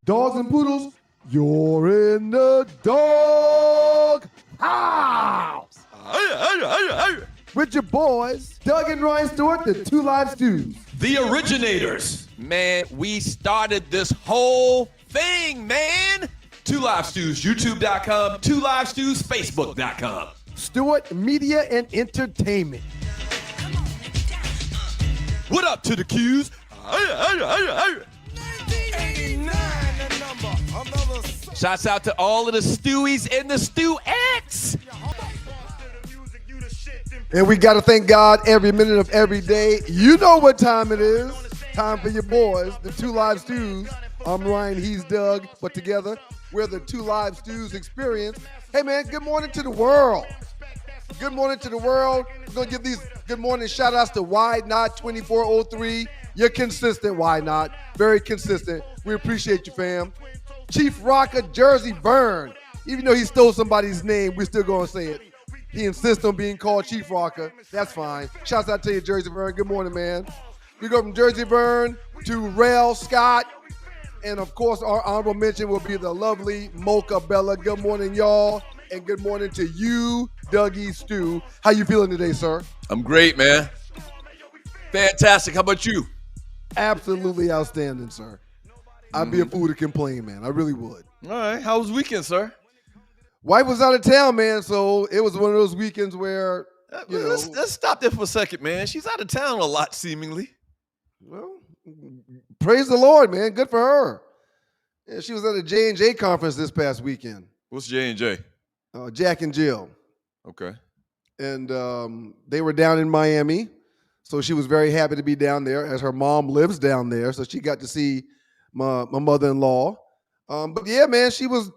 Dogs and poodles, you're in the dog house. With your boys, Doug and Ryan Stewart, the Two Live Stews. The originators. Man, we started this whole thing, man. Two Live Stews, YouTube.com. Two Live Stews, Facebook.com. Stewart Media and Entertainment. What up to the Qs? Shouts out to all of the Stewies and the Stew X. And we got to thank God every minute of every day. You know what time it is. Time for your boys, the Two Live Stews. I'm Ryan, he's Doug, but together we're the Two Live Stews experience. Hey man, good morning to the world. Good morning to the world. We're going to give these good morning shout outs to Why Not 2403. You're consistent, Why Not? Very consistent. We appreciate you, fam. Chief Rocker Jersey Burn. Even though he stole somebody's name, we're still going to say it. He insists on being called Chief Rocker. That's fine. Shouts out to you, Jersey Burn. Good morning, man. We go from Jersey Burn to Rail Scott. And, of course, our honorable mention will be the lovely Mocha Bella. Good morning, y'all. And good morning to you, Dougie Stew. How you feeling today, sir? I'm great, man. Fantastic. How about you? Absolutely outstanding, sir. I'd be a fool to complain, man. I really would. All right. How was the weekend, sir? Wife was out of town, man, so it was one of those weekends where, let's stop there for a second, man. She's out of town a lot, seemingly. Well, praise the Lord, man. Good for her. Yeah, she was at a J&J conference this past weekend. What's J&J? Jack and Jill. Okay. And they were down in Miami, so she was very happy to be down there, as her mom lives down there, so she got to see my mother-in-law. But yeah, man, she was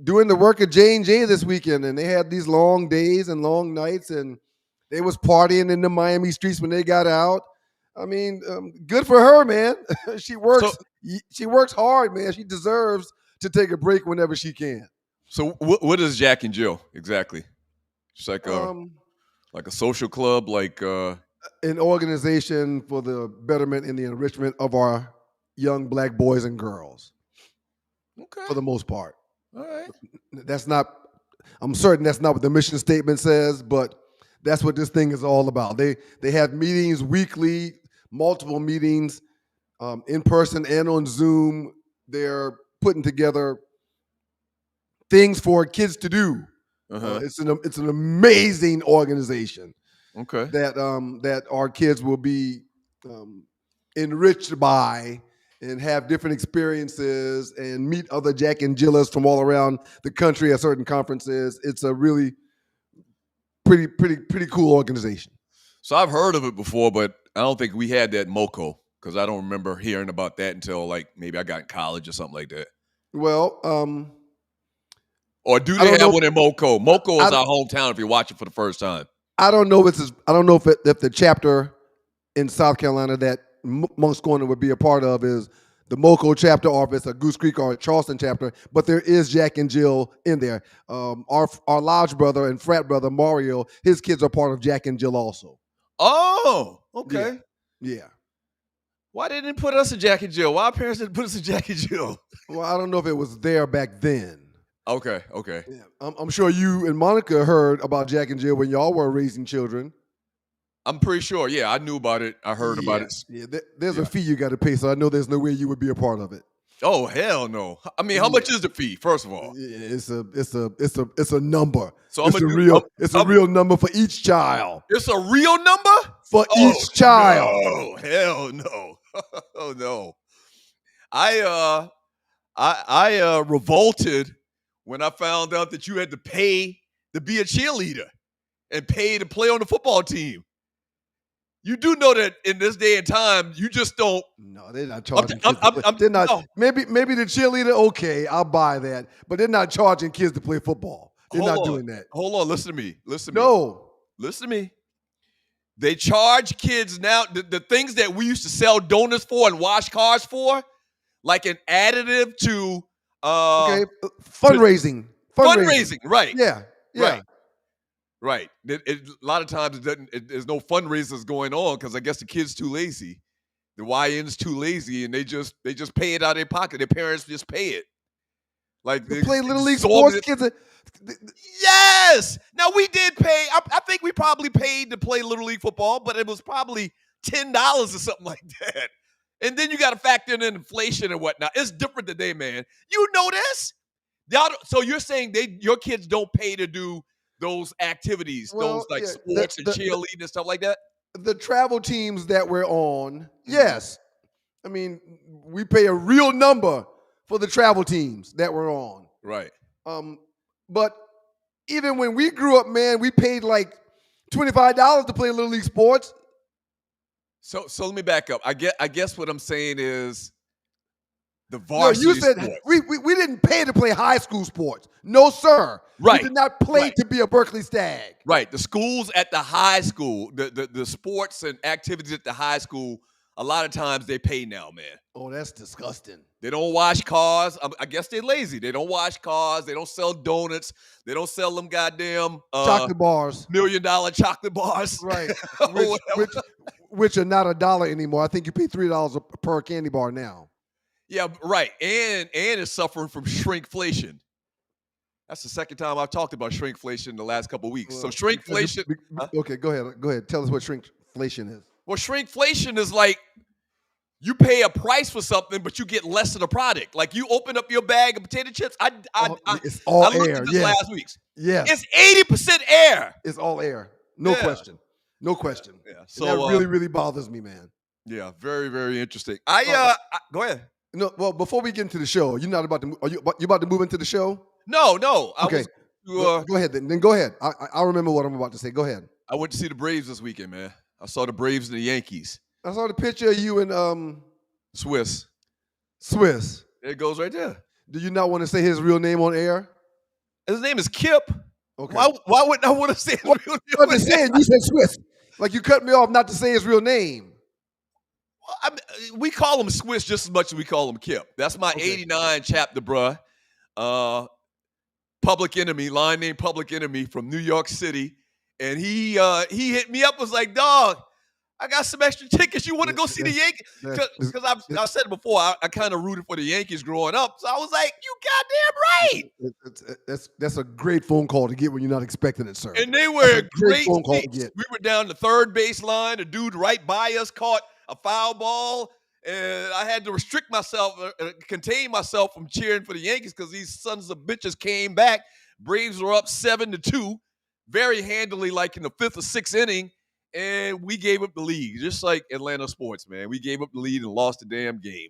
doing the work at J&J this weekend, and they had these long days and long nights, and they was partying in the Miami streets when they got out. I mean, good for her, man. She works hard, man. She deserves to take a break whenever she can. So what is Jack and Jill exactly? Just like a social club, like an organization for the betterment and the enrichment of our young black boys and girls. Okay. For the most part. All right. I'm certain that's not what the mission statement says, but that's what this thing is all about. They have meetings weekly, multiple meetings, in person and on Zoom. They're putting together things for kids to do. Uh-huh. It's an amazing organization. Okay. That our kids will be enriched by and have different experiences and meet other Jack and Jillas from all around the country at certain conferences. It's a really pretty cool organization. So I've heard of it before, but I don't think we had that MoCo, because I don't remember hearing about that until like maybe I got in college or something like that. Well, or do they have one in MoCo? MoCo is our hometown if you're watching for the first time. I don't know if the chapter in South Carolina that Monk's Corner would be a part of is the MoCo chapter, or if it's a Goose Creek or a Charleston chapter, but there is Jack and Jill in there. Our lodge brother and frat brother, Mario, his kids are part of Jack and Jill also. Oh, okay. Yeah. Why didn't they put us in Jack and Jill? Why our parents didn't put us in Jack and Jill? Well, I don't know if it was there back then. Okay. Yeah. I'm sure you and Monica heard about Jack and Jill when y'all were raising children. I'm pretty sure. Yeah, I knew about it. I heard about it. Yeah, there's a fee you got to pay, so I know there's no way you would be a part of it. Oh hell no! I mean, how much is the fee? First of all, it's a number. So it's a real number for each child. It's a real number for each child. Oh hell no! Oh no! I revolted when I found out that you had to pay to be a cheerleader and pay to play on the football team. You do know that in this day and time, you just don't. No, they're not charging kids. They're not. No. Maybe the cheerleader. Okay, I'll buy that. But they're not charging kids to play football. They're not doing that. Hold on. Listen to me. Listen to me. They charge kids now. The things that we used to sell donuts for and wash cars for, like an additive to fundraising. Fundraising, right? Yeah. Right. A lot of times there's no fundraisers going on because I guess the kid's too lazy. The YN's too lazy, and they just pay it out of their pocket. Their parents just pay it. Like to play Little League absorb sports, kids. Yes. Now we did pay. I think we probably paid to play Little League football, but it was probably $10 or something like that. And then you got to factor in inflation and whatnot. It's different today, man. You know this? So you're saying your kids don't pay to do those activities, those like sports and cheerleading and stuff like that? The travel teams that we're on, yes. I mean, we pay a real number for the travel teams that we're on. Right. But even when we grew up, man, we paid like $25 to play Little League sports. So let me back up. I guess what I'm saying is the varsity you said sports. We didn't pay to play high school sports. No, sir. Right. We did not play to be a Berkeley Stag. Right. The schools at the high school, the sports and activities at the high school, a lot of times they pay now, man. Oh, that's disgusting. They don't wash cars. I guess they're lazy. They don't wash cars. They don't sell donuts. They don't sell them goddamn chocolate bars. $1 million chocolate bars. Right. which are not $1 anymore. I think you pay $3 per candy bar now. Yeah, right. And it's suffering from shrinkflation. That's the second time I've talked about shrinkflation in the last couple of weeks. So shrinkflation. Okay, go ahead. Tell us what shrinkflation is. Well, shrinkflation is like you pay a price for something, but you get less of the product. Like you open up your bag of potato chips. It's all I looked air. at this last week. Yeah. It's 80% air. It's all air. No question. No question. Yeah. So that really, really bothers me, man. Yeah. Very, very interesting. Go ahead. No, well, before we get into the show, you're not about to. Are you about to move into the show? No. Okay. Go ahead then. Then go ahead. I'll remember what I'm about to say. Go ahead. I went to see the Braves this weekend, man. I saw the Braves and the Yankees. I saw the picture of you and Swiss. There it goes right there. Do you not want to say his real name on air? His name is Kip. Okay. Why wouldn't I want to say his real name? I'm just saying, you said Swiss. Like you cut me off not to say his real name. Well, we call him Swiss just as much as we call him Kip. That's my 89 chapter, bruh. Public Enemy, line name Public Enemy from New York City. And he hit me up, was like, dog, I got some extra tickets. You want to go see the Yankees? Because I've said it before, I kind of rooted for the Yankees growing up. So I was like, you goddamn right. That's a great phone call to get when you're not expecting it, sir. And they were a great phone call to get. We were down the third base line. The dude right by us caught a foul ball. And I had to restrict myself, contain myself from cheering for the Yankees because these sons of bitches came back. Braves were up 7-2, very handily, like in the 5th or 6th inning. And we gave up the lead, just like Atlanta sports, man. We gave up the lead and lost the damn game.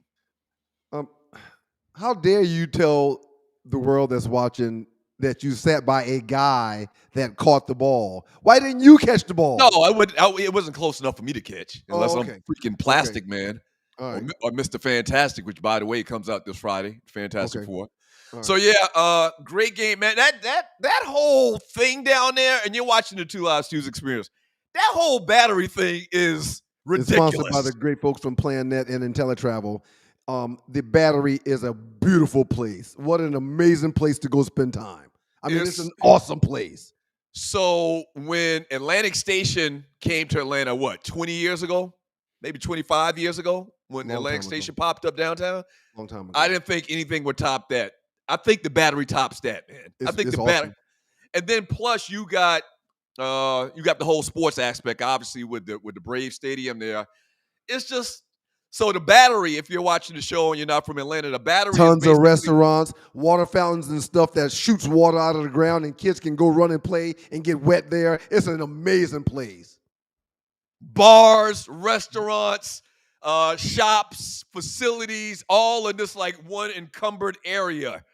How dare you tell the world that's watching that you sat by a guy that caught the ball? Why didn't you catch the ball? No, it wasn't close enough for me to catch, unless I'm freaking Plastic Man. Right. Or Mr. Fantastic, which, by the way, comes out this Friday, Fantastic Four. Right. So, yeah, great game, man. That whole thing down there, and you're watching the Two Live Stews experience, that whole battery thing is ridiculous. It's sponsored by the great folks from PlanNet and IntelliTravel. The battery is a beautiful place. What an amazing place to go spend time. I mean, it's an awesome place. So when Atlantic Station came to Atlanta, 20 years ago? Maybe 25 years ago when Atlantic Station popped up downtown? Long time ago. I didn't think anything would top that. I think the battery tops that, man. I think the battery. And then plus you got the whole sports aspect, obviously, with the Brave Stadium there. It's just so the battery, if you're watching the show and you're not from Atlanta, the battery tons of restaurants, water fountains and stuff that shoots water out of the ground and kids can go run and play and get wet there. It's an amazing place. Bars, restaurants, shops, facilities, all in this like one encumbered area.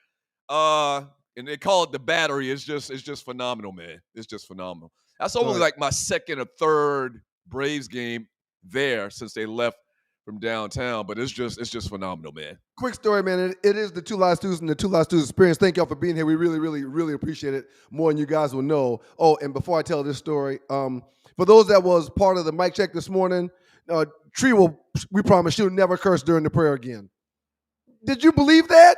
And they call it the battery. It's just phenomenal, man. It's just phenomenal. That's only like my second or third Braves game there since they left from downtown, but it's just phenomenal, man. Quick story, man. It is the Two Live Stews and the Two Live Stews experience. Thank y'all for being here. We really, really, really appreciate it more than you guys will know. Oh, and before I tell this story, for those that was part of the mic check this morning, we promise she'll never curse during the prayer again. Did you believe that?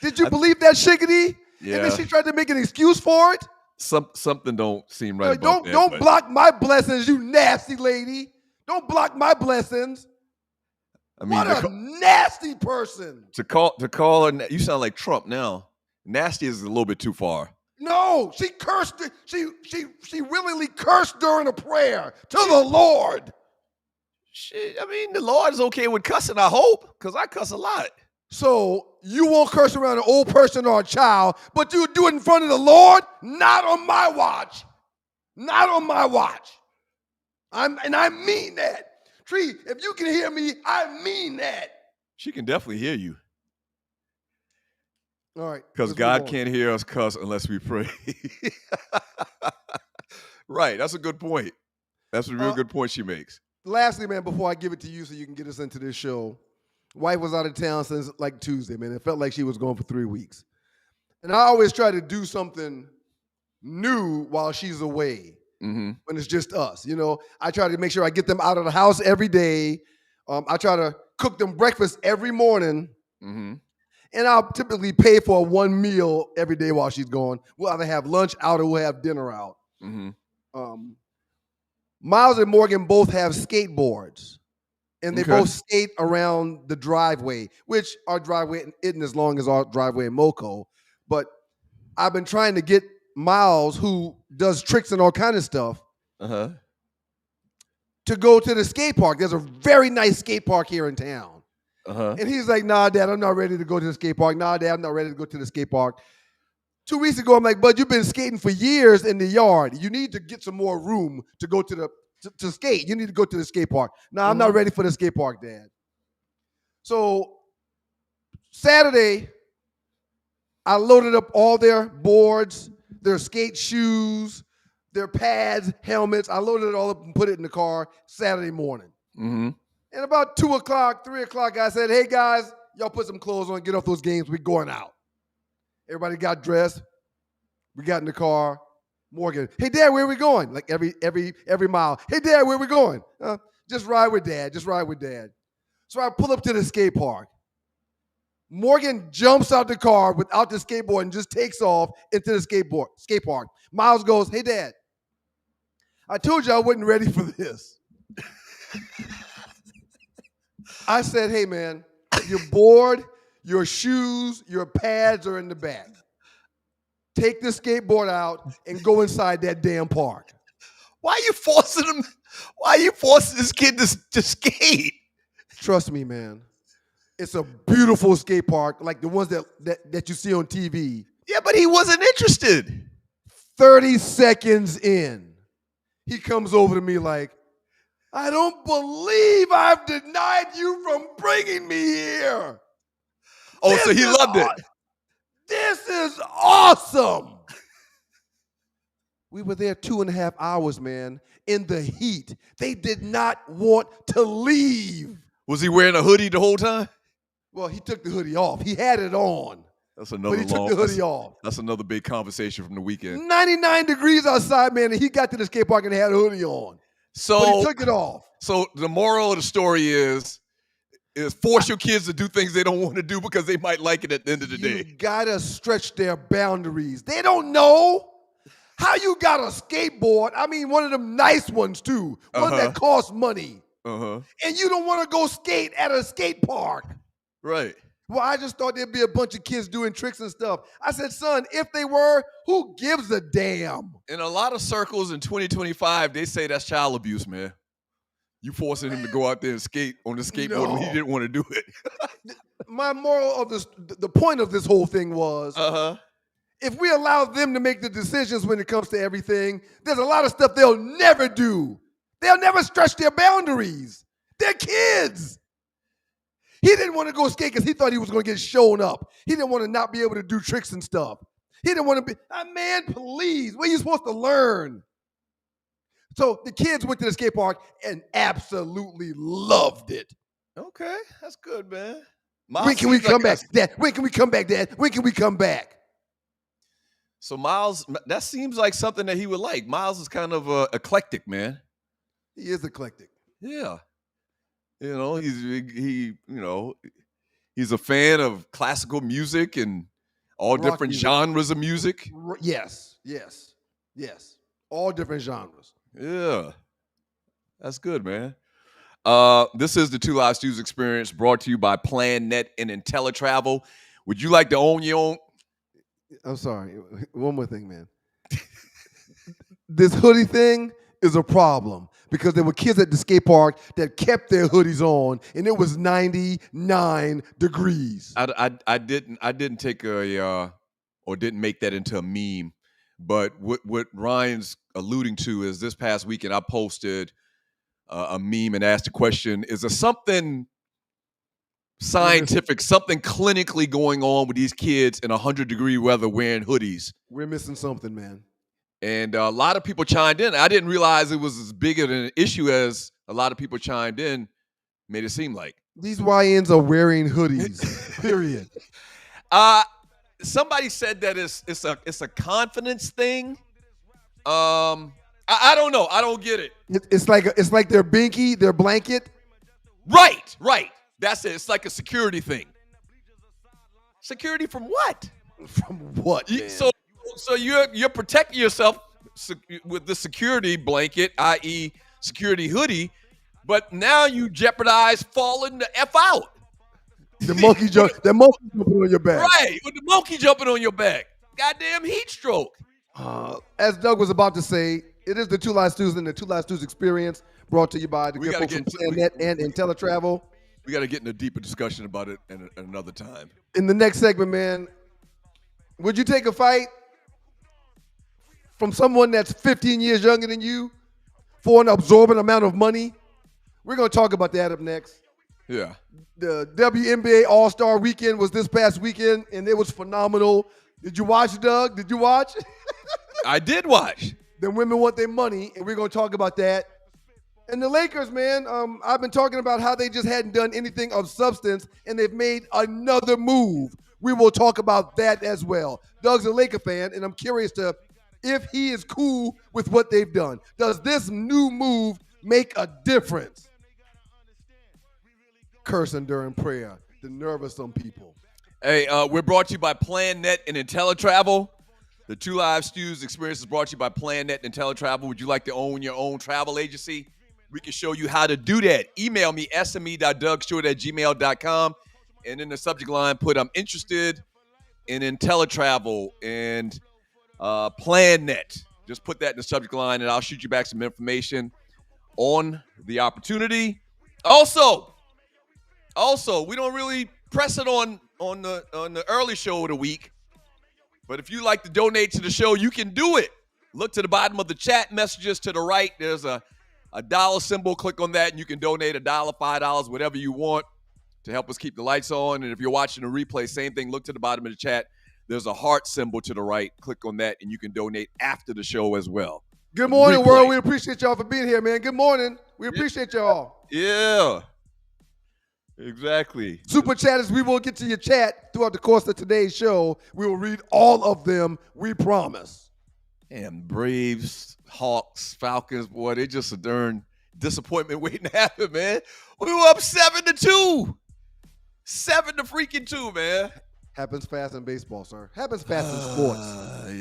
Did you believe that, Shiggity? Yeah. And then she tried to make an excuse for it? Something don't seem right about that. Don't block my blessings, you nasty lady. Don't block my blessings. I mean, what a nasty person. to call her, you sound like Trump now. Nasty is a little bit too far. No, she cursed. She willingly cursed during a prayer to the Lord. Shit, I mean, the Lord is okay with cussing, I hope, because I cuss a lot. So you won't curse around an old person or a child, but you do it in front of the Lord? Not on my watch. Not on my watch. And I mean that. Tree, if you can hear me, I mean that. She can definitely hear you. All right. Because God can't hear us cuss unless we pray. Right. That's a good point. That's a real good point she makes. Lastly, man, before I give it to you so you can get us into this show, wife was out of town since like Tuesday, man. It felt like she was gone for 3 weeks. And I always try to do something new while she's away. Mm-hmm. When it's just us. You know, I try to make sure I get them out of the house every day. I try to cook them breakfast every morning. Mm-hmm. And I'll typically pay for one meal every day while she's gone. We'll either have lunch out or we'll have dinner out. Mm-hmm. Miles and Morgan both have skateboards. And they both skate around the driveway, which our driveway isn't as long as our driveway in Moco. But I've been trying to get Miles, who does tricks and all kind of stuff, to go to the skate park. There's a very nice skate park here in town. And he's like, nah, Dad, I'm not ready to go to the skate park. Nah, Dad, I'm not ready to go to the skate park. 2 weeks ago, I'm like, bud, you've been skating for years in the yard. You need to get some more room to go to to skate. You need to go to the skate park. Nah, I'm not ready for the skate park, Dad. So Saturday, I loaded up all their boards, their skate shoes, their pads, helmets. I loaded it all up and put it in the car Saturday morning. Mm-hmm. And about 2 o'clock, 3 o'clock, I said, hey, guys, y'all put some clothes on, get off those games. We're going out. Everybody got dressed. We got in the car. Morgan, hey, Dad, where are we going? Like every mile. Hey, Dad, where are we going? Just ride with Dad. Just ride with Dad. So I pull up to the skate park. Morgan jumps out the car without the skateboard and just takes off into the skate park. Miles goes, hey, Dad, I told you I wasn't ready for this. I said, hey, man, your board, your shoes, your pads are in the back. Take the skateboard out and go inside that damn park. Why are you forcing him? Why are you forcing this kid to skate? Trust me, man. It's a beautiful skate park, like the ones that you see on TV. Yeah, but he wasn't interested. 30 seconds in, he comes over to me like, I don't believe I've denied you from bringing me here. Oh, so he loved it. This is awesome. We were there 2.5 hours, man, in the heat. They did not want to leave. Was he wearing a hoodie the whole time? Well, he took the hoodie off. He had it on. That's another but he took the hoodie off. That's another big conversation from the weekend. 99 degrees outside, man, and he got to the skate park and had a hoodie on. So but he took it off. So the moral of the story is force your kids to do things they don't want to do because they might like it at the end of the day. You gotta stretch their boundaries. They don't know how you got a skateboard. I mean, one of them nice ones too, one that costs money. And you don't want to go skate at a skate park. Right. Well, I just thought there'd be a bunch of kids doing tricks and stuff. I said, son, if they were, who gives a damn? In a lot of circles in 2025, they say that's child abuse, man. You forcing him to go out there and skate on the skateboard when he didn't want to do it. My moral of this, the point of this whole thing was, if we allow them to make the decisions when it comes to everything, there's a lot of stuff they'll never do. They'll never stretch their boundaries. They're kids. He didn't want to go skate because he thought he was going to get shown up. He didn't want to not be able to do tricks and stuff. He didn't want to be, man, please, where are you supposed to learn? So the kids went to the skate park and absolutely loved it. Okay, that's good, man. When can we come back, Dad? When can we come back, Dad? When can we come back? So Miles, that seems like something that he would like. Miles is kind of eclectic, man. He is eclectic. Yeah. You know, he's a fan of classical music and all rock different music. Genres of music. Yes. All different genres. Yeah. That's good, man. This is the Two Live Stews Experience brought to you by PlanNet and IntelliTravel. Would you like to own your own? I'm sorry. One more thing, man. This hoodie thing is a problem because there were kids at the skate park that kept their hoodies on, and it was 99 degrees. I didn't take or didn't make that into a meme, but what Ryan's alluding to is this past weekend I posted a meme and asked the question: is there something scientific, something clinically going on with these kids in 100-degree weather wearing hoodies? We're missing something, man. And a lot of people chimed in. I didn't realize it was as big of an issue as a lot of people chimed in made it seem like. These YNs are wearing hoodies, period. Somebody said that it's a confidence thing. I don't know. I don't get it. It's like their binky, their blanket. Right. That's it. It's like a security thing. Security from what? From what, man? So you're protecting yourself with the security blanket, i.e. security hoodie, but now you jeopardize falling the F out. The monkey jumping on your back. Right, with the monkey jumping on your back. Goddamn heat stroke. As Doug was about to say, it is the Two Live Stews and the Two Live Stews Experience brought to you by the good folks from PlanNet and IntelliTravel. We got to get in a deeper discussion about it at another time. In the next segment, man, would you take a fight from someone that's 15 years younger than you for an absorbent amount of money? We're going to talk about that up next. Yeah. The WNBA All-Star Weekend was this past weekend, and it was phenomenal. Did you watch, Doug? Did you watch? I did watch. The women want their money, and we're going to talk about that. And the Lakers, man, I've been talking about how they just hadn't done anything of substance, and they've made another move. We will talk about that as well. Doug's a Laker fan, and I'm curious if he is cool with what they've done. Does this new move make a difference? Cursing during prayer. The nerve of some people. Hey, we're brought to you by PlanNet and IntelliTravel. The Two Live Stews Experience is brought to you by PlanNet and IntelliTravel. Would you like to own your own travel agency? We can show you how to do that. Email me, sme.dougstewart@gmail.com. And in the subject line, put I'm interested in IntelliTravel and PlanNet. Just put that in the subject line, and I'll shoot you back some information on the opportunity. Also, we don't really press it on the early show of the week, but if you like to donate to the show, you can do it. Look to the bottom of the chat messages to the right. There's a dollar symbol. Click on that, and you can donate $1, $5, whatever you want to help us keep the lights on. And if you're watching a replay, same thing. Look to the bottom of the chat. There's a heart symbol to the right. Click on that, and you can donate after the show as well. Good morning, world. We appreciate y'all for being here, man. Good morning. We appreciate y'all. Yeah. Exactly. Super chatters, we will get to your chat throughout the course of today's show. We will read all of them, we promise. And Braves, Hawks, Falcons, boy, they just a darn disappointment waiting to happen, man. We were up 7-2. 7-2, man. Happens fast in baseball, sir. Happens fast in sports.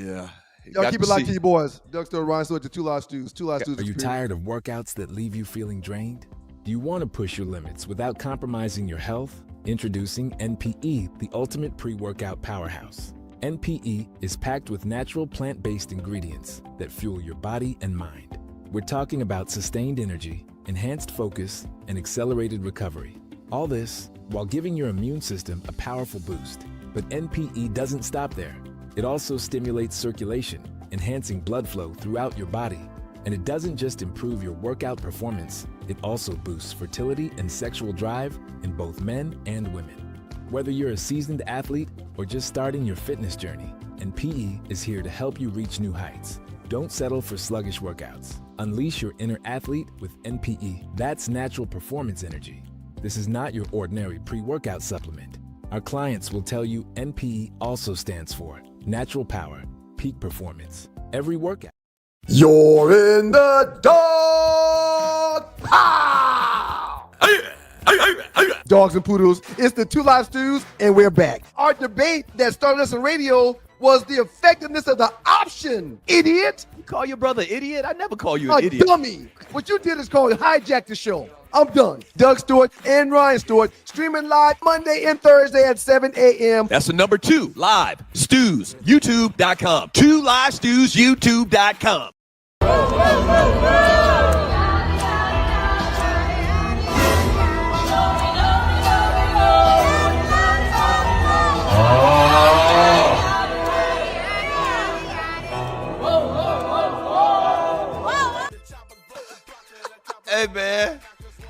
Yeah. Y'all keep it locked to you boys. Doug Stewart, Ryan Stewart, the Two Live Stews. Two Live Stews. Are you tired of workouts that leave you feeling drained? Do you want to push your limits without compromising your health? Introducing NPE, the ultimate pre-workout powerhouse. NPE is packed with natural plant-based ingredients that fuel your body and mind. We're talking about sustained energy, enhanced focus, and accelerated recovery. All this while giving your immune system a powerful boost. But NPE doesn't stop there. It also stimulates circulation, enhancing blood flow throughout your body. And it doesn't just improve your workout performance, it also boosts fertility and sexual drive in both men and women. Whether you're a seasoned athlete or just starting your fitness journey, NPE is here to help you reach new heights. Don't settle for sluggish workouts. Unleash your inner athlete with NPE. That's natural performance energy. This is not your ordinary pre-workout supplement. Our clients will tell you NPE also stands for natural power, peak performance. Every workout. You're in the dog pound. Dogs and poodles, it's the Two Live Stews, and we're back. Our debate that started us on radio was the effectiveness of the option, idiot. You call your brother idiot? I never call you an idiot. A dummy. What you did is hijack the show. I'm done. Doug Stewart and Ryan Stewart streaming live Monday and Thursday at 7 a.m. That's the number 2 live stews, youtube.com. 2 live stews, youtube.com. Hey, man.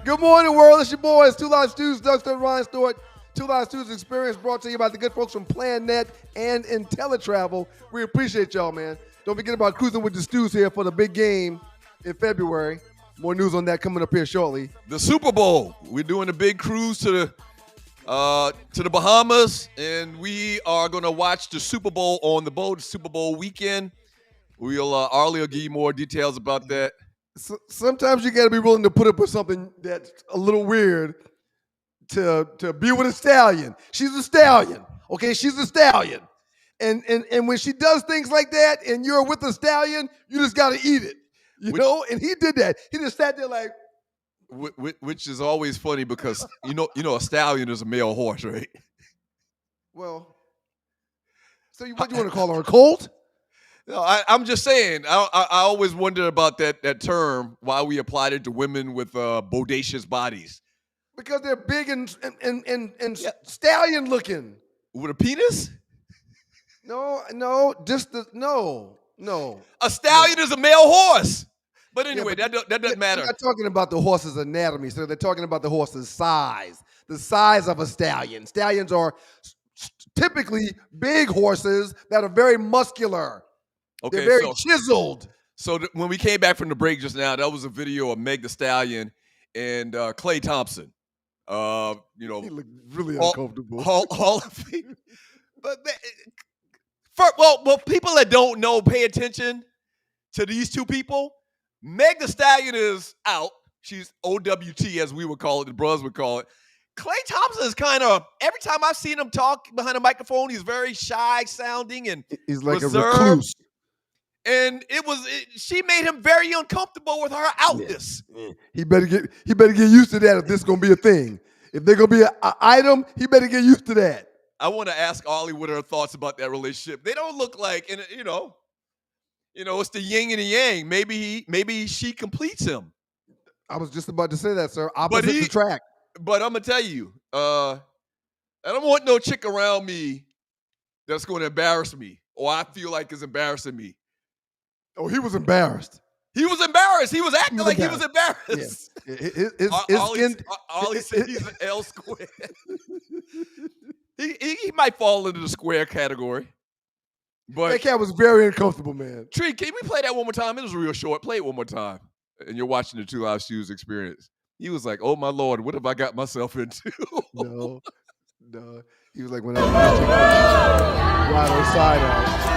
Good morning, world. It's your boys, Two Live Stews, Doug Stewart, Ryan Stewart. Two Live Stews Experience brought to you by the good folks from PlanNet and IntelliTravel. We appreciate y'all, man. Don't forget about cruising with the Stews here for the big game in February. More news on that coming up here shortly. The Super Bowl. We're doing a big cruise to the Bahamas, and we are going to watch the Super Bowl on the boat, Super Bowl weekend. Arlie will give you more details about that. So, sometimes you got to be willing to put up with something that's a little weird to be with a stallion. She's a stallion, okay? She's a stallion. And when she does things like that and you're with a stallion, you just got to eat it, you know? And he did that. He just sat there like. Which is always funny because, you know, a stallion is a male horse, right? Well, so what do you want to call her, a colt? No, I'm just saying. I always wondered about that term, why we applied it to women with bodacious bodies. Because they're big and stallion looking. With a penis? No. A stallion is a male horse. But anyway, that doesn't matter. They're not talking about the horse's anatomy, so they're talking about the horse's size. The size of a stallion. Stallions are typically big horses that are very muscular. Okay, they're very chiseled. So when we came back from the break just now, that was a video of Meg the Stallion and Klay Thompson. He looked really uncomfortable. Hall of Fame. But people that don't know, pay attention to these two people. Meg the Stallion is out. She's OWT, as we would call it, the bros would call it. Klay Thompson is kind of, every time I've seen him talk behind a microphone, he's very shy sounding and he's like reserved. A recluse. And she made him very uncomfortable with her outness. Yeah. He better get used to that if this is gonna be a thing. If they're gonna be an item, he better get used to that. I want to ask Ollie what her thoughts about that relationship. They don't look like, and it's the yin and the yang. Maybe she completes him. I was just about to say that, sir. Opposite attract. But I'm gonna tell you, I don't want no chick around me that's going to embarrass me, or I feel like is embarrassing me. Oh, he was embarrassed. He was embarrassed. He was acting like he was embarrassed. Yeah. Ollie said he's an L square. he might fall into the square category. But that cat was very uncomfortable, man. Tree, can we play that one more time? It was real short. Play it one more time. And you're watching the Two Live Stews Experience. He was like, oh, my Lord, what have I got myself into? No. He was like, when I was right on side out.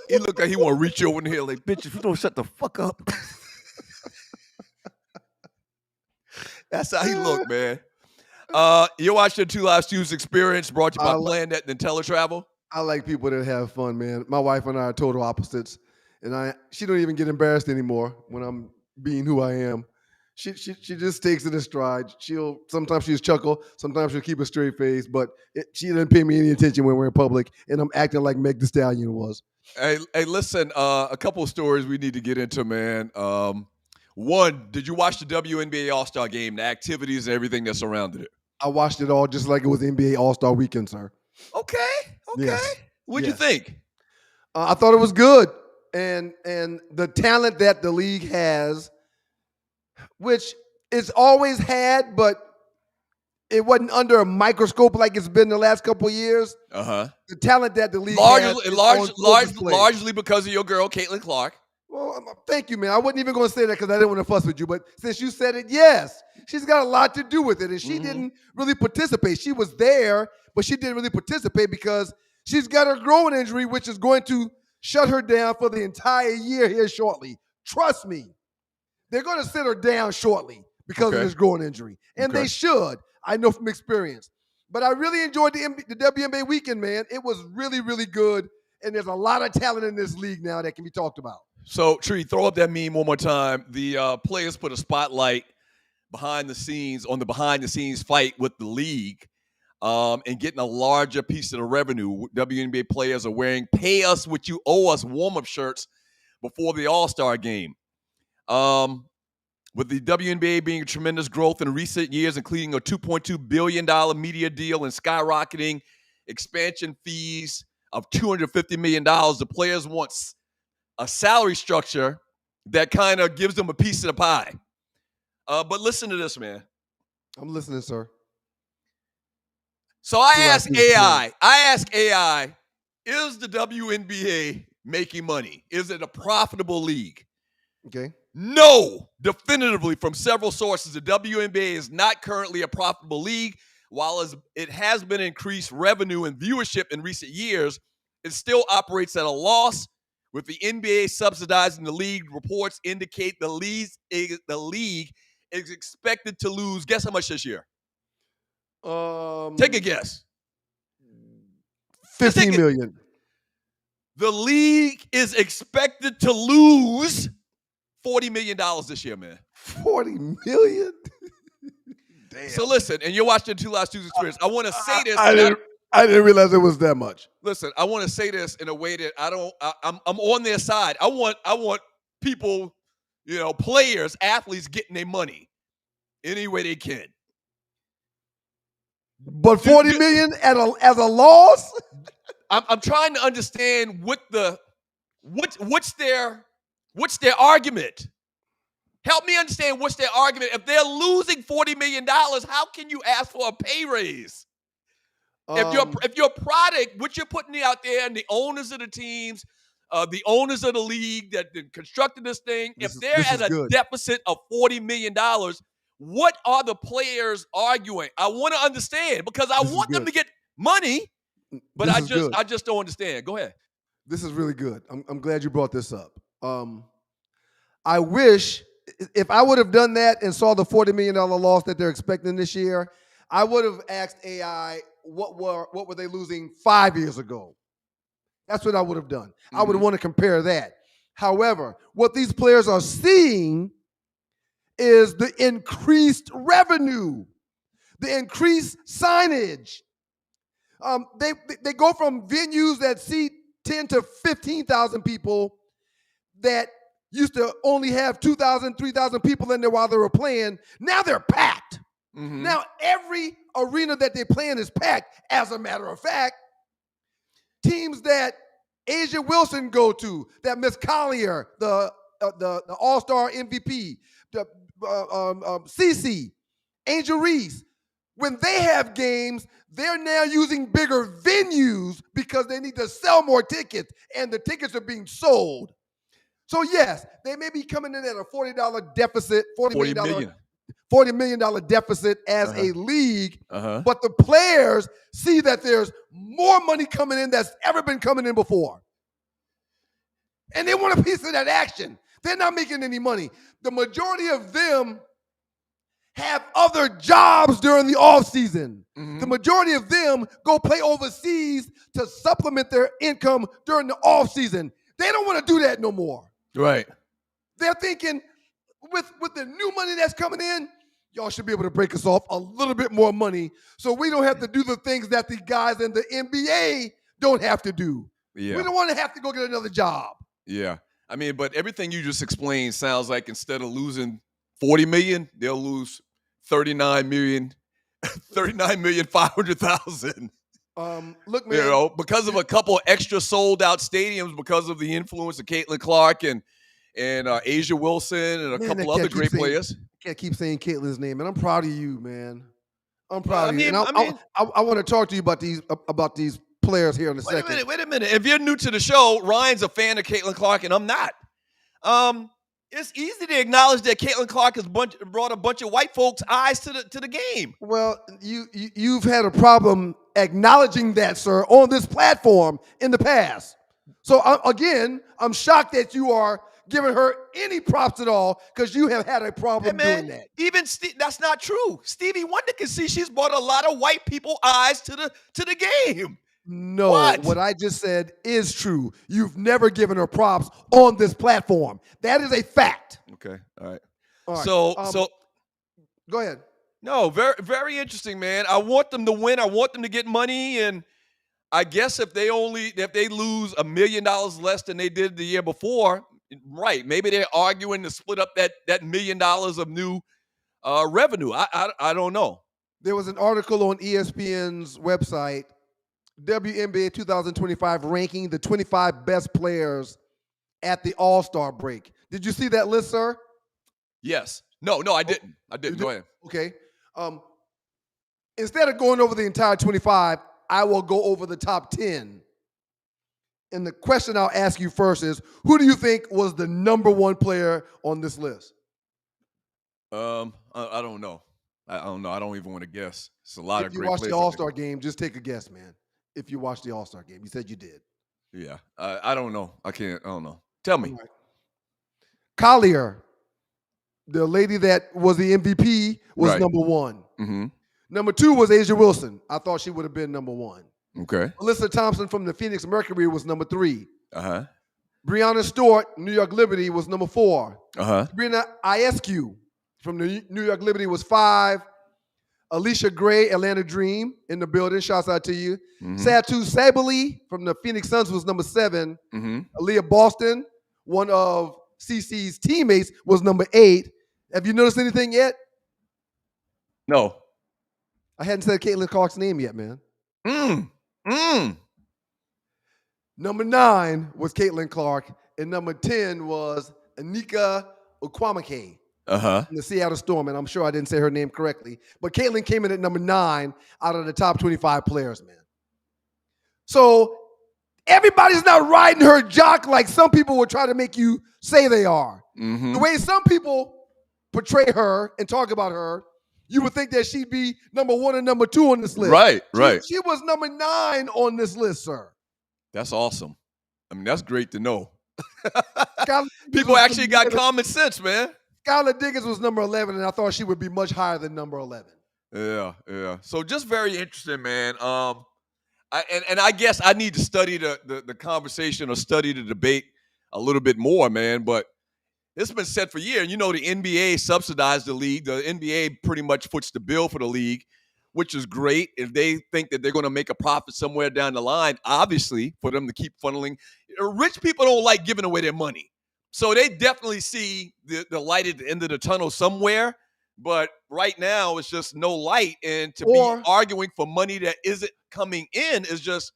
He looked like he want to reach over in here like, bitch, if you don't shut the fuck up. That's how he looked, man. You're watching the Two Live Stews Experience brought to you by PlanNet and IntelliTravel. I like people that have fun, man. My wife and I are total opposites. And she don't even get embarrassed anymore when I'm being who I am. She just takes it in stride. Sometimes she'll chuckle, sometimes she'll keep a straight face, but she doesn't pay me any attention when we're in public, and I'm acting like Meg the Stallion was. Hey, listen, a couple of stories we need to get into, man. One, did you watch the WNBA All-Star Game, the activities and everything that surrounded it? I watched it all just like it was NBA All-Star Weekend, sir. Okay. Yes. What'd you think? I thought it was good, and the talent that the league has, which it's always had, but it wasn't under a microscope like it's been the last couple of years. The talent that the league has largely because of your girl, Caitlin Clark. Well, thank you, man. I wasn't even going to say that because I didn't want to fuss with you, but since you said it, yes, she's got a lot to do with it, and she didn't really participate. She was there, but she didn't really participate because she's got a growing injury, which is going to shut her down for the entire year here shortly. Trust me. They're going to sit her down shortly because of this growing injury, and they should. I know from experience. But I really enjoyed the WNBA weekend, man. It was really, really good. And there's a lot of talent in this league now that can be talked about. So, Tree, throw up that meme one more time. The players put a spotlight on the behind the scenes fight with the league, and getting a larger piece of the revenue. WNBA players are wearing "Pay Us What You Owe Us" warm-up shirts before the All-Star game. With the WNBA being a tremendous growth in recent years, including a $2.2 billion media deal and skyrocketing expansion fees of $250 million, the players want a salary structure that kind of gives them a piece of the pie. But listen to this, man. I'm listening, sir. So I ask AI, is the WNBA making money? Is it a profitable league? Okay. No, definitively from several sources. The WNBA is not currently a profitable league. While it has been increased revenue and viewership in recent years, it still operates at a loss, with the NBA subsidizing the league. Reports indicate the league is expected to lose. Guess how much this year? Take a guess. $15 million. The league is expected to lose $40 million this year, man. $40 million? Damn. So listen, and you're watching Two Live Students Experience. I want to say this. I didn't realize it was that much. Listen, I want to say this in a way that I'm on their side. I want people, players, athletes getting their money any way they can. But $40 million as a loss? I'm trying to understand what's their argument. Help me understand what's their argument. If they're losing $40 million, how can you ask for a pay raise? If your product, what you're putting out there, and the owners of the teams, the owners of the league that constructed this thing, if they're at a deficit of $40 million, what are the players arguing? I want to understand, because I want them to get money, but I just don't understand. Go ahead. This is really good. I'm glad you brought this up. I wish, if I would have done that and saw the $40 million loss that they're expecting this year, I would have asked AI what were they losing 5 years ago. That's what I would have done. I would want to compare that. However, what these players are seeing is the increased revenue, the increased signage. They go from venues that seat 10 to 15,000 people that used to only have 2,000, 3,000 people in there while they were playing. Now they're packed. Mm-hmm. Now every arena that they play in is packed. As a matter of fact, teams that Asia Wilson go to, that Miss Collier, the All-Star MVP, the CeCe, Angel Reese, when they have games, they're now using bigger venues because they need to sell more tickets, and the tickets are being sold. So yes, they may be coming in at a $40 deficit, $40 million deficit as a league, but the players see that there's more money coming in that's ever been coming in before. And they want a piece of that action. They're not making any money. The majority of them have other jobs during the offseason. The majority of them go play overseas to supplement their income during the offseason. They don't want to do that no more. Right. They're thinking, with the new money that's coming in, y'all should be able to break us off a little bit more money so we don't have to do the things that the guys in the NBA don't have to do. Yeah. We don't want to have to go get another job. Yeah. I mean, but everything you just explained sounds like instead of losing $40 million, they'll lose $39,500,000. Look, man. Because of a couple extra sold out stadiums, because of the influence of Caitlin Clark and Asia Wilson and a couple other great players. Can't keep saying Caitlin's name, and I'm proud of you, man. I'm proud of you. And I want to talk to you about these players here in a second. Wait a minute. If you're new to the show, Ryan's a fan of Caitlin Clark, and I'm not. It's easy to acknowledge that Caitlin Clark has brought a bunch of white folks' eyes to the game. Well, you've had a problem acknowledging that, sir, on this platform in the past. So I'm shocked that you are giving her any props at all because you have had a problem doing that. Even that's not true. Stevie Wonder can see she's brought a lot of white people eyes to the game. No, What? what I just said is true. You've never given her props on this platform. That is a fact. Okay, all right. All right. So Go ahead. no, very very interesting, man. I want them to win. I want them to get money, and I guess if they lose $1 million less than they did the year before, right? Maybe they're arguing to split up that $1 million of new revenue. I don't know. There was an article on ESPN's website, WNBA 2025, ranking the 25 best players at the All-Star break. Did you see that list, sir? Yes. No, I didn't. Go ahead. Okay. Instead of going over the entire 25, I will go over the top 10. And the question I'll ask you first is, who do you think was the number one player on this list? I don't know. I don't know. I don't even want to guess. It's a lot of great players. If you watched the All-Star game, just take a guess, man. If you watched the All-Star game, you said you did. Yeah. I don't know. I don't know. Tell me. Right. Collier, the lady that was the MVP, was Right. number one. Mm-hmm. Number two was Asia Wilson. I thought she would have been number one. Okay. Alyssa Thompson from the Phoenix Mercury was number three. Uh-huh. Breonna Stewart, New York Liberty, was number four. Uh-huh. Sabrina Ionescu from the New York Liberty was five. Alicia Gray, Atlanta Dream, in the building. Shouts out to you. Mm-hmm. Satu Sabally from the Phoenix Suns was number seven. Mm-hmm. Aaliyah Boston, one of CC's teammates, was number 8. Have you noticed anything yet? No. I hadn't said Caitlin Clark's name yet, man. Number 9 was Caitlin Clark, and number 10 was Anika Okwamake from the Seattle Storm, and I'm sure I didn't say her name correctly. But Caitlin came in at number 9 out of the top 25 players, man. So everybody's not riding her jock like some people will try to make you say they are. Mm-hmm. The way some people portray her and talk about her, you would think that she'd be number 1 and number 2 on this list. Right. She was number 9 on this list, sir. That's awesome. I mean, that's great to know. Skylar People actually got common sense, man. Skylar Diggins was number 11, and I thought she would be much higher than number 11. Yeah. So just very interesting, man. I guess I need to study the conversation or study the debate a little bit more, man. But it's been said for years. You know, the NBA subsidized the league. The NBA pretty much foots the bill for the league, which is great. If they think that they're going to make a profit somewhere down the line, obviously, for them to keep funneling. Rich people don't like giving away their money. So they definitely see the light at the end of the tunnel somewhere. But right now, it's just no light. And to be arguing for money that isn't coming in is just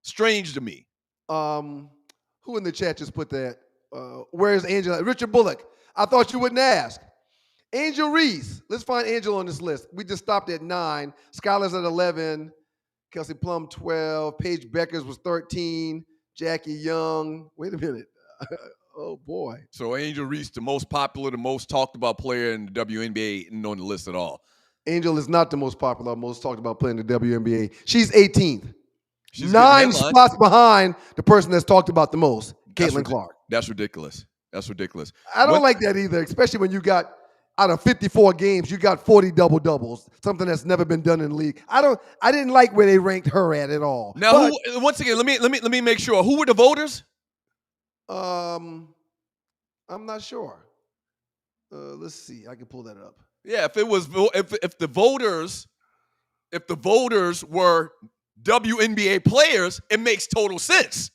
strange to me. Who in the chat just put that? Where's Angela? Richard Bullock. I thought you wouldn't ask. Angel Reese. Let's find Angel on this list. We just stopped at 9. Skylar's at 11. Kelsey Plum, 12. Paige Beckers was 13. Jackie Young. Wait a minute. Oh, boy. So Angel Reese, the most popular, the most talked about player in the WNBA, isn't on the list at all. Angel is not the most popular, most talked about player in the WNBA. She's 18th. She's 9 spots behind the person that's talked about the most, Caitlin Clark. That's ridiculous. I don't like that either, especially when you got, out of 54 games, you got 40 double-doubles, something that's never been done in the league. I didn't like where they ranked her at all. Now, once again, let me make sure. Who were the voters? I'm not sure. Let's see. I can pull that up. Yeah, if the voters were WNBA players, it makes total sense.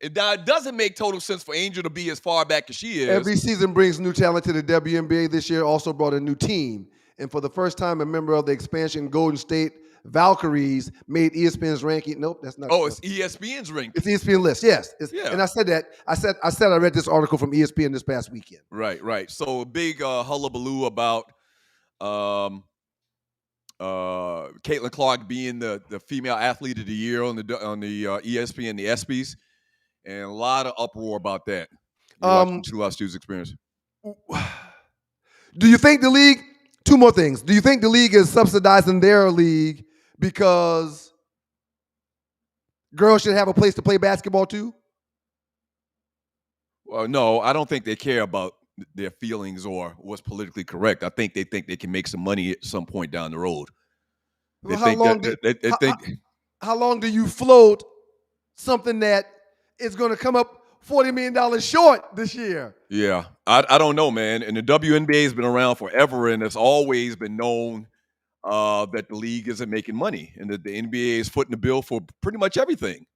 It doesn't make total sense for Angel to be as far back as she is. Every season brings new talent to the WNBA. This year also brought a new team. And for the first time, a member of the expansion Golden State Valkyries made ESPN's ranking. Nope, that's not. Oh, it's ESPN's ranking. It's ESPN list, yes. Yeah. And I said that. I said I read this article from ESPN this past weekend. Right. So a big hullabaloo about Caitlin Clark being the female athlete of the year on the ESPN, the ESPYs, and a lot of uproar about that. Two Lost Stews experience. Do you think the league? Two more things. Do you think the league is subsidizing their league because girls should have a place to play basketball too? Well, no, I don't think they care about their feelings or what's politically correct. I think they can make some money at some point down the road. They Well, think that they think. how long do you float something that is going to come up $40 million short this year? Yeah, I don't know, man. And the WNBA has been around forever, and it's always been known that the league isn't making money, and that the NBA is footing the bill for pretty much everything.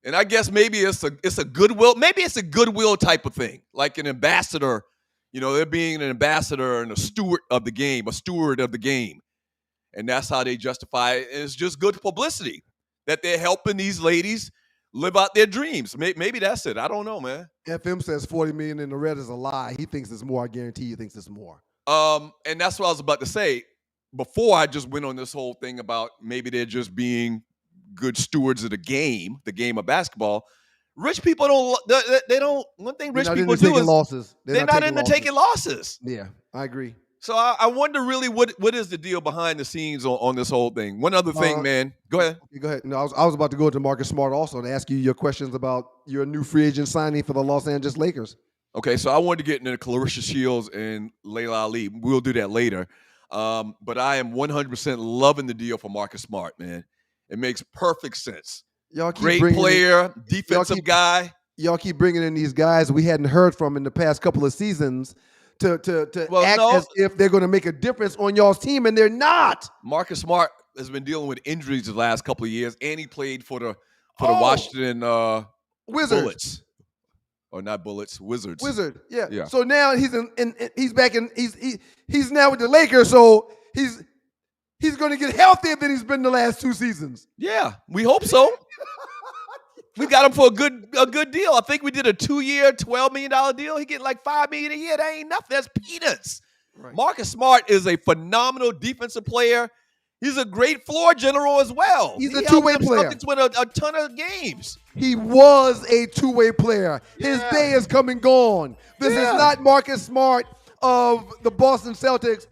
And I guess maybe it's a goodwill. Maybe it's a goodwill type of thing, like an ambassador. You know, they're being an ambassador and a steward of the game, and that's how they justify it. And it's just good publicity that they're helping these ladies live out their dreams. Maybe that's it. I don't know, man. FM says 40 million in the red is a lie. He thinks it's more. I guarantee he thinks it's more. And that's what I was about to say. Before I just went on this whole thing about maybe they're just being good stewards of the game of basketball. Rich people don't. One thing rich people do is losses. They're not into taking losses. Yeah, I agree. So I wonder really what is the deal behind the scenes on this whole thing. One other thing, man. Go ahead. Go ahead. No, I was about to go to Marcus Smart also and ask you your questions about your new free agent signing for the Los Angeles Lakers. Okay, so I wanted to get into Clarissa Shields and Layla Ali. We'll do that later. But I am 100% loving the deal for Marcus Smart, man. It makes perfect sense. Great player, defensive guy. Y'all keep bringing in these guys we hadn't heard from in the past couple of seasons to act as if they're going to make a difference on y'all's team, and they're not. Marcus Smart has been dealing with injuries the last couple of years, and he played for the Washington Wizards. Bullets. Or not Bullets, Wizards. Yeah. So now he's back in. He's now with the Lakers. So he's going to get healthier than he's been the last 2 seasons. Yeah, we hope so. We got him for a good deal. I think we did a 2-year, $12 million deal. He get like $5 million a year. That ain't nothing. That's peanuts. Right. Marcus Smart is a phenomenal defensive player. He's a great floor general as well. He's a two-way player. Celtics win a ton of games. He was a two-way player. His day is come and gone. This is not Marcus Smart of the Boston Celtics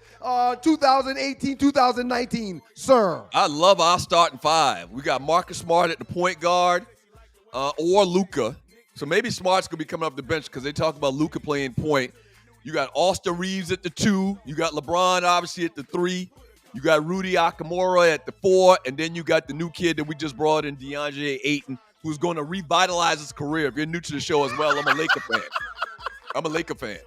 2018, 2019, sir. I love our starting 5. We got Marcus Smart at the point guard or Luka. So maybe Smart's going to be coming off the bench because they talk about Luka playing point. You got Austin Reeves at the 2. You got LeBron, obviously, at the 3. You got Rudy Akamora at the 4. And then you got the new kid that we just brought in, DeAndre Ayton, who's going to revitalize his career. If you're new to the show as well, I'm a Laker fan.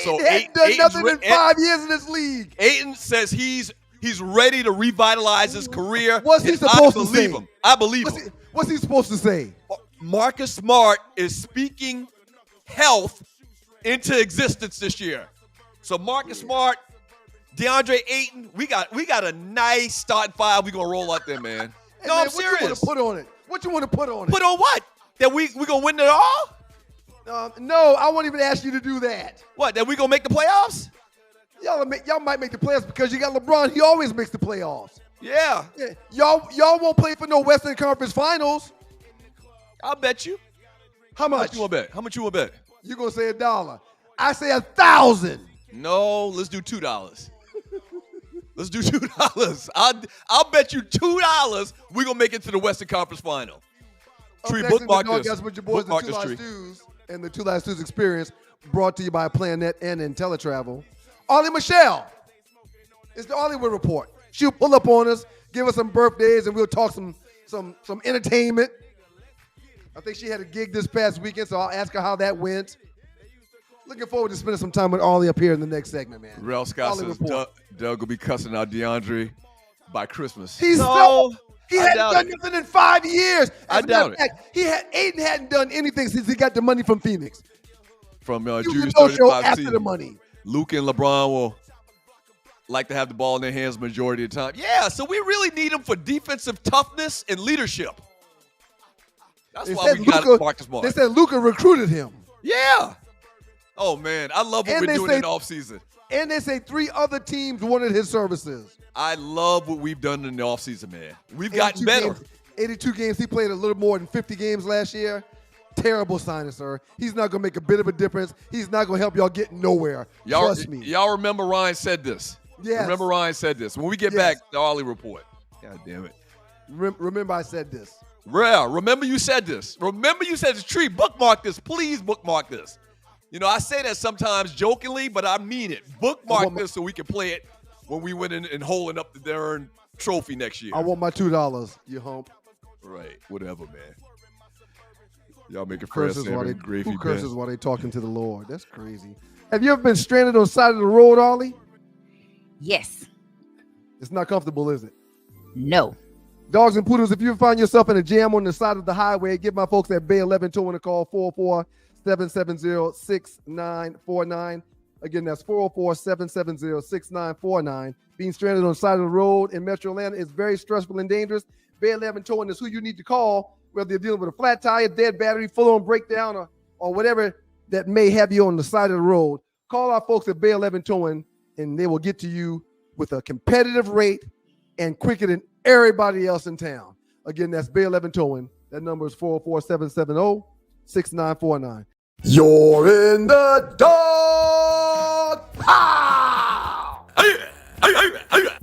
So Ayton done nothing in 5 years in this league. Ayton says he's ready to revitalize his career. What's he supposed to say? I believe him. What's he supposed to say? Marcus Smart is speaking health into existence this year. So Marcus Smart, DeAndre Ayton, we got a nice starting 5. We're gonna roll out there, man. Hey, man, I'm serious. What you want to put on it? What you want to put on it? Put on what? That we gonna win it all? No, I won't even ask you to do that. What? That we gonna make the playoffs? Y'all might make the playoffs because you got LeBron. He always makes the playoffs. Yeah. Y'all won't play for no Western Conference Finals. I'll bet you. How much? How much you want to bet? How much you want to bet? You're going to say $1. I say 1,000. No, let's do $2. Let's do $2. I'll bet you $2 we're going to make it to the Western Conference Final. Tree, bookmark this. That's what your boys, the Two Live Stews and the Two Live Stews Experience, brought to you by Planet and IntelliTravel. Ollie Michelle. It's the Hollywood Report. She'll pull up on us, give us some birthdays, and we'll talk some entertainment. I think she had a gig this past weekend, so I'll ask her how that went. Looking forward to spending some time with Ollie up here in the next segment, man. Rel Scott says Doug will be cussing out DeAndre by Christmas. He hadn't done nothing in 5 years. I doubt it. Aiden hadn't done anything since he got the money from Phoenix. From Julius 35 after the money. Luke and LeBron will like to have the ball in their hands majority of the time. Yeah, so we really need them for defensive toughness and leadership. That's why we got Marcus Smart. They said Luka recruited him. Yeah. Oh, man. I love what we're doing in the offseason. And they say 3 other teams wanted his services. I love what we've done in the offseason, man. We've gotten better. 82 games. He played a little more than 50 games last year. Terrible signing, sir. He's not going to make a bit of a difference. He's not going to help y'all get nowhere. Trust me. Y'all remember Ryan said this. Yes. Remember Ryan said this. When we get back, the Ollie Report. God damn it. Remember I said this. Rare, remember you said this. Tree, bookmark this. Please bookmark this. You know, I say that sometimes jokingly, but I mean it. Bookmark this so we can play it when we went in and holding up the darn trophy next year. I want my $2, you hump. Right, whatever, man. Y'all making friends. Who curses while they talking to the Lord? That's crazy. Have you ever been stranded on the side of the road, Ollie? Yes. It's not comfortable, is it? No. Dogs and Poodles, if you find yourself in a jam on the side of the highway, give my folks at Bay 11 Towing a call, 404-770-6949. Again, that's 404-770-6949. Being stranded on the side of the road in Metro Atlanta is very stressful and dangerous. Bay 11 Towing is who you need to call, whether you're dealing with a flat tire, dead battery, full-on breakdown, or whatever that may have you on the side of the road. Call our folks at Bay 11 Towing, and they will get to you with a competitive rate and quicker than everybody else in town. Again, that's Bay 11 Towing. That number is 404-770-6949. You're in the dog pound.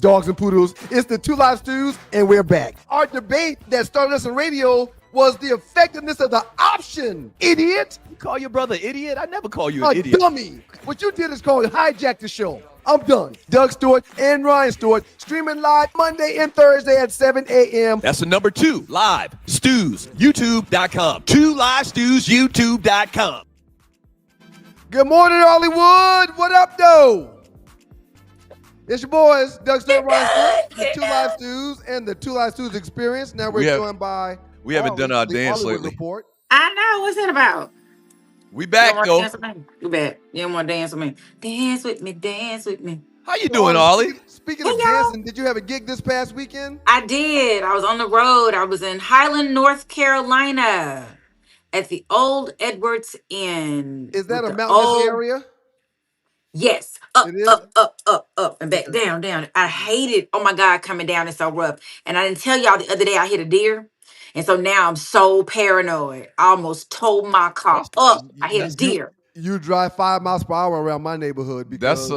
Dogs and Poodles, it's the Two Live Stews, and we're back. Our debate that started us on radio was the effectiveness of the option, idiot. You call your brother idiot? I never call you an A idiot. dummy. What you did is called hijack the show. I'm done. Doug Stewart and Ryan Stewart streaming live Monday and Thursday at 7 a.m. That's the number 2 live stews, youtube.com. 2 live stews, youtube.com. Good morning, Hollywood. What up, though? It's your boys, Doug Stewart, Ryan Stewart, the Two Live Stews and the Two Live Stews Experience. Now we're joined by we haven't done our dance Hollywood lately. Report. I know. What's that about? We back, though. You bet. You don't want to dance with me. Dance with me. Dance with me. How you doing, Ollie? Speaking of dancing, did you have a gig this past weekend? I did. I was on the road. I was in Highland, North Carolina at the Old Edwards Inn. Is that a mountainous area? Yes. Up, and back, down. I hated, oh my God, coming down is so rough. And I didn't tell y'all the other day I hit a deer. And so now I'm so paranoid. I almost towed my car up. I hit a deer. You drive 5 miles per hour around my neighborhood because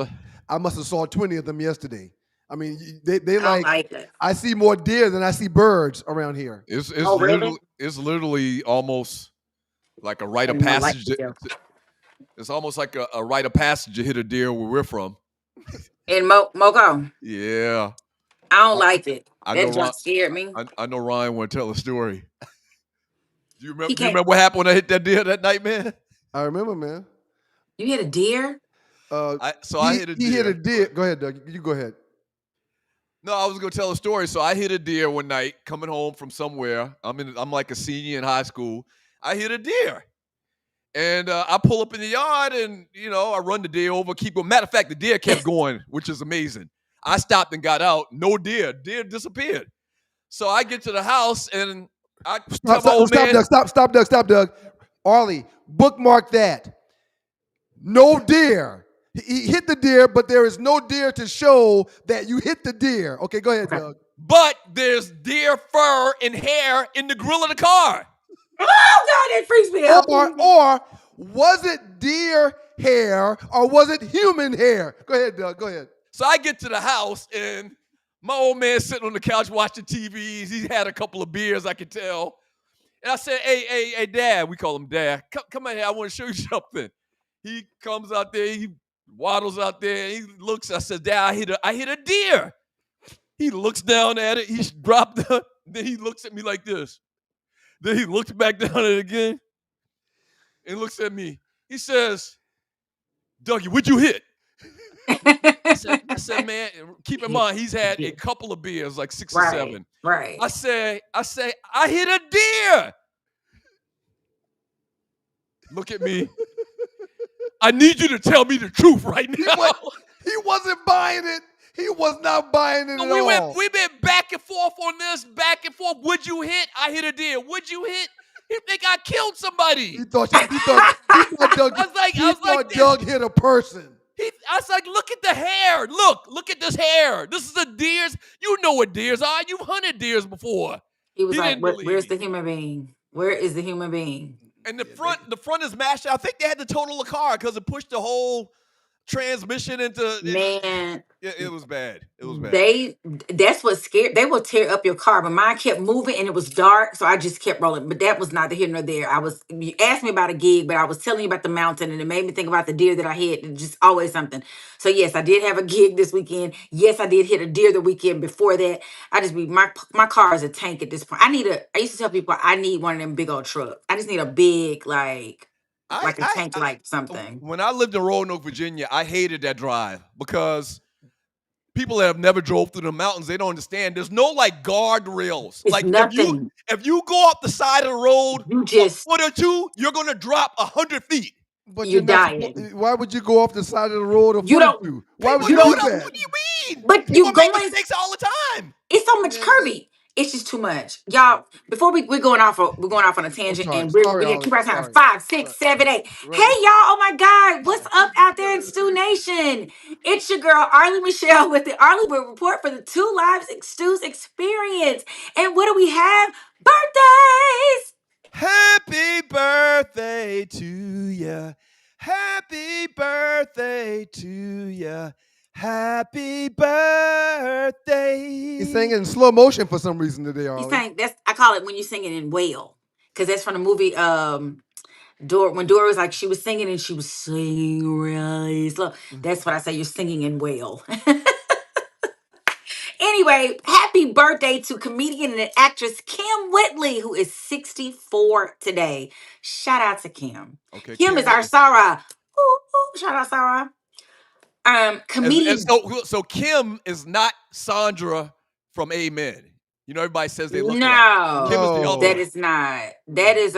I must have saw 20 of them yesterday. I mean, they like it. I see more deer than I see birds around here. It's literally almost like a rite of passage. It's almost like a rite of passage to hit a deer where we're from. In Moco. Yeah. I don't like it. That just scared me. I know Ryan want to tell a story. Do you remember what happened when I hit that deer that night, man? I remember, man. You hit a deer? I hit a deer. He hit a deer. Go ahead, Doug. You go ahead. No, I was going to tell a story. So I hit a deer one night coming home from somewhere. I'm like a senior in high school. I hit a deer. And I pull up in the yard and, I run the deer over. Matter of fact, the deer kept going, which is amazing. I stopped and got out. No deer. Deer disappeared. So I get to the house and I tell my old man. Stop, Doug. Arlie, bookmark that. No deer. He hit the deer, but there is no deer to show that you hit the deer. Okay, go ahead, Doug. But there's deer fur and hair in the grill of the car. Oh, God, that freaks me out. Or was it deer hair or was it human hair? Go ahead, Doug. Go ahead. So I get to the house and my old man sitting on the couch watching TVs. He had a couple of beers, I could tell. And I said, hey, Dad. We call him Dad. Come out here. I want to show you something. He comes out there. He waddles out there. He looks. I said, Dad, I hit a deer. He looks down at it. He dropped it. Then he looks at me like this. Then he looks back down at it again and looks at me. He says, Dougie, what'd you hit? I said, man, keep in mind, he's had a couple of beers, like 6 or 7. Right. I say, I hit a deer. Look at me. I need you to tell me the truth right now. He wasn't buying it. He was not buying it at all. We been back and forth on this, back and forth. Would you hit? I hit a deer. Would you hit? He think I killed somebody. He thought Doug hit a person. I was like, look at the hair. Look at this hair. This is the deers. You know what deers are. You've hunted deers before. He was like, where's the human being? Where is the human being? And the front is mashed out. I think they had to total the car because it pushed the whole transmission into Man, it was bad. It was bad. that's what scared. They will tear up your car, but mine kept moving and it was dark, so I just kept rolling. But that was neither here nor there. You asked me about a gig, but I was telling you about the mountain, and it made me think about the deer that I hit. And just always something. So yes, I did have a gig this weekend. Yes, I did hit a deer the weekend before that. I just be my car is a tank at this point. I used to tell people I need one of them big old trucks. I just need a big like a tank like something. When I lived in Roanoke, Virginia, I hated that drive because people that have never drove through the mountains, they don't understand. There's no like guardrails. It's like nothing. if you go off the side of the road You just a foot or two, you're gonna drop 100 feet. But you're not dying. why would you go off the side of the road You don't. Why would you you do don't that? What do you mean? But People you make going. mistakes all the time. It's so much curvy. It's just too much, y'all. Before we're going off on a tangent, and we're gonna keep our time. 5, 6, 7, 8. Hey, y'all! Oh my God, what's up out there in Stew Nation? It's your girl Arlie Michelle with the Arlie Report for the Two Lives Stews Experience. And what do we have? Birthdays. Happy birthday to ya. Happy birthday to ya. Happy birthday. He's singing in slow motion for some reason today, Arlie. He's saying I call it when you're singing in wail, because that's from the movie when Dora was like, she was singing and she was singing really slow. That's what I say, you're singing in wail. Anyway, happy birthday to comedian and actress Kim Whitley, who is 64 today. Shout out to Kim. Okay, Kim is our Sarah. Ooh, ooh, shout out Sarah. Comedian. So Kim is not Sandra from Amen. You know, everybody says they look alike. No, Kim is the other that one. is not. That is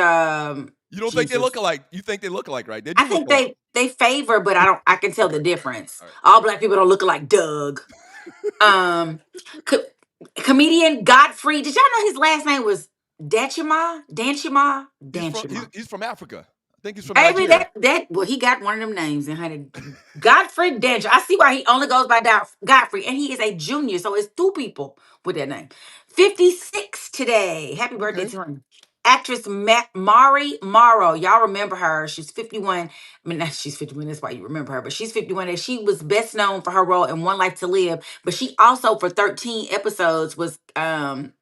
You don't think they look alike? You think they look alike, right? They do I think they favor, but I can tell the difference. All black people don't look like Doug. Comedian Godfrey. Did y'all know his last name was Danchima? He's from Africa. I think he's from Nigeria. Well, he got one of them names, and honey, Godfrey Dancher. I see why he only goes by Godfrey, and he is a junior, so it's 2 people with that name. 56 today. Happy birthday to him. Actress Mari Morrow. Y'all remember her. She's 51. I mean, not she's 51. That's why you remember her. But she's 51. And she was best known for her role in One Life to Live. But she also, for 13 episodes, was on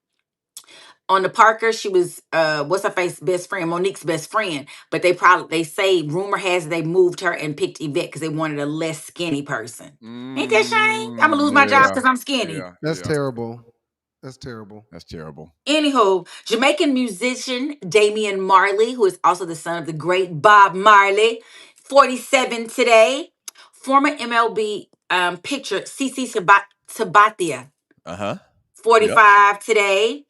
the Parker. She was what's her face best friend, Monique's best friend. But they say rumor has they moved her and picked Yvette because they wanted a less skinny person. Ain't that shame? I'm gonna lose my job because I'm skinny. That's terrible. That's terrible. That's terrible. Anywho, Jamaican musician Damian Marley, who is also the son of the great Bob Marley, 47 today. Former MLB pitcher CC Sabathia, 45 today.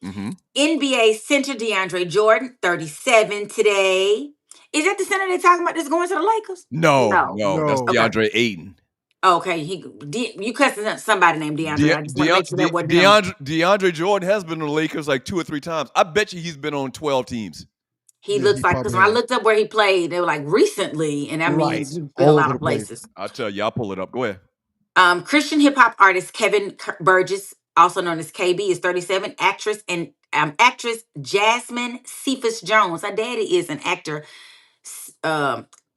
NBA center DeAndre Jordan, 37 today. Is that the center they're talking about that's going to the Lakers? No. That's DeAndre Ayton. Okay, you cussing out somebody named DeAndre. I just want to make sure that wasn't DeAndre Jordan has been to the Lakers like 2 or 3 times. I bet you he's been on 12 teams. He looks like, because when I looked up where he played, they were like recently, and that means he's been a lot of places. I'll tell you, I'll pull it up. Go ahead. Christian hip hop artist Kevin Burgess, also known as KB, is 37. Actress Jasmine Cephas Jones. Her daddy is an actor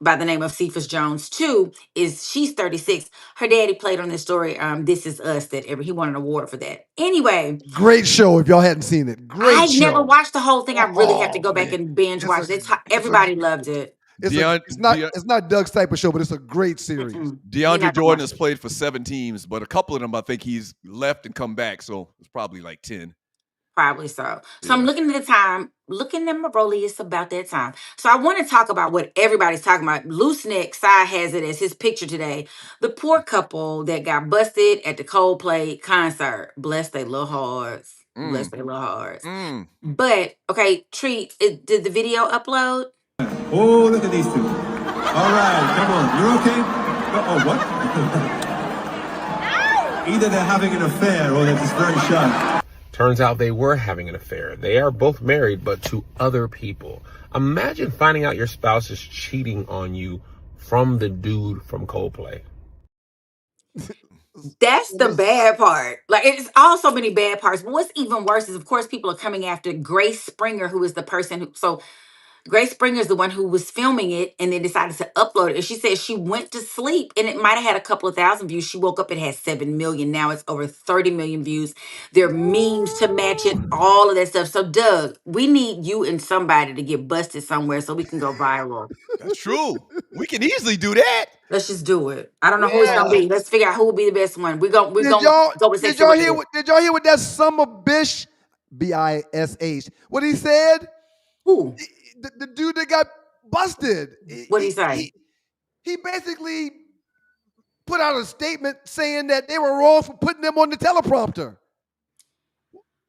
by the name of Cephas Jones too. She's 36. Her daddy played on this story, This Is Us, that he won an award for that. Anyway, great show if y'all hadn't seen it. I've never watched the whole thing. I really have to go back and binge watch it. Everybody loved it. It's not Doug's type of show, but it's a great series. DeAndre Jordan has played for 7 teams, but a couple of them I think he's left and come back, so it's probably like 10. Probably so. So I'm looking at the time, looking at my rollie, it's about that time. So I want to talk about what everybody's talking about. Loose Neck Sai has it as his picture today. The poor couple that got busted at the Coldplay concert. Bless their little hearts. Bless their little hearts. But, okay, Treat, did the video upload? Oh, look at these 2. All right, come on. You're okay? Oh, what? Either they're having an affair or they're just very shy. Turns out they were having an affair. They are both married, but to other people. Imagine finding out your spouse is cheating on you from the dude from Coldplay. That's the bad part. Like, it's all so many bad parts. But what's even worse is, of course, people are coming after Grace Springer, who is the person who. So Grace Springer is the one who was filming it and then decided to upload it. And she said she went to sleep and it might have had a couple of thousand views. She woke up, it had 7 million. Now it's over 30 million views. There are memes to match it, all of that stuff. So, Doug, we need you and somebody to get busted somewhere so we can go viral. That's true. We can easily do that. Let's just do it. I don't know who it's gonna Yeah. be. Let's figure out who will be the best one. We're gonna Did y'all go with did sexual y'all hear radio. what that summer bish Bish what he said? Who? The dude that got busted. What did he say? He basically put out a statement saying that they were wrong for putting them on the teleprompter.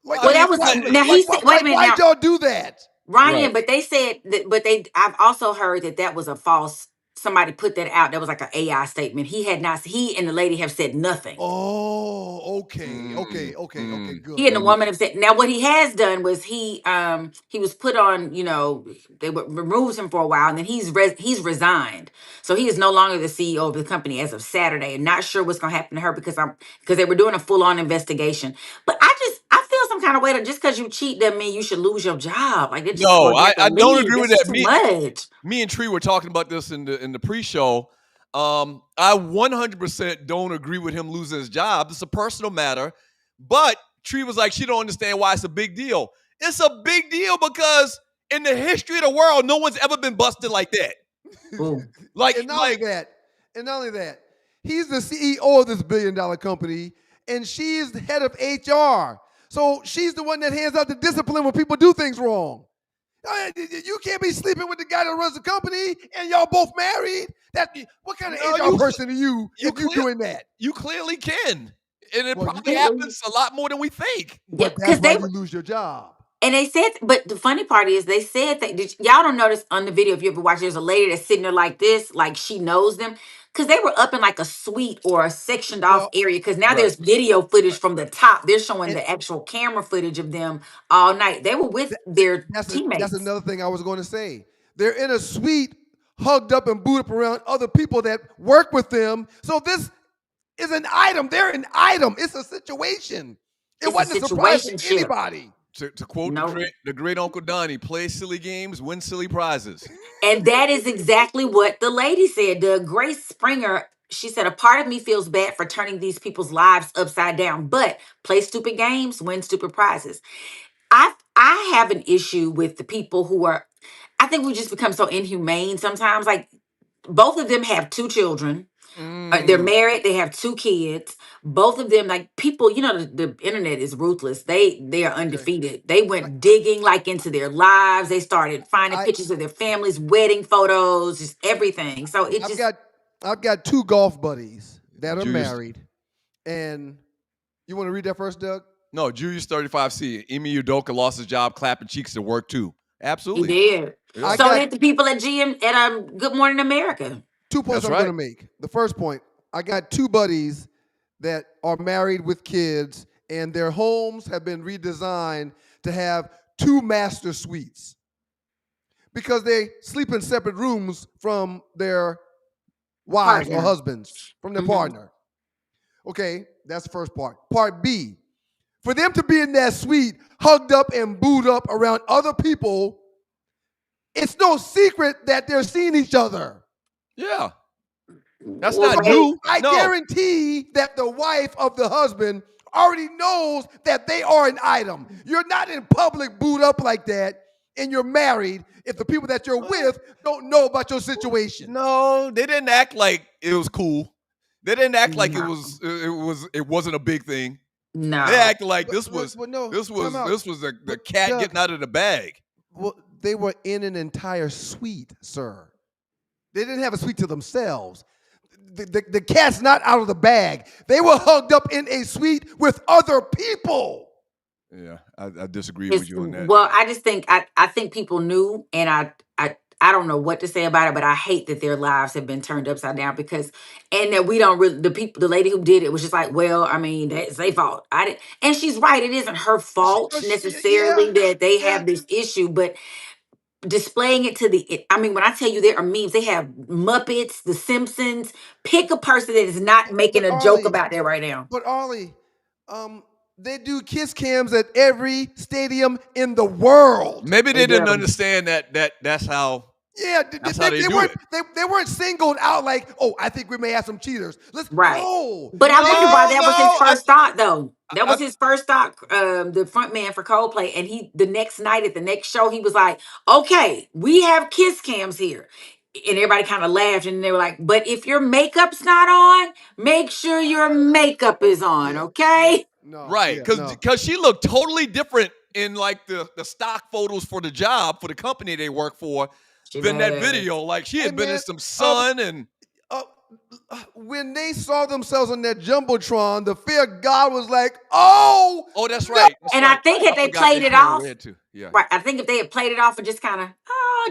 Like, Well, that was now he said. Wait a minute, why'd y'all do that? Ryan, Right. but they said that, but I've also heard that was a false. Somebody put that out. That was like an AI statement. He had not. He and the lady have said nothing. Oh, okay, Mm. good. He and the woman have said. Now, what he has done was he was put on. They removed him for a while, and then he's resigned. So he is no longer the CEO of the company as of Saturday. And not sure what's going to happen to her because they were doing a full on investigation. But I feel some kind of way that just because you cheat doesn't mean you should lose your job. Like it just No, or you have to I don't leave. agree with That's that. too much. Me and Tree were talking about this in the pre-show. I 100% don't agree with him losing his job. It's a personal matter. But Tree was like, she don't understand why it's a big deal. It's a big deal because in the history of the world, no one's ever been busted like that. And not only that, he's the CEO of this billion-dollar company, and she's the head of HR. So she's the one that hands out the discipline when people do things wrong. You can't be sleeping with the guy that runs the company, and y'all both married. What kind of HR person are you if you're doing that? You clearly can. And it probably happens a lot more than we think. But that's why you lose your job. And they said, but the funny part is they said that y'all don't notice on the video, if you ever watch, there's a lady that's sitting there like this, like she knows them. Because they were up in like a suite or a sectioned off area. Because now there's video footage from the top. They're showing the actual camera footage of them all night. They were with their teammates. That's another thing I was going to say. They're in a suite, hugged up and booed up around other people that work with them. So this is an item. They're an item. It's a situation. It wasn't a surprise to anybody. To quote the great Uncle Donnie, play silly games, win silly prizes. And that is exactly what the lady said. The Grace Springer, she said, a part of me feels bad for turning these people's lives upside down, but play stupid games, win stupid prizes. I have an issue with the people who are, I think we just become so inhumane sometimes. Like both of them have 2 children. They're married. They have 2 kids. Both of them, like people, the internet is ruthless. They are undefeated. They went digging like into their lives. They started finding pictures of their families, wedding photos, just everything. So I've got 2 golf buddies that are married, and you want to read that first, Doug? No, Julius 35C. Emi Udoka lost his job clapping cheeks at work too. Absolutely, he did. Yeah. So did the people at GM at Good Morning America. 2 points I'm going to make. The first point, I got 2 buddies that are married with kids, and their homes have been redesigned to have 2 master suites because they sleep in separate rooms from their wives or husbands, from their partner. Okay, that's the first part. Part B, for them to be in that suite, hugged up and booed up around other people, it's no secret that they're seeing each other. Yeah. That's not new. I guarantee that the wife of the husband already knows that they are an item. You're not in public booed up like that, and you're married if the people that you're with don't know about your situation. No, they didn't act like it was cool. They didn't act like it wasn't a big thing. No. They acted like this was the cat getting out of the bag. Well, they were in an entire suite, sir. They didn't have a suite to themselves. The cat's not out of the bag. They were hugged up in a suite with other people. Yeah, I disagree with you on that. Well, I just think I think people knew, and I don't know what to say about it, but I hate that their lives have been turned upside down and that we don't really, the lady who did it was just like, well, I mean, that's their fault. And she's right. It isn't her fault necessarily that they have this issue, but displaying it to when I tell you there are memes, they have Muppets, The Simpsons. Pick a person that is not making a joke about that right now. But Ollie, They do kiss cams at every stadium in the world. Maybe they didn't understand that's how. Yeah, That's how they do weren't, it. They weren't singled out like, oh, I think we may have some cheaters. Right. No. But I wonder why that was his first thought, though. That was I- his first thought, the front man for Coldplay. And the next night at the next show, he was like, okay, we have kiss cams here. And everybody kind of laughed and they were like, but if your makeup's not on, make sure your makeup is on, okay? No. Right, because she looked totally different in like the stock photos for the job for the company they work for than that video. Like she had been in some sun and. When they saw themselves on that jumbotron, the fear of God was like, "Oh, that's right." That's and right. I think if they played it off, right? I think if they had played it off and just kind of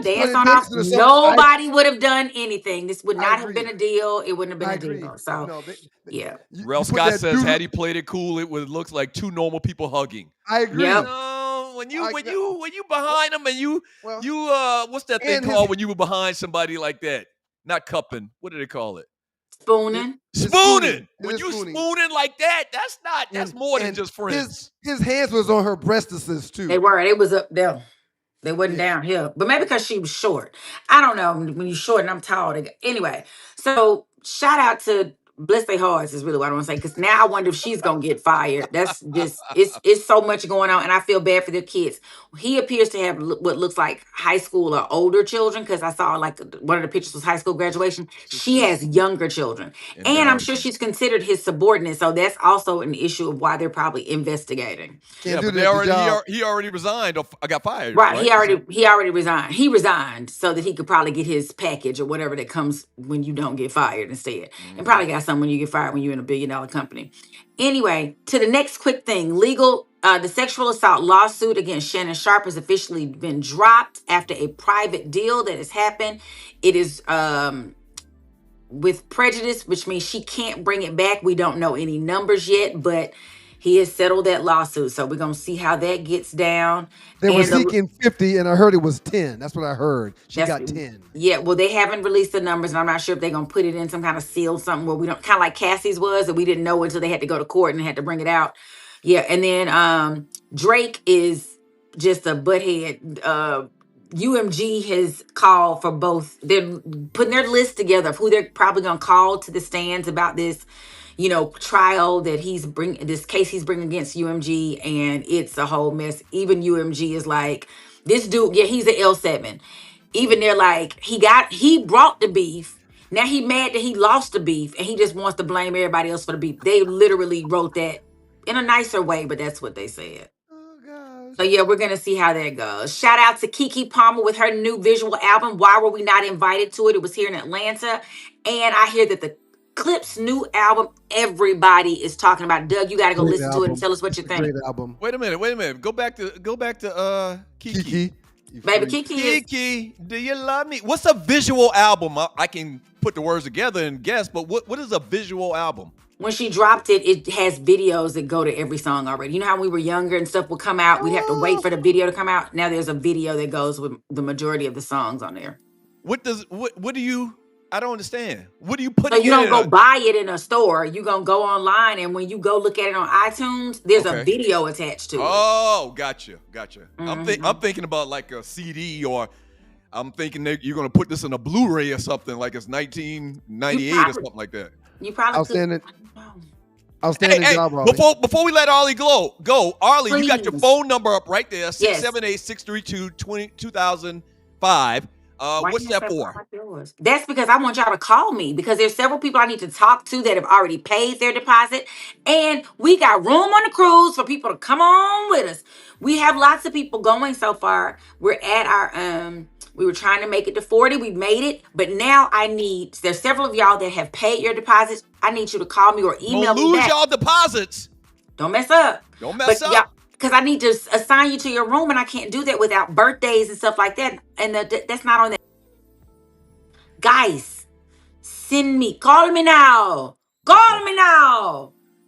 dance on off, nobody would have done anything. This would not have been a deal. It wouldn't have been a deal. So, yeah. Rel Scott says, had he played it cool, it would look like two normal people hugging. I agree. Yep. No, when you behind them and you what's that thing called when you were behind somebody like that? Not cupping. What do they call it? Spooning. When you spooning like that, that's more than just friends. His hands was on her breastises too. They were. It was up there. They wasn't down here. But maybe because she was short. I don't know. When you're short and I'm tall. Anyway, so shout out to Bless Their Hearts is really what I want to say. Because now I wonder if she's going to get fired. That's just, it's so much going on. And I feel bad for their kids. He appears to have what looks like high school or older children. Because I saw like one of the pictures was high school graduation. She has younger children. And I'm sure she's considered his subordinate. So that's also an issue of why they're probably investigating. But he already resigned or got fired. Right. He already resigned. He resigned so that he could probably get his package or whatever that comes when you don't get fired instead. And probably got something when you get fired when you're in $1 billion company. Anyway, to the next quick thing. The sexual assault lawsuit against Shannon Sharpe has officially been dropped after a private deal that has happened. It is with prejudice, which means she can't bring it back. We don't know any numbers yet, but he has settled that lawsuit. So we're going to see how that gets down. They were seeking 50, and I heard it was 10. That's what I heard. She got 10. Yeah, well, they haven't released the numbers, and I'm not sure if they're going to put it in some kind of seal, something where we don't, kind of like Cassie's was, that we didn't know until they had to go to court and had to bring it out. Yeah, and then Drake is just a butthead. UMG has called for both. They're putting their list together of who they're probably going to call to the stands about this, trial that this case he's bringing against UMG, and it's a whole mess. Even UMG is like, this dude, he's an L7. Even they're like, he brought the beef. Now he mad that he lost the beef, and he just wants to blame everybody else for the beef. They literally wrote that in a nicer way, but that's what they said. So yeah, we're going to see how that goes. Shout out to Keke Palmer with her new visual album, Why Were We Not Invited to It? It was here in Atlanta. And I hear that the Clip's new album, everybody is talking about. Doug, you got to go listen to it and tell us what you think. Great album. Wait a minute. Go back to Keke. Baby, Keke, do you love me? What's a visual album? I can put the words together and guess, but what is a visual album? When she dropped it, it has videos that go to every song already. You know how when we were younger and stuff would come out, we'd have to wait for the video to come out. Now there's a video that goes with the majority of the songs on there. What do you? I don't understand. What do you put? So you don't go buy it in a store. You gonna go online, and when you go look at it on iTunes, there's a video attached to it. Oh, gotcha. Mm-hmm. I'm thinking about like a CD, or I'm thinking that you're gonna put this in a Blu-ray or something, like it's 1998 or something like that. You probably Outstanding job, Arlie. Before we let Arlie go, Arlie, Please. You got your phone number up right there, 678-632-2005. What's that for? That's because I want y'all to call me, because there's several people I need to talk to that have already paid their deposit, and we got room on the cruise for people to come on with us. We have lots of people going so far. We're at our we were trying to make it to 40. We made it, but now there's several of y'all that have paid your deposits. I need you to call me or email me. Don't lose y'all deposits. Don't mess up. Because I need to assign you to your room, and I can't do that without birthdays and stuff like that. And that's not on that. Guys, call me now.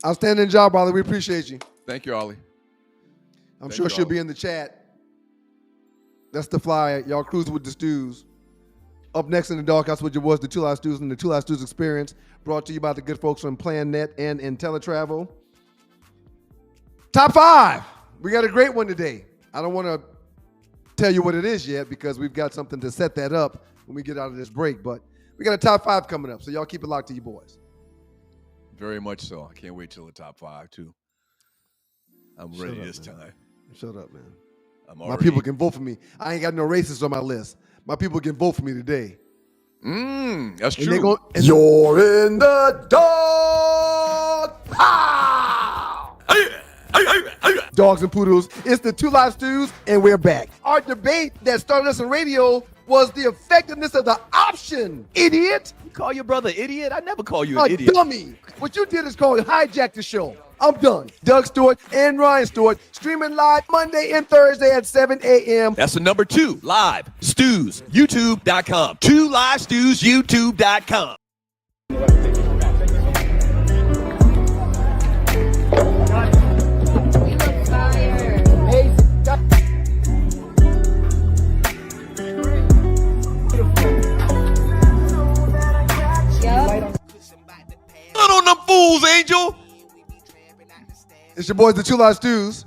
Outstanding job, Arlie. We appreciate you. Thank you, Arlie. I'm sure she'll be in the chat. That's the fly. Y'all cruising with the stews. Up next in the doghouse with your boys, the Two Live Stews, and the Two Live Stews Experience, brought to you by the good folks from Plan Net and IntelliTravel. Top 5. We got a great one today. I don't want to tell you what it is yet because we've got something to set that up when we get out of this break. But we got a top 5 coming up, so y'all keep it locked to you boys. Very much so. I can't wait till the top 5 too. I'm ready this time. Shut up, man. My people can vote for me. I ain't got no racists on my list. My people can vote for me today. That's true. You're in the dark. Pow! Dogs and poodles. It's the Two Live Stews, and we're back. Our debate that started us on radio was the effectiveness of the option. Idiot. You call your brother idiot? I never call you an idiot. Dummy. What you did is called hijack the show. I'm done. Doug Stewart and Ryan Stewart streaming live Monday and Thursday at 7 a.m. That's the number 2 live stews, youtube.com. 2 live stews, youtube.com. Not on them fools, Angel. It's your boys, the Two Live Stews.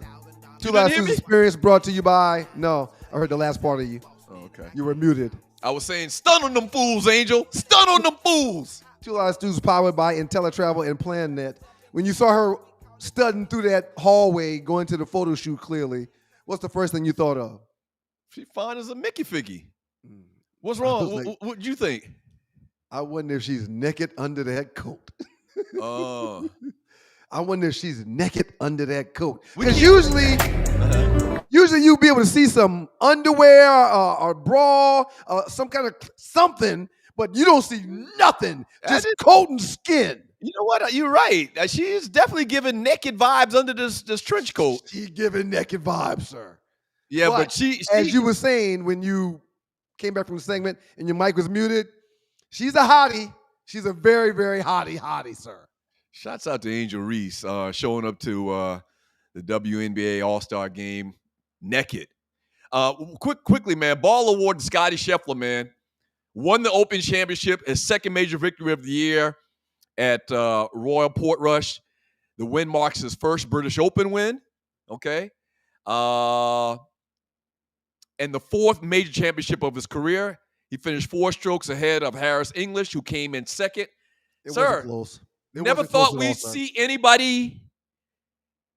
Two Live hear Stews me? Experience brought to you by... No, I heard the last part of you. Oh, okay. You were muted. I was saying stun on them fools, Angel. Stun on them fools. Two Live Stews powered by IntelliTravel and PlanNet. When you saw her studding through that hallway going to the photo shoot clearly, what's the first thing you thought of? She fine as a Mickey Figgy. What's wrong? What do you think? I wonder if she's naked under that coat. Oh. I wonder if she's naked under that coat. Because usually you'll be able to see some underwear or bra, some kind of something, but you don't see nothing. Just coat and skin. You know what? You're right. She is definitely giving naked vibes under this trench coat. She's giving naked vibes, sir. Yeah, but she as you were saying when you came back from the segment and your mic was muted, she's a hottie. She's a very, very hottie, sir. Shouts out to Angel Reese showing up to the WNBA All-Star game naked. Quickly, man. Ball award to Scottie Scheffler, man. Won the Open Championship, his second major victory of the year at Royal Portrush. The win marks his first British Open win. Okay. And the fourth major championship of his career. He finished 4 strokes ahead of Harris English, who came in second. Wasn't close. Never thought we'd see anybody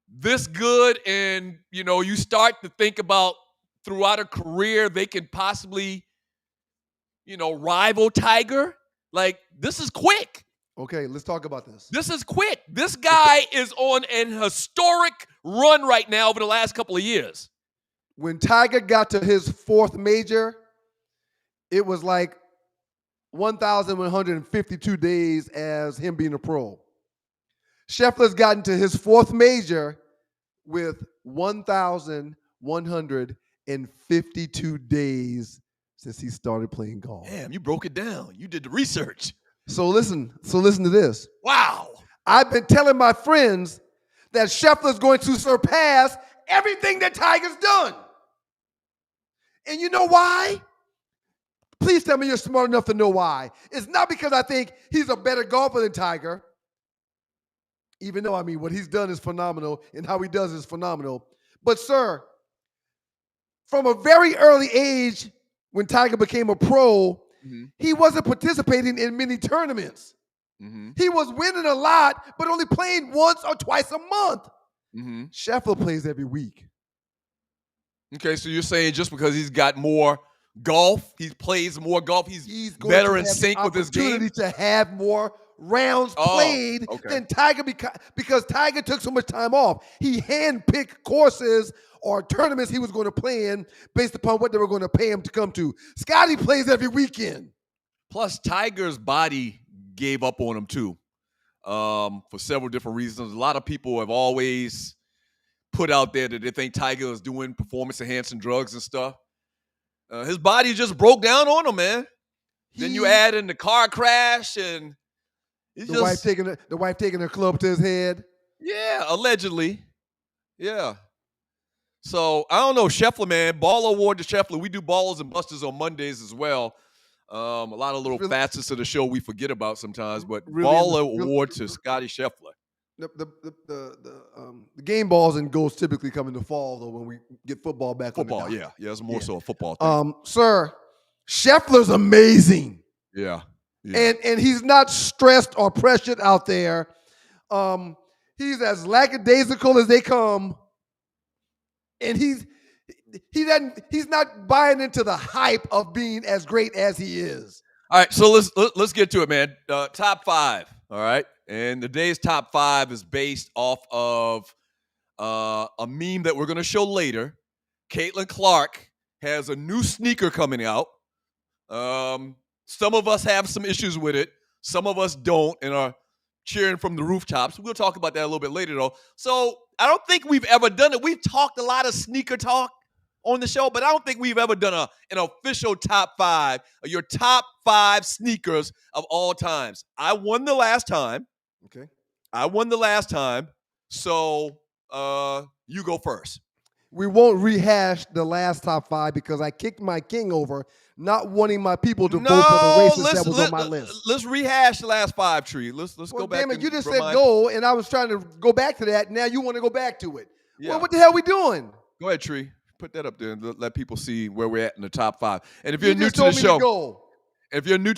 this good, and you start to think about throughout a career they can possibly, rival Tiger. Like, this is quick. Okay, let's talk about this. This is quick. This guy is on an historic run right now over the last couple of years. When Tiger got to his 4th major, it was like 1,152 days as him being a pro. Scheffler's gotten to his 4th major with 1,152 days since he started playing golf. Damn, you broke it down. You did the research. So listen to this. Wow. I've been telling my friends that Scheffler's going to surpass everything that Tiger's done. And you know why? Please tell me you're smart enough to know why. It's not because I think he's a better golfer than Tiger, even though, what he's done is phenomenal and how he does is phenomenal. But, sir, from a very early age, when Tiger became a pro, he wasn't participating in many tournaments. He was winning a lot, but only playing once or twice a month. Scheffler plays every week. Okay, so you're saying just because he's got more golf, he plays more golf, he's better in sync with his game? Opportunity to have more rounds played than Tiger because Tiger took so much time off. He handpicked courses or tournaments he was going to play in based upon what they were going to pay him to come to. Scottie plays every weekend. Plus, Tiger's body gave up on him too, for several different reasons. A lot of people have always put out there that they think Tiger is doing performance-enhancing drugs and stuff. His body just broke down on him, man. Then you add in the car crash and the wife taking her club to his head. Yeah, allegedly. Yeah. So I don't know, Scheffler, man. Ball award to Scheffler. We do ballers and busters on Mondays as well. A lot of little facets of the show we forget about sometimes, but ball award to Scottie Scheffler. The game balls and goals typically come in the fall though when we get football back. Football, on the dock. yeah, it's more so a football thing. Sir, Scheffler's amazing. Yeah. And he's not stressed or pressured out there. He's as lackadaisical as they come, and he's not buying into the hype of being as great as he is. All right, so let's get to it, man. Top 5, all right? And today's top 5 is based off of a meme that we're going to show later. Caitlin Clark has a new sneaker coming out. Some of us have some issues with it. Some of us don't and are cheering from the rooftops. We'll talk about that a little bit later, though. So I don't think we've ever done it. We've talked a lot of sneaker talk on the show, but I don't think we've ever done an official top 5 of your top 5 sneakers of all times. I won the last time. Okay. I won the last time. So you go first. We won't rehash the last top 5 because I kicked my king over, not wanting my people to vote for the races that was on my list. Let's rehash the last 5, Tree. Let's go back. Damn it, you just said go, and I was trying to go back to that. Now you want to go back to it. Yeah. Well, what the hell are we doing? Go ahead, Tree. Put that up there and let people see where we're at in the top 5. And if you're new to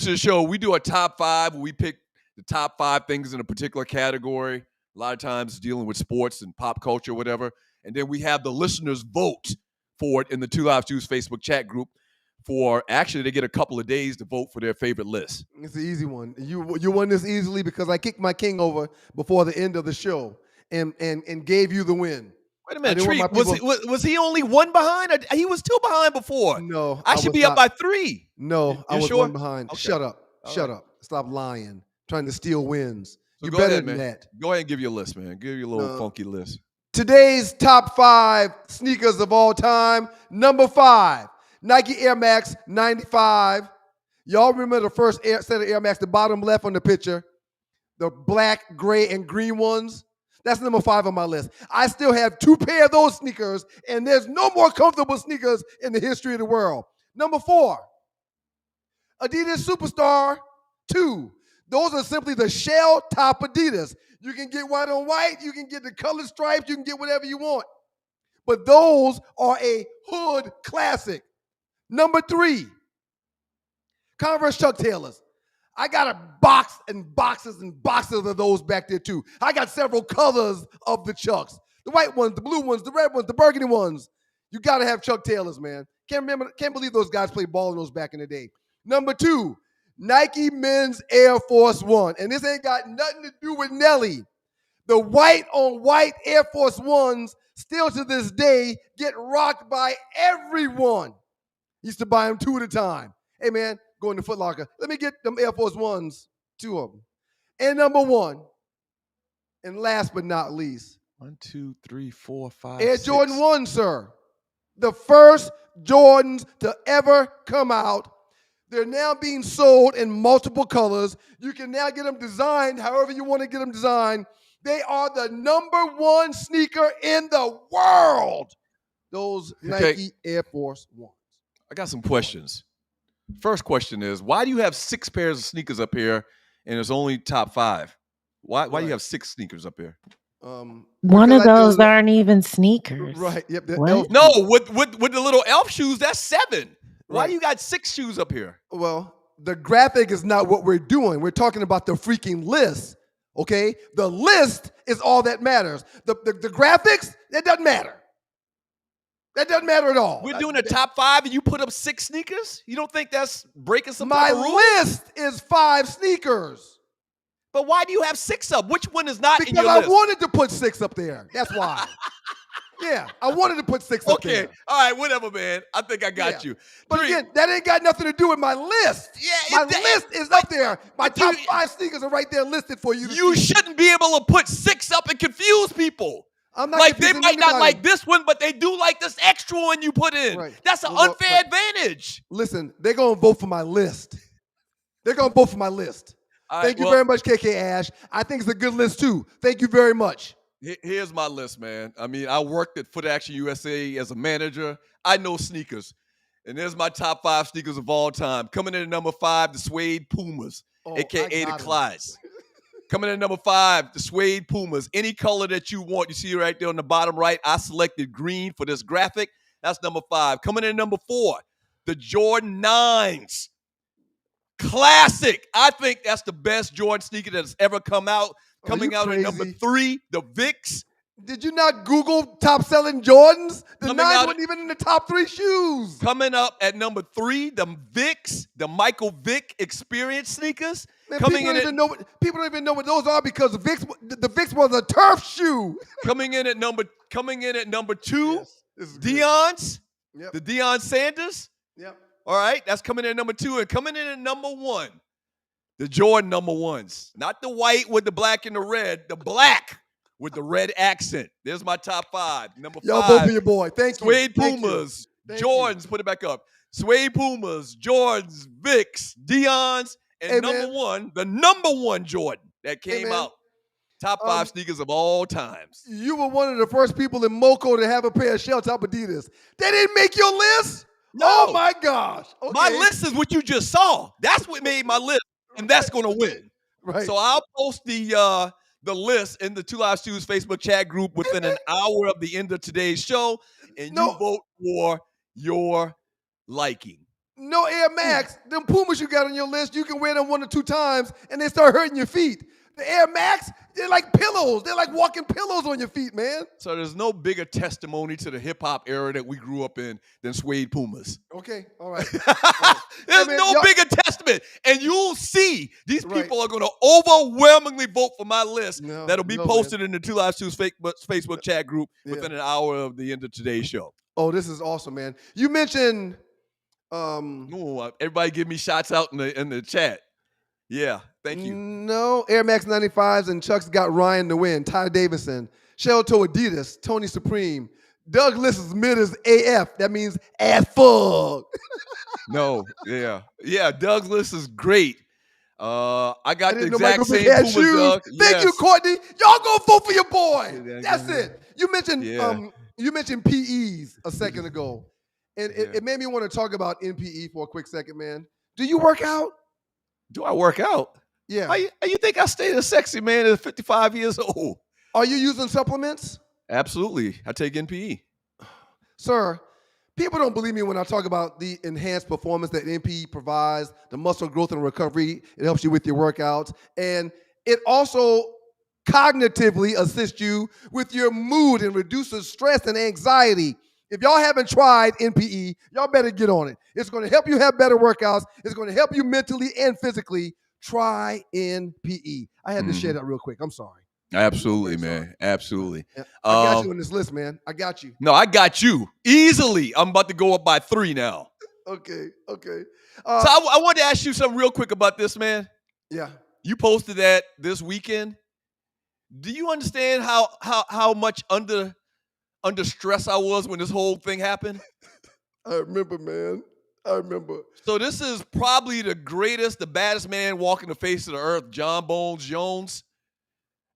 the show, we do a top 5 where we pick the top 5 things in a particular category. A lot of times dealing with sports and pop culture, whatever. And then we have the listeners vote for it in the Two Live Stews Facebook chat group. Actually, they get a couple of days to vote for their favorite list. It's an easy one. You won this easily because I kicked my king over before the end of the show and gave you the win. Wait a minute, Tree, was he only 1 behind? He was 2 behind before. No. I should be up by 3. No, I was sure? 1 behind. Okay. Shut up. Shut up. Stop lying. Trying to steal wins. So You're go better ahead, than man. that. Go ahead and give your list, man. Give your little funky list. Today's top 5 sneakers of all time. Number 5, Nike Air Max 95. Y'all remember the first set of Air Max, the bottom left on the picture? The black, gray, and green ones? That's number 5 on my list. I still have 2 pair of those sneakers, and there's no more comfortable sneakers in the history of the world. Number 4, Adidas Superstar 2. Those are simply the shell top Adidas. You can get white on white. You can get the colored stripes. You can get whatever you want. But those are a hood classic. Number 3, Converse Chuck Taylors. I got a box and boxes and boxes of those back there too. I got several colors of the Chucks. The white ones, the blue ones, the red ones, the burgundy ones. You got to have Chuck Taylors, man. Can't believe those guys played ball in those back in the day. Number 2, Nike Men's Air Force One. And this ain't got nothing to do with Nelly. The white on white Air Force Ones still to this day get rocked by everyone. Used to buy them 2 at a time. Hey, man, go in the Foot Locker. Let me get them Air Force Ones, 2 of them. And number 1, and last but not least, 1, 2, 3, 4, 5, Air 6. Jordan 1, sir. The first Jordans to ever come out. They're now being sold in multiple colors. You can now get them designed however you want to get them designed. They are the number 1 sneaker in the world. Those Nike Air Force Ones. I got some questions. First question is, why do you have 6 pairs of sneakers up here and it's only top 5? Why do you have 6 sneakers up here? One of those aren't even sneakers. Right. Yep. No, with the little elf shoes, that's 7. Why do you got 6 shoes up here? Well, the graphic is not what we're doing. We're talking about the freaking list. Okay? The list is all that matters. The graphics, that doesn't matter. That doesn't matter at all. We're doing a top 5 and you put up 6 sneakers? You don't think that's breaking some My type of rule? list is 5 sneakers. But why do you have 6 up? Which one is not in your list? Because I wanted to put 6 up there. That's why. Yeah, I wanted to put 6 up there. Okay, all right, whatever, man. I think I got you. But again, that ain't got nothing to do with my list. Yeah, my list is up there. My top 5 sneakers are right there listed for you to You see. shouldn't be able to put 6 up and confuse people. I'm not like they confusing might not anybody. like this one, but they do like this extra one you put in. Right. That's an unfair advantage. Listen, they're going to vote for my list. They're going to vote for my list. Thank you very much, KK Ash. I think it's a good list, too. Thank you very much. Here's my list, man. I mean, I worked at Foot Action USA as a manager. I know sneakers. And there's my top 5 sneakers of all time. Coming in at number 5, the suede Pumas, a.k.a. the Clydes. Coming in at number 5, the suede Pumas. Any color that you want. You see right there on the bottom right. I selected green for this graphic. That's number 5. Coming in at number 4, the Jordan 9s. Classic. I think that's the best Jordan sneaker that's ever come out. Coming out at number 3, the Vicks. Did you not Google top selling Jordans? The 9s weren't even in the top 3 shoes. Coming up at number 3, the Vicks, the Michael Vick Experience sneakers. Man, people don't even know what those are because the Vicks was a turf shoe. Coming in at number 2, Deion's. Yep. The Deion Sanders. Yep. All right, that's coming in at number 2. And coming in at number 1, the Jordan number 1s. Not the white with the black and the red, the black with the red accent. There's my top 5. Number 5. Y'all vote for your boy. Thank you. Suede Pumas, Jordans, put it back up. Suede Pumas, Jordans, Vicks, Deion's, and the number 1 Jordan that came out. Top 5 sneakers of all times. You were one of the first people in Moco to have a pair of shell top Adidas. They didn't make your list? No. Oh, my gosh. Okay. My list is what you just saw. That's what made my list, and that's going to win. Right. So I'll post the list in the Two Live Stews Facebook chat group within an hour of the end of today's show, and you vote for your liking. No Air Max. Them Pumas you got on your list, you can wear them 1 or 2 times, and they start hurting your feet. The Air Max, they're like pillows. They're like walking pillows on your feet, man. So there's no bigger testimony to the hip-hop era that we grew up in than suede Pumas. Okay, all right. There's no bigger testament. And you'll see these people are going to overwhelmingly vote for my list that'll be posted in the Two Live Stews Facebook chat group within an hour of the end of today's show. Oh, this is awesome, man. You mentioned... everybody give me shots out in the chat. Yeah, thank you. No, Air Max 95s and Chuck's got Ryan to win. Ty Davidson, Shell Toe Adidas, Tony Supreme. Doug List is mid as AF. That means ass fuck. No, yeah. Doug List is great. I got the exact same Pumas, shoes. Doug. Thank you, Courtney. Y'all go vote for your boy. That's it. You mentioned PEs a second ago, and it made me want to talk about NPE for a quick second, man. Do you work out? Do I work out? Yeah. How you think I stay a sexy man at 55 years old? Are you using supplements? Absolutely. I take NPE. Sir, people don't believe me when I talk about the enhanced performance that NPE provides, the muscle growth and recovery. It helps you with your workouts. And it also cognitively assists you with your mood and reduces stress and anxiety. If y'all haven't tried NPE, y'all better get on it. It's going to help you have better workouts. It's going to help you mentally and physically. Try NPE. I had to share that real quick. I'm sorry. Absolutely, man. Absolutely. I got you on this list, man. I got you. No, I got you. Easily. I'm about to go up by 3 now. Okay. So I wanted to ask you something real quick about this, man. Yeah. You posted that this weekend. Do you understand how much under stress I was when this whole thing happened? I remember, man. I remember. So this is probably the baddest man walking the face of the earth, Jon Jones.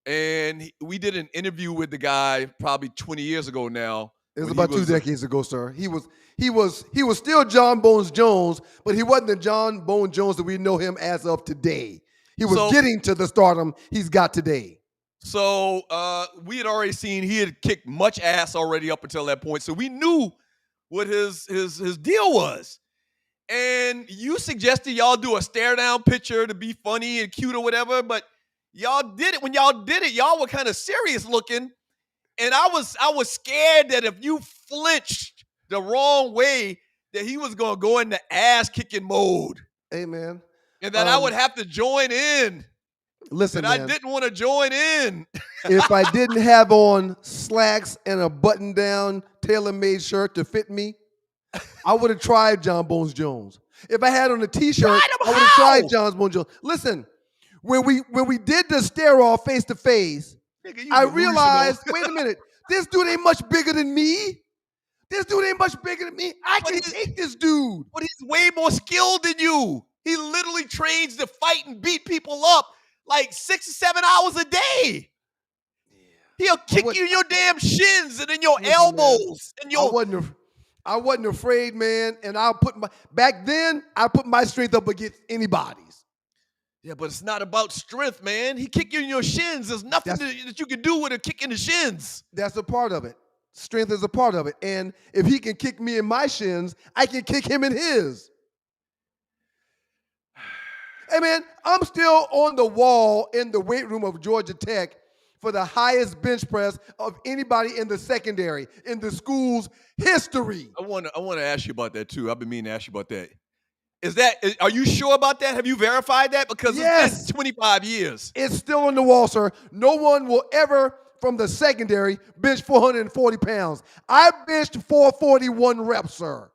And we did an interview with the guy probably 20 years ago now. It was about 2 decades ago, sir. He was still Jon Jones, but he wasn't the Jon Jones that we know him as of today. He was getting to the stardom he's got today. So we had already seen he had kicked much ass already up until that point. So we knew what his deal was. And you suggested y'all do a stare down picture to be funny and cute or whatever, but y'all did it. When y'all did it, y'all were kind of serious looking. And I was scared that if you flinched the wrong way, that he was going to go into ass kicking mode. Hey, man. And that I would have to join in. Listen, man. I didn't want to join in. If I didn't have on slacks and a button-down tailor-made shirt to fit me, I would have tried Jon Jones. If I had on a T-shirt, I would have tried Jon Jones. Listen, when we did the stare-off face-to-face, I realized, wait a minute, this dude ain't much bigger than me. I can take this dude. But he's way more skilled than you. He literally trains to fight and beat people up like 6 or 7 hours a day. He'll kick you in your damn shins and in your elbows. Man, and I wasn't afraid, man. And back then, I put my strength up against anybody's. Yeah, but it's not about strength, man. He kick you in your shins. There's nothing that you can do with a kick in the shins. That's a part of it. Strength is a part of it. And if he can kick me in my shins, I can kick him in his. Hey, man, I'm still on the wall in the weight room of Georgia Tech for the highest bench press of anybody in the secondary in the school's history. I want to ask you about that, too. I've been meaning to ask you about that. Are you sure about that? Have you verified that? Because it's been 25 years. It's still on the wall, sir. No one will ever, from the secondary, bench 440 pounds. I benched 441 reps, sir.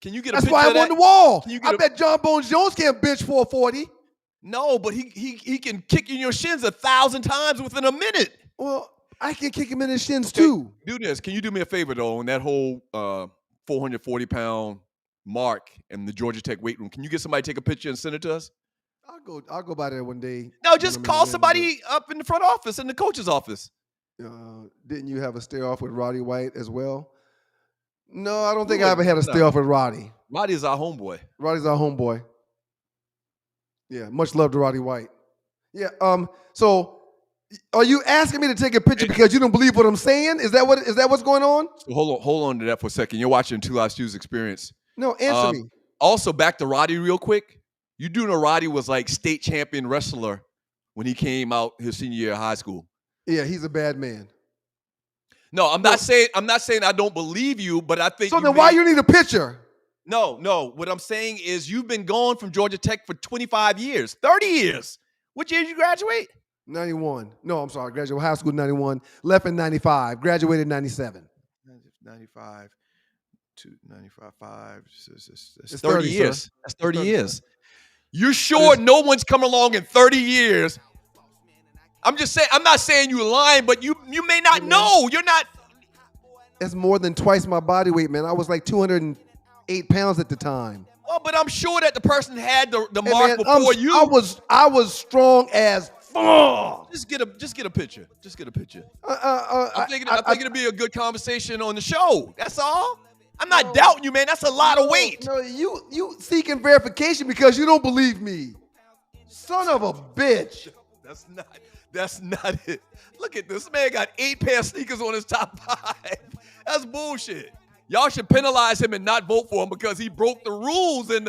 Can you get That's a picture why of I'm that? on the wall. I bet Jon Jones can't bench 440. No, but he can kick you in your shins 1,000 times within a minute. Well, I can kick him in his shins, too. Do this. Can you do me a favor, though, on that whole 440-pound mark in the Georgia Tech weight room? Can you get somebody to take a picture and send it to us? I'll go by there one day. No, just call somebody up in the front office, in the coach's office. Didn't you have a stare off with Roddy White as well? No, I don't think I ever had a stare off with Roddy. Roddy's our homeboy. Roddy's our homeboy. Yeah, much love to Roddy White. Yeah. So, are you asking me to take a picture because you don't believe what I'm saying? Is that what's going on? So hold on to that for a second. You're watching Two Live Stews Experience. No, answer me. Also, back to Roddy real quick. You do know Roddy was like state champion wrestler when he came out his senior year of high school. Yeah, he's a bad man. No, I'm not saying I don't believe you, but I think. So then why you need a picture? No. What I'm saying is you've been gone from Georgia Tech for 25 years, 30 years. What year did you graduate? 91. No, I'm sorry. Graduated high school in 91. Left in 95. Graduated in 97. 95 to 95. That's 30 years. Sir. That's 30 years. You sure no one's come along in 30 years? I'm just saying. I'm not saying you're lying, but you may not know. You're not. That's more than twice my body weight, man. I was like 208 pounds at the time. Well, but I'm sure that the person had the mark before you. I was strong as fuck. Just get a picture. Just get a picture. I think it'll be a good conversation on the show. That's all. I'm not doubting you, man. That's a lot of weight. No, you seeking verification because you don't believe me. Son of a bitch. That's not it. Look at this man got 8 pair of sneakers on his top 5. That's bullshit. Y'all should penalize him and not vote for him because he broke the rules and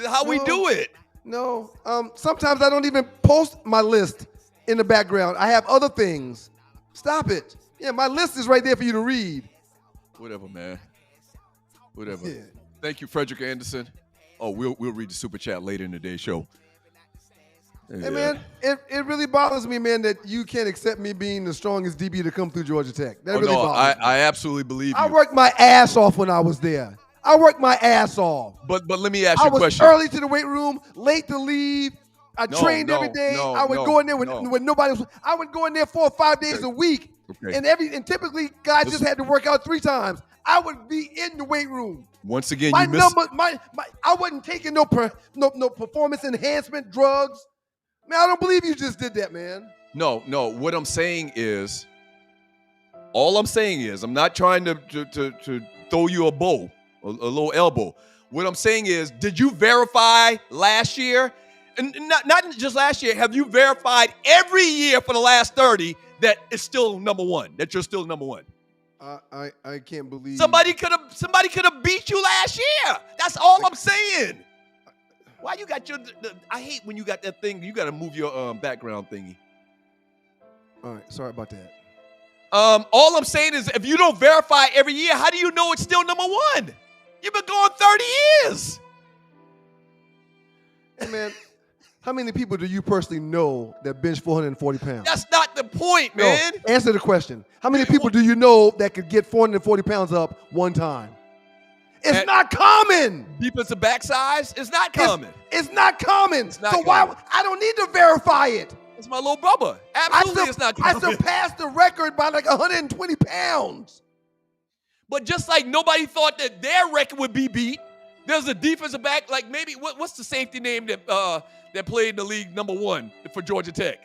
how we do it. No. Sometimes I don't even post my list in the background. I have other things. Stop it. Yeah, my list is right there for you to read. Whatever, man. Whatever. Yeah. Thank you, Frederick Anderson. Oh, we'll read the super chat later in the day's show. Hey, man, it really bothers me, man, that you can't accept me being the strongest DB to come through Georgia Tech. That really bothers me. I absolutely believe you. I worked my ass off when I was there. I worked my ass off. But let me ask you a question. I was early to the weight room, late to leave. I trained every day. I would go in there when nobody was. I would go in there 4 or 5 days a week. Okay. And typically guys just had to work out 3 times. I would be in the weight room. Once again, I wasn't taking no performance enhancement drugs. Man, I don't believe you just did that, man. No. What I'm saying is, I'm not trying to throw you a bow, a little elbow. What I'm saying is, did you verify last year? And not just last year. Have you verified every year for the last 30 that it's still number one? That you're still number one? I can't believe somebody could have beat you last year. That's all I'm saying. Why you got I hate when you got that thing. You got to move your background thingy. All right, sorry about that. All I'm saying is if you don't verify every year, how do you know it's still number one? You've been going 30 years. Hey, man, how many people do you personally know that bench 440 pounds? That's not the point, man. No, answer the question. How many people do you know that could get 440 pounds up one time? It's not common. Defensive back size? It's not common. It's not common. Why? I don't need to verify it. It's my little brother. Absolutely, it's not common. I surpassed the record by like 120 pounds. But just like nobody thought that their record would be beat, there's a defensive back, like maybe, what's the safety name that played in the league number 1 for Georgia Tech?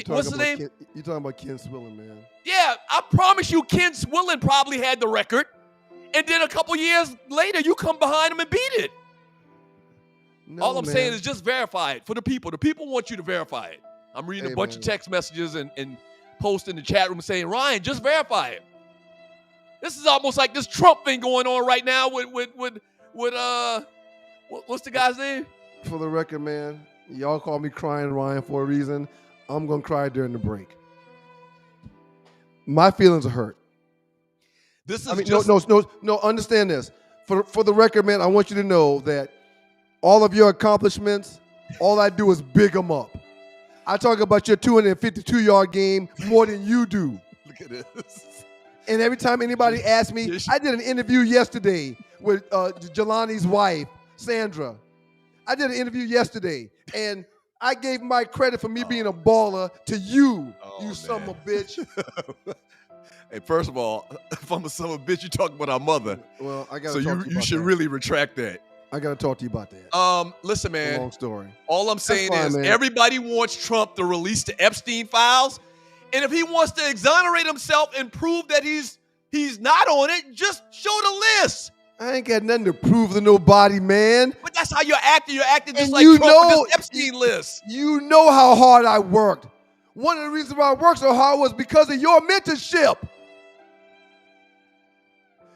What's his name? You're talking about Ken Swillen, man. Yeah, I promise you Ken Swillen probably had the record. And then a couple years later, you come behind him and beat it. No, All I'm man. saying is just verify it for the people. The people want you to verify it. I'm reading a bunch of text messages and posts in the chat room saying, Ryan, just verify it. This is almost like this Trump thing going on right now with what's the guy's name? For the record, man, y'all call me Crying Ryan for a reason. I'm going to cry during the break. My feelings are hurt. This is no, understand this. For the record, man, I want you to know that all of your accomplishments, all I do is big them up. I talk about your 252-yard game more than you do. Look at this. And every time anybody asks me, I did an interview yesterday with Jelani's wife, Sandra. I did an interview yesterday, and I gave my credit for me being a baller to you, son of a bitch. Hey, first of all, if I'm a son of a bitch, you talking about our mother. Well, I got to talk to you about that. So you should really retract that. I got to talk to you about that. Listen, man. Long story. All I'm saying is everybody wants Trump to release the Epstein files. And if he wants to exonerate himself and prove that he's not on it, just show the list. I ain't got nothing to prove to nobody, man. But that's how you're acting. You're acting just and like Trump with this Epstein list. You know how hard I worked. One of the reasons why I worked so hard was because of your mentorship.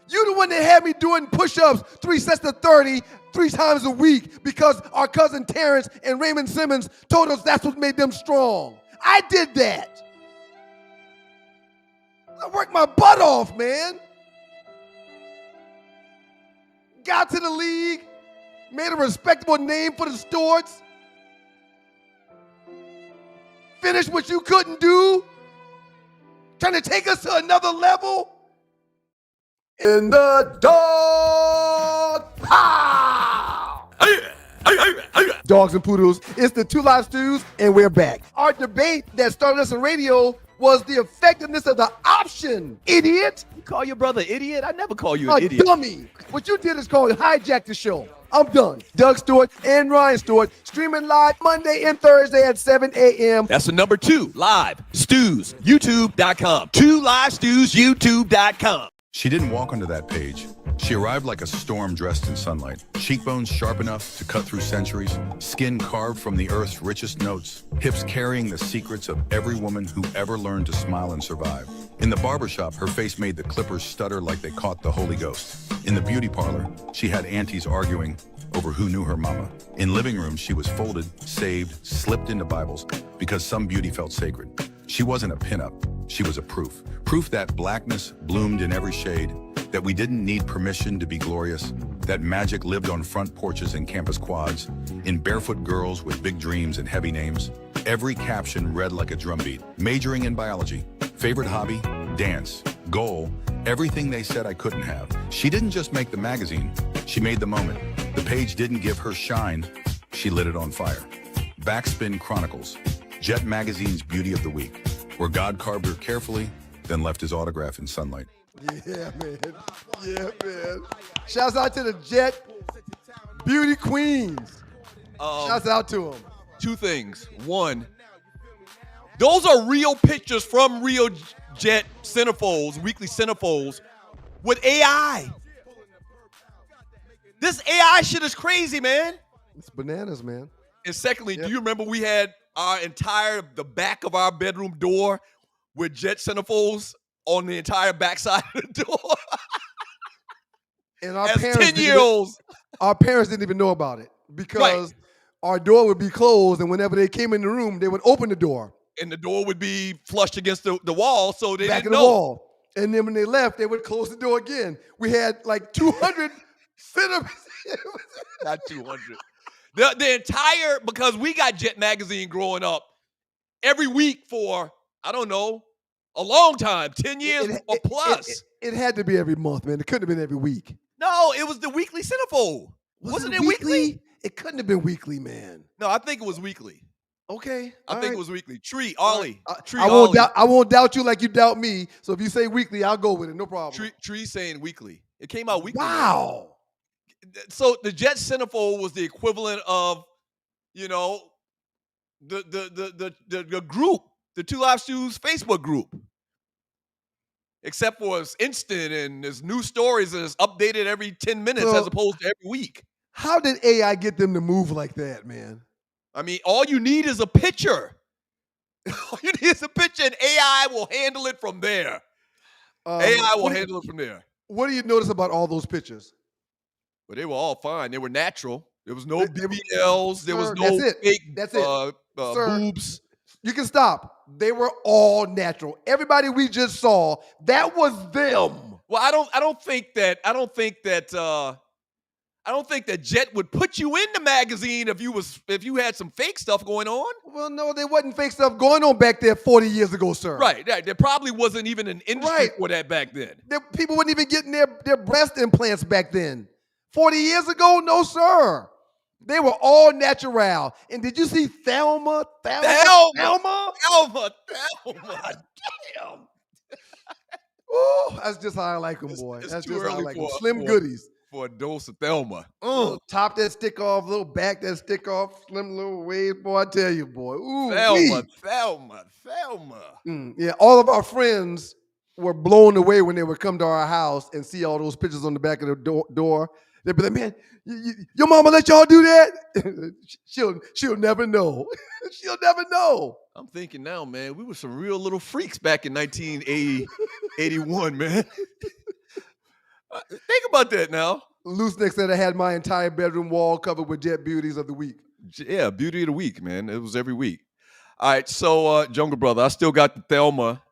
You the one that had me doing push-ups 3 sets of 30 3 times a week because our cousin Terrence and Raymond Simmons told us that's what made them strong. I did that. I worked my butt off, man. Got to the league, made a respectable name for the Stewarts. Finished what you couldn't do. Trying to take us to another level. In the dog pow! Dogs and poodles, it's the Two Live Stews, and we're back. Our debate that started us on radio was the effectiveness of the option, idiot. You call your brother idiot? I never call you an idiot. Dummy. What you did is called hijack the show. I'm done. Doug Stewart and Ryan Stewart streaming live Monday and Thursday at 7 a.m. That's the number 2 Live Stews, YouTube.com. 2 Live Stews, YouTube.com. She didn't walk onto that page. She arrived like a storm dressed in sunlight, cheekbones sharp enough to cut through centuries, skin carved from the earth's richest notes, hips carrying the secrets of every woman who ever learned to smile and survive. In the barbershop, her face made the clippers stutter like they caught the Holy Ghost. In the beauty parlor, she had aunties arguing over who knew her mama. In living rooms, she was folded, saved, slipped into Bibles because some beauty felt sacred. She wasn't a pinup, she was a proof. Proof that blackness bloomed in every shade, that we didn't need permission to be glorious, that magic lived on front porches and campus quads, in barefoot girls with big dreams and heavy names. Every caption read like a drumbeat. Majoring in biology, favorite hobby, dance, goal, everything they said I couldn't have. She didn't just make the magazine, she made the moment. The page didn't give her shine, she lit it on fire. Backspin Chronicles, Jet Magazine's Beauty of the Week, where God carved her carefully, then left his autograph in sunlight. Yeah, man. Yeah, man. Shouts out to the Jet Beauty Queens. Shouts out to them. 2 things. 1, those are real pictures from real Jet centerfolds, weekly centerfolds, with AI. This AI shit is crazy, man. It's bananas, man. And secondly, do you remember we had the back of our bedroom door with Jet centerfolds on the entire backside of the door? And our As parents 10-year-olds. Our parents didn't even know about it because our door would be closed, and whenever they came in the room, they would open the door. And the door would be flushed against the wall, so they back didn't in the know. wall. And then when they left, they would close the door again. We had like 200 centimeters. Not 200. The entire, because we got Jet Magazine growing up every week for, I don't know, a long time, 10 years or plus. It had to be every month, man. It couldn't have been every week. No, it was the weekly centerfold. Wasn't it weekly? It couldn't have been weekly, man. No, I think it was weekly. Okay. I think it was weekly. Ollie. I won't doubt you like you doubt me. So if you say weekly, I'll go with it. No problem. Tree saying weekly. It came out weekly. Wow. So the Jet centerfold was the equivalent of, you know, the group, the Two Live Stews Facebook group. Except for it's instant and there's new stories and it's updated every 10 minutes as opposed to every week. How did AI get them to move like that, man? I mean, all you need is a picture. All you need is a picture, and AI will handle it from there. AI will handle it from there. What do you notice about all those pictures? But they were all fine. They were natural. There was no BBLs. There was no fake boobs. You can stop. They were all natural. Everybody we just saw, that was them. Well, I don't think that Jet would put you in the magazine if you had some fake stuff going on. Well, no, there wasn't fake stuff going on back there 40 years ago, sir. Right. There probably wasn't even an industry for that back then. People weren't even getting their breast implants back then. 40 years ago, no, sir. They were all natural. And did you see Thelma? Damn. Ooh, that's just how I like them, boy. That's just how I like them. Slim Goodies. For a dose of Thelma. Top that stick off, little back that stick off, slim little waist, boy. I tell you, boy. Ooh, Thelma. Yeah, all of our friends were blown away when they would come to our house and see all those pictures on the back of the door. They'd be like, man, your mama let y'all do that? She'll never know. She'll never know. I'm thinking now, man, we were some real little freaks back in 1981, man. Think about that now. Loose Neck said I had my entire bedroom wall covered with Jet Beauties of the week. Yeah, beauty of the week, man. It was every week. All right, so Jungle Brother, I still got the Thelma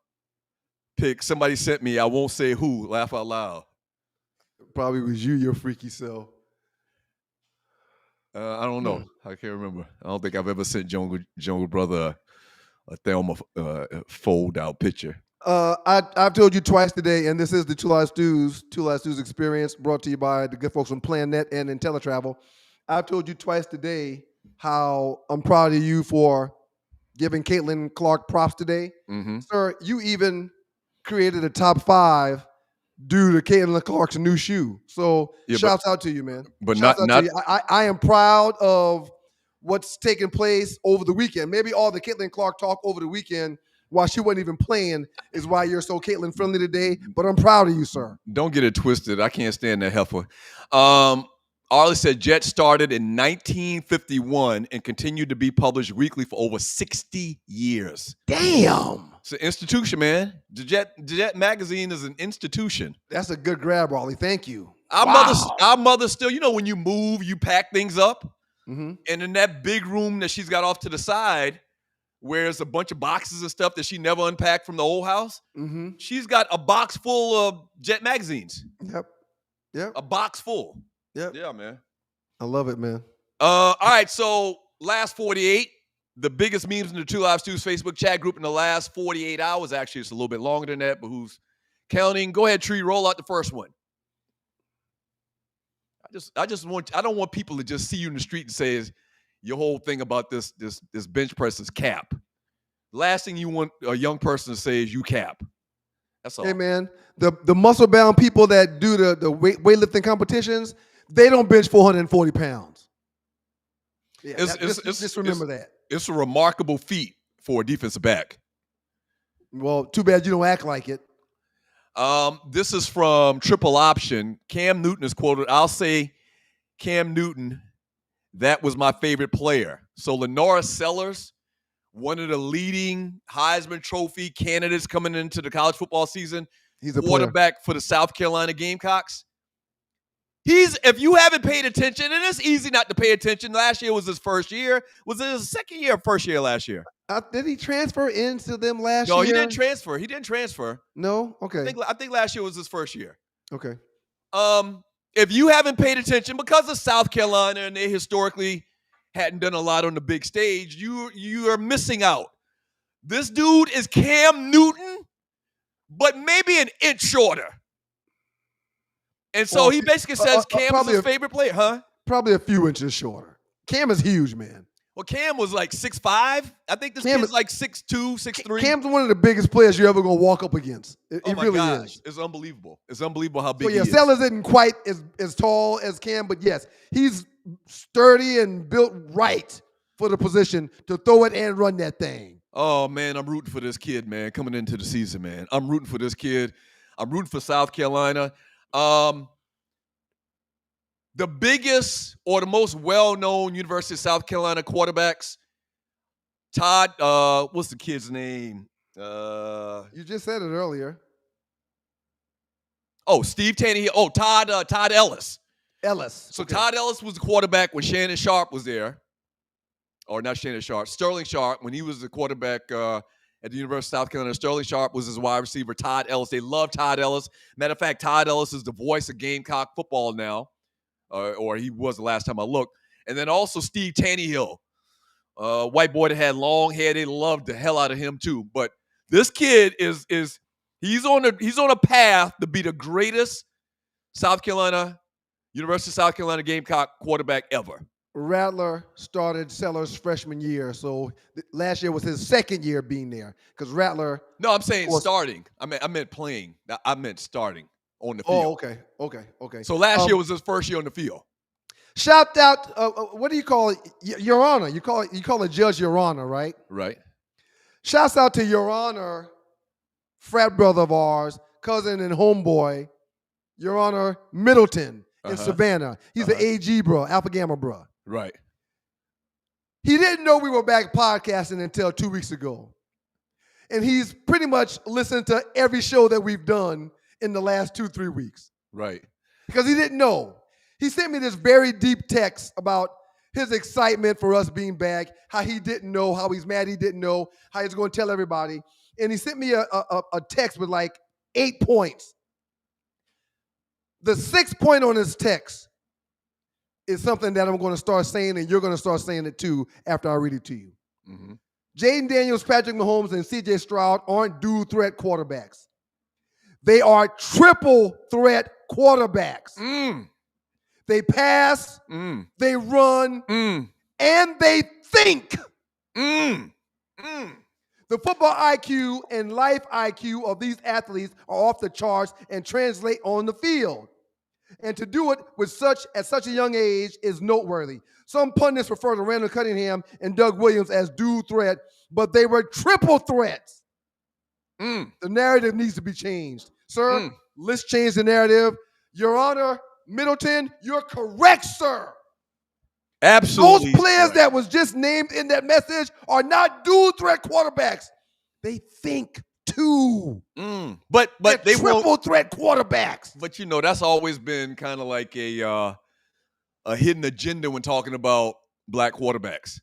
pic. Somebody sent me. I won't say who. Laugh out loud. Probably was you, your freaky self. I don't know. I can't remember. I don't think I've ever sent Jungle Brother a Thelma fold-out picture. I've told you twice today, and this is the Two Live Stews experience brought to you by the good folks from PlanNet and IntelliTravel. I've told you twice today how I'm proud of you for giving Caitlin Clark props today. Mm-hmm. Sir, you even created a top 5 due to Caitlin Clark's new shoe. So shouts out to you, man. But shouts not to you. I am proud of what's taking place over the weekend. Maybe all the Caitlin Clark talk over the weekend while she wasn't even playing is why you're so Caitlin friendly today. But I'm proud of you, sir. Don't get it twisted. I can't stand that heifer. Arlie said Jet started in 1951 and continued to be published weekly for over 60 years. Damn. It's an institution, man. The Jet magazine is an institution. That's a good grab, Arlie. Thank you. Our mother still, you know, when you move, you pack things up. Mm-hmm. And in that big room that she's got off to the side, where there's a bunch of boxes and stuff that she never unpacked from the old house, she's got a box full of Jet magazines. Yep. A box full. Yep. Yeah, man. I love it, man. All right, so last 48, the biggest memes in the Two Live Stews Facebook chat group in the last 48 hours. Actually, it's a little bit longer than that, but who's counting? Go ahead, Tree, roll out the first one. I don't want people to just see you in the street and say your whole thing about this bench press is cap. Last thing you want a young person to say is you cap. That's all. Hey, man, the muscle-bound people that do the weightlifting competitions, they don't bench 440 pounds. Yeah, just remember that. It's a remarkable feat for a defensive back. Well, too bad you don't act like it. This is from Triple Option. Cam Newton is quoted. I'll say Cam Newton, that was my favorite player. So Lenora Sellers, one of the leading Heisman Trophy candidates coming into the college football season. He's a quarterback for the South Carolina Gamecocks. If you haven't paid attention, and it's easy not to pay attention. Last year was his first year. Was it his second year or first year last year? Did he transfer into them last year? No, he didn't transfer. No? Okay. I think last year was his first year. Okay. If you haven't paid attention, because of South Carolina and they historically hadn't done a lot on the big stage, you are missing out. This dude is Cam Newton, but maybe an inch shorter. And so he basically says Cam is his favorite player, huh? Probably a few inches shorter. Cam is huge, man. Well, Cam was like 6'5". I think this kid's like 6'2", 6'3". Cam's one of the biggest players you're ever going to walk up against. It really is. It's unbelievable. It's unbelievable how big he is. Sellers isn't quite as tall as Cam, but yes, he's sturdy and built right for the position to throw it and run that thing. Oh, man, I'm rooting for this kid, man, coming into the season, man. I'm rooting for this kid. I'm rooting for South Carolina. the biggest or the most well-known University of South Carolina quarterbacks, Todd, what's the kid's name? You just said it earlier. Oh, Steve Tannehill. Oh, Todd Ellis. So Okay. Todd Ellis was the quarterback when Shannon Sharpe was there. Or not Shannon Sharpe, Sterling Sharpe. When he was the quarterback at the University of South Carolina, Sterling Sharpe was his wide receiver, Todd Ellis. They love Todd Ellis. Matter of fact, Todd Ellis is the voice of Gamecock football now. Or he was the last time I looked. And then also Steve Tannehill. White boy that had long hair. They loved the hell out of him too. But this kid is he's on a path to be the greatest University of South Carolina Gamecock quarterback ever. Rattler started Sellers' freshman year, so last year was his second year being there. Because Rattler. No, I'm saying starting. I meant playing. I meant starting on the field. Oh, okay. So last year was his first year on the field. Shout out. What do you call it? Your Honor. You call a judge Your Honor, right? Right. Shouts out to Your Honor, frat brother of ours, cousin and homeboy, Your Honor Middleton in Savannah. He's an AG bro, Alpha Gamma bro. Right. He didn't know we were back podcasting until 2 weeks ago. And he's pretty much listened to every show that we've done in the last 2-3 weeks. Right. Because he didn't know. He sent me this very deep text about his excitement for us being back, how he didn't know, how he's mad he didn't know, how he's going to tell everybody. And he sent me a text with like 8 points. The 6th point on his text is something that I'm going to start saying, and you're going to start saying it too after I read it to you. Mm-hmm. Jaden Daniels, Patrick Mahomes, and C.J. Stroud aren't dual threat quarterbacks. They are triple threat quarterbacks. They pass, they run, and they think. The football IQ and life IQ of these athletes are off the charts and translate on the field. And to do it at such a young age is noteworthy. Some pundits refer to Randall Cunningham and Doug Williams as dual threat, but they were triple threats. The narrative needs to be changed. Sir, let's change the narrative. Your Honor, Middleton, you're correct, sir. Absolutely. Those players that was just named in that message are not dual threat quarterbacks. They think too. But they triple threat quarterbacks. But that's always been kind of like a hidden agenda when talking about black quarterbacks,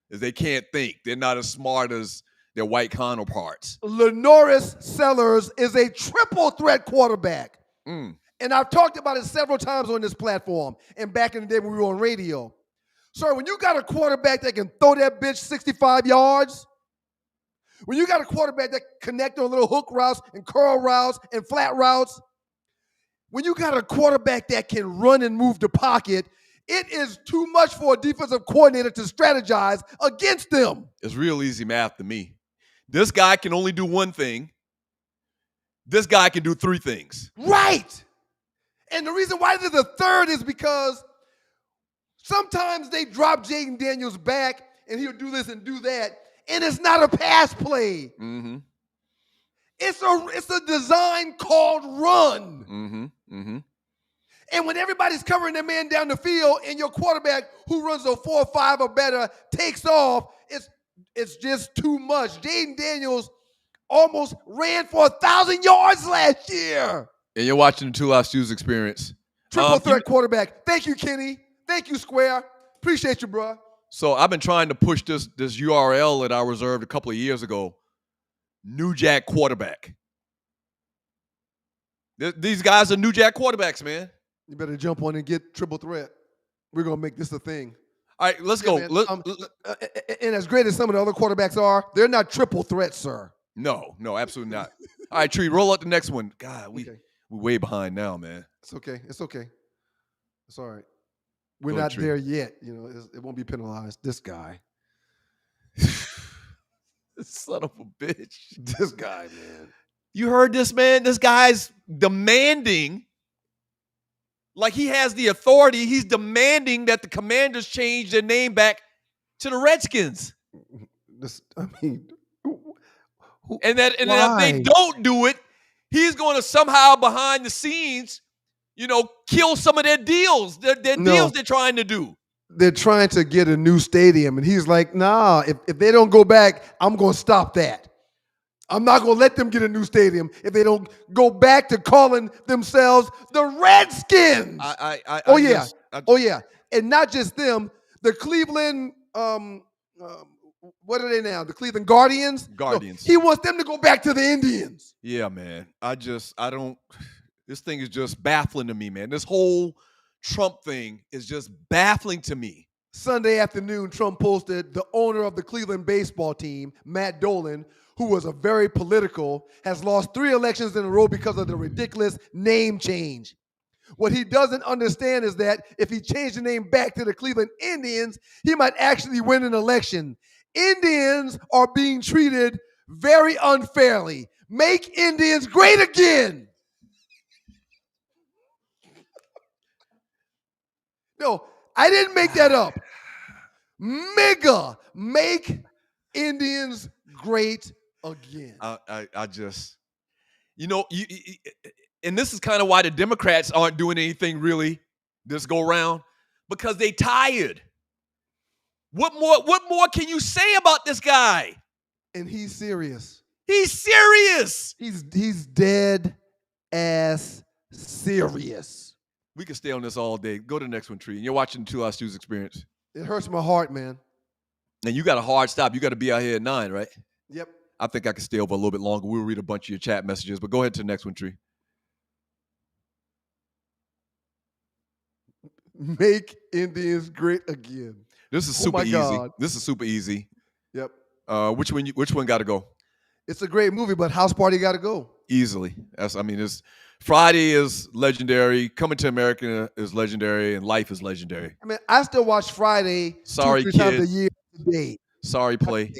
is they can't think. They're not as smart as their white counterparts. Lenoris Sellers is a triple threat quarterback. And I've talked about it several times on this platform and back in the day when we were on radio. Sir, when you got a quarterback that can throw that bitch 65 yards, when you got a quarterback that connect on little hook routes and curl routes and flat routes, when you got a quarterback that can run and move the pocket, it is too much for a defensive coordinator to strategize against them. It's real easy math to me. This guy can only do one thing. This guy can do 3 things. Right. And the reason why there's a third is because sometimes they drop Jaden Daniels back and he'll do this and do that, and it's not a pass play. It's a design called run. And when everybody's covering their man down the field and your quarterback who runs a 4.5 or better takes off, it's just too much. Jaden Daniels almost ran for 1,000 yards last year. And you're watching the Two Live Stews experience. Triple threat quarterback. Thank you, Kenny. Thank you, Square. Appreciate you, bro. So I've been trying to push this URL that I reserved a couple of years ago. New Jack quarterback. These guys are New Jack quarterbacks, man. You better jump on and get triple threat. We're going to make this a thing. All right, let's go. And as great as some of the other quarterbacks are, they're not triple threats, sir. No, absolutely not. All right, Tree, roll out the next one. God, we're way behind now, man. It's okay. It's all right. We're not there yet. It won't be penalized. This guy. Son of a bitch. This guy, man. You heard this, man? This guy's demanding, like he has the authority, he's demanding that the Commanders change their name back to the Redskins. And that if they don't do it, he's going to somehow behind the scenes kill some of their deals. Their deals they're trying to do. They're trying to get a new stadium, and he's like, nah, if they don't go back, I'm going to stop that. I'm not going to let them get a new stadium if they don't go back to calling themselves the Redskins. Oh, yeah. And not just them, the Cleveland, what are they now? The Cleveland Guardians? Guardians. No, he wants them to go back to the Indians. Yeah, man. This thing is just baffling to me, man. This whole Trump thing is just baffling to me. Sunday afternoon, Trump posted the owner of the Cleveland baseball team, Matt Dolan, who was a very political, has lost 3 elections in a row because of the ridiculous name change. What he doesn't understand is that if he changed the name back to the Cleveland Indians, he might actually win an election. Indians are being treated very unfairly. Make Indians great again. No, I didn't make that up. Mega, make Indians great again. I just, and this is kind of why the Democrats aren't doing anything really this go round, because they tired. What more can you say about this guy? And he's serious. He's serious. He's dead ass serious. We could stay on this all day. Go to the next one, Tree. You're watching the 2 Hour Stews Experience. It hurts my heart, man. And you got a hard stop. You got to be out here at 9, right? Yep. I think I can stay over a little bit longer. We'll read a bunch of your chat messages, but go ahead to the next one, Tree. Make Indians great again. This is super easy. God. This is super easy. Yep. Which one got to go? It's a great movie, but House Party got to go. Easily. Friday is legendary. Coming to America is legendary, and Life is legendary. I mean, I still watch Friday 2 or 3 times a year today. Sorry, play.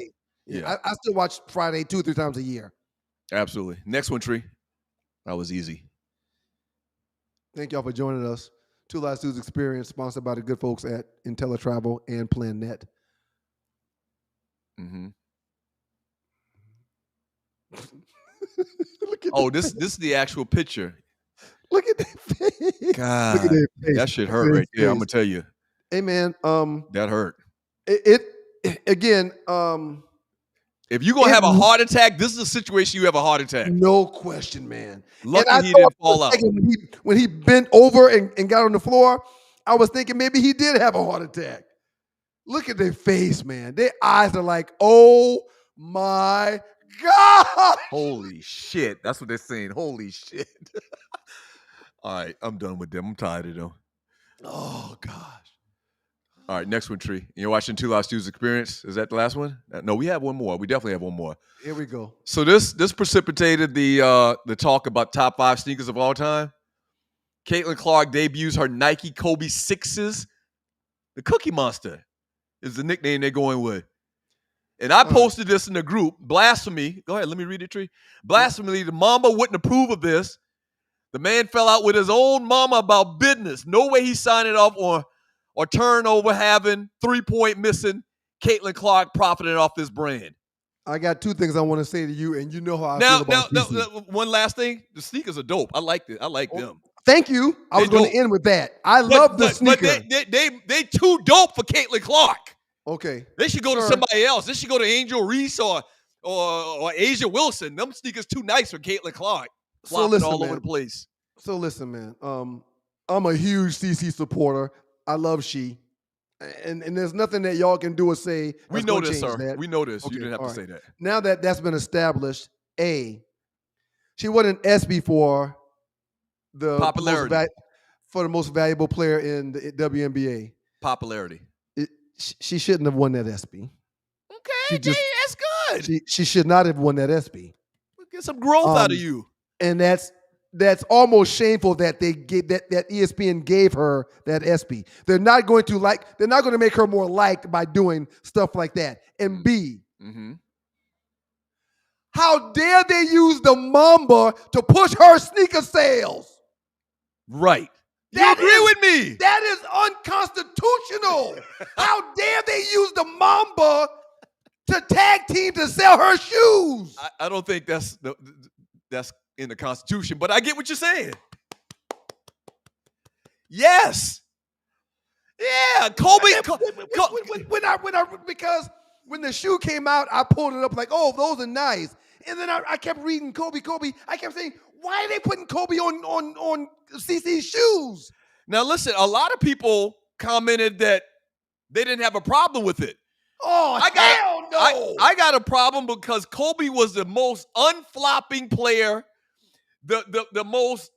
Yeah. I still watch Friday 2 or 3 times a year. Absolutely. Next one, Tree. That was easy. Thank y'all for joining us. 2 Live Stews Experience, sponsored by the good folks at IntelliTravel and PlanNet. Mm-hmm. This is the actual picture. Look at that face. God, look at that face. That shit hurt right there. I'm gonna tell you. Hey man, that hurt. It again. If you're gonna have a heart attack, this is a situation you have a heart attack. No question, man. Lucky he didn't fall out. When he bent over and got on the floor, I was thinking maybe he did have a heart attack. Look at their face, man. Their eyes are like, oh my God. Holy shit. That's what they're saying. Holy shit. All right, I'm done with them. I'm tired of them. Oh, gosh. All right, next one, Tree. You're watching 2 Live Stews Experience. Is that the last one? No, we have one more. We definitely have one more. Here we go. So this precipitated the talk about top 5 sneakers of all time. Caitlin Clark debuts her Nike Kobe 6s. The Cookie Monster is the nickname they're going with. And I posted this in the group. Blasphemy. Go ahead, let me read it, Tree. Blasphemy. The mama wouldn't approve of this. The man fell out with his own mama about business. No way he's signing off or turnover having 3-point missing. Caitlin Clark profiting off this brand. I got 2 things I want to say to you, and you know how I feel about now, one last thing. The sneakers are dope. I like it. I like them. Thank you. I was going to end with that. I love the sneaker. But they too dope for Caitlin Clark. Okay. They should go to somebody else. They should go to Angel Reese or Asia Wilson. Them sneakers too nice for Caitlin Clark. Flopping all over the place. So listen, man. I'm a huge CC supporter. I love she. And there's nothing that y'all can do or say. We know this, sir. That. We know this. Okay, you didn't have to say that. Now that that's been established, she wasn't ESPY for the popularity. For the most valuable player in the WNBA. Popularity. She shouldn't have won that ESPY. Okay, that's good. She should not have won that ESPY. We'll get some growth out of you. And that's almost shameful that they get that ESPN gave her that ESPY. They're not going to make her more liked by doing stuff like that. And B, how dare they use the Mamba to push her sneaker sales? Right. You agree with me? That is unconstitutional. How dare they use the Mamba to tag team to sell her shoes? I don't think that's in the Constitution, but I get what you're saying. Yes. Yeah, Kobe. Because when the shoe came out, I pulled it up like, oh, those are nice. And then I kept reading Kobe. I kept saying, why are they putting Kobe on CC's shoes? Now listen, a lot of people commented that they didn't have a problem with it. Oh, hell no! I got a problem because Kobe was the most unflopping player, the most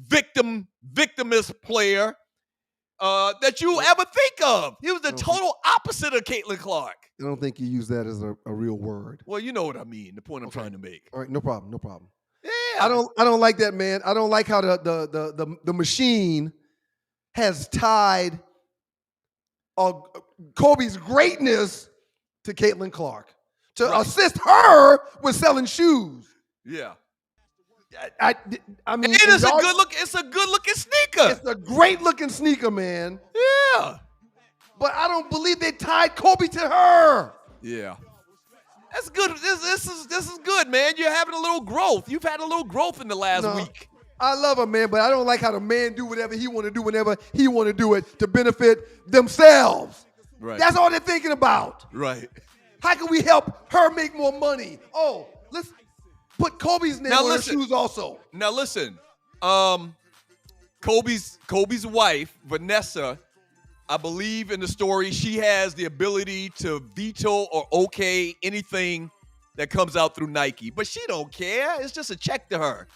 victimist player that you ever think of. He was the total opposite of Caitlin Clark. I don't think you use that as a real word. Well, you know what I mean. The point I'm trying to make. All right, no problem. Yeah. I don't like that, man. I don't like how the machine has tied Kobe's greatness to Caitlin Clark to assist her with selling shoes. Yeah. I mean, it's a good look. It's a good looking sneaker. It's a great looking sneaker, man. Yeah. But I don't believe they tied Kobe to her. Yeah. That's good. This is good, man. You're having a little growth. You've had a little growth in the last week. I love her, man, but I don't like how the man do whatever he want to do whenever he want to do it to benefit themselves. Right. That's all they're thinking about. Right. How can we help her make more money? Oh, let's put Kobe's name on her shoes also. Now listen, Kobe's wife, Vanessa, I believe in the story, she has the ability to veto or okay anything that comes out through Nike. But she don't care. It's just a check to her.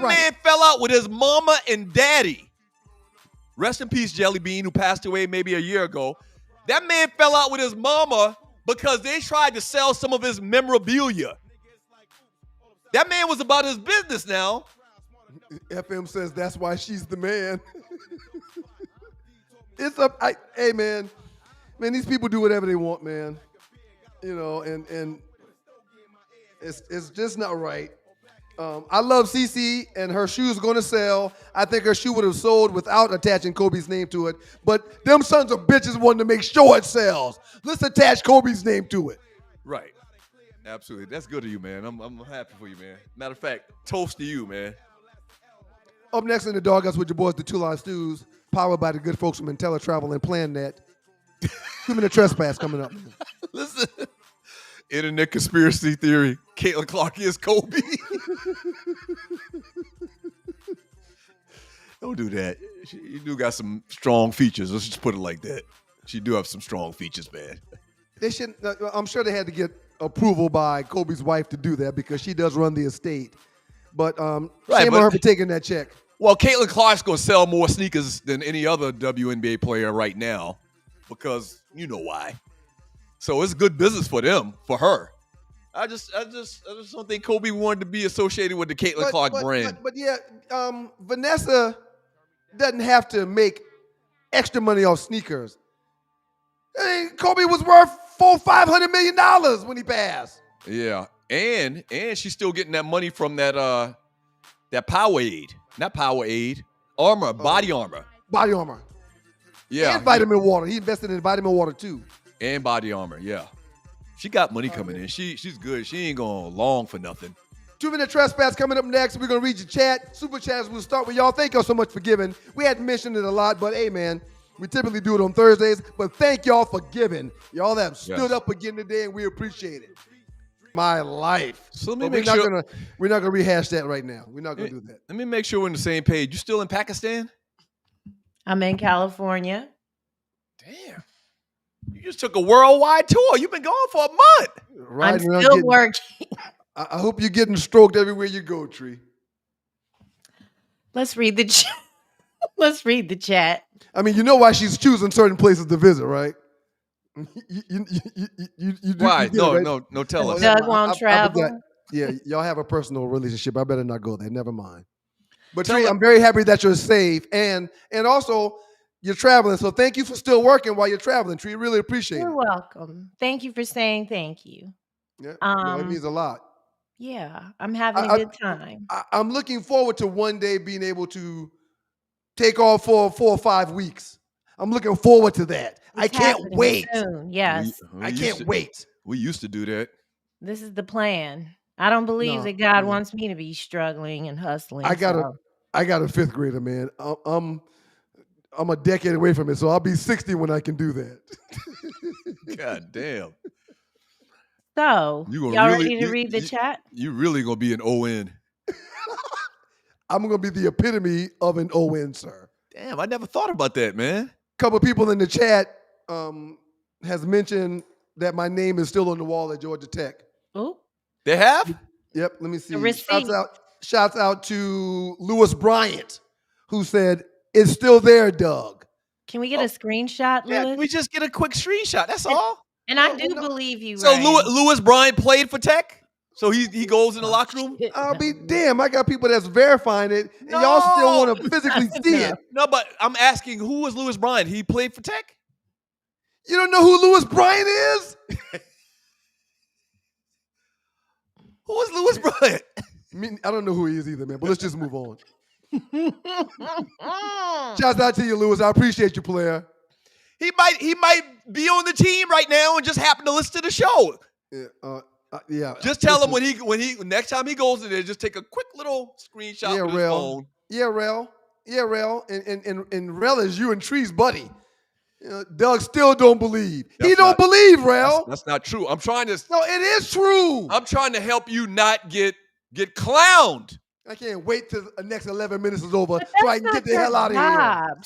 Man fell out with his mama and daddy. Rest in peace, Jelly Bean, who passed away maybe a year ago. That man fell out with his mama because they tried to sell some of his memorabilia. That man was about his business now. FM says that's why she's the man. Hey, man, these people do whatever they want, man. You know, and it's just not right. I love CC, and her shoe's going to sell. I think her shoe would have sold without attaching Kobe's name to it. But them sons of bitches wanted to make sure it sells. Let's attach Kobe's name to it. Right. Absolutely. That's good of you, man. I'm happy for you, man. Matter of fact, toast to you, man. Up next in the Doghouse with your boys, the Two Live Stews, powered by the good folks from IntelliTravel and PlanNet. 2-minute trespass coming up. Listen. Internet conspiracy theory. Caitlin Clark is Kobe. Don't do that. You do got some strong features. Let's just put it like that. She do have some strong features, man. They shouldn't. I'm sure they had to get approval by Kobe's wife to do that because she does run the estate. But shame on her for taking that check. Well, Caitlin Clark's going to sell more sneakers than any other WNBA player right now because you know why. So it's good business for them, for her. I just don't think Kobe wanted to be associated with the Caitlin Clark brand. But yeah, Vanessa doesn't have to make extra money off sneakers. I mean, Kobe was worth $400-500 million when he passed. Yeah, and she's still getting that money from that Powerade, not Powerade, body armor. Body armor. Yeah, and vitamin water. He invested in vitamin water too. And body armor, yeah. She got money coming in. She's good. She ain't going long for nothing. 2-minute trespass coming up next. We're going to read your chat. Super chats, we'll start with y'all. Thank y'all so much for giving. We hadn't mentioned it a lot, but hey, man, we typically do it on Thursdays. But thank y'all for giving. Y'all have stood up again today, and we appreciate it. My life. So let me make sure. We're not going to rehash that right now. We're not going to do that. Let me make sure we're on the same page. You still in Pakistan? I'm in California. Damn. You just took a worldwide tour. You've been gone for a month. I'm still working. I hope you're getting stroked everywhere you go, Tree. Let's read the chat. Let's read the chat. I mean, you know why she's choosing certain places to visit, right? You why? You right? No. Tell us. Doug won't travel. Yeah, y'all have a personal relationship. I better not go there. Never mind. But Tree, I'm very happy that you're safe, and also you're traveling. So thank you for still working while you're traveling, Tree. Really appreciate it. You're welcome. Thank you for saying thank you. Yeah, it means a lot. Yeah, I'm having a good time. I'm looking forward to one day being able to take off for 4 or 5 weeks. I'm looking forward to that. I can't wait. Soon. Yes. I can't wait. We used to do that. This is the plan. I don't believe that God wants me to be struggling and hustling. I got a 5th grader, man. I'm a decade away from it, so I'll be 60 when I can do that. God damn. So, y'all ready to read the chat? You really gonna be an ON. I'm gonna be the epitome of an ON, sir. Damn, I never thought about that, man. Couple people in the chat has mentioned that my name is still on the wall at Georgia Tech. Oh, they have? Yep. Let me see. Shouts out to Lewis Bryant, who said it's still there, Doug. Can we get a screenshot, Lewis? Yeah, we just get a quick screenshot. That's all. And I do believe you. So Lewis Bryant played for Tech. So he goes in the locker room. I'll be damn. I got people that's verifying it, and y'all still want to physically see it. No, but I'm asking, who was Lewis Bryant? He played for Tech. You don't know who Lewis Bryant is? Who is Lewis Bryant? I don't know who he is either, man. But let's just move on. Shouts out to you, Lewis. I appreciate you, player. He might be on the team right now and just happen to listen to the show. Yeah. Just tell him when he next time he goes in there, just take a quick little screenshot with his phone. Yeah, Rel. Yeah, Rel. And Rel is you and Tree's buddy. Doug still don't believe. He don't believe, Rel. That's not true. I'm trying to. No, it is true. I'm trying to help you not get clowned. I can't wait till the next 11 minutes is over so I can get the hell out of here.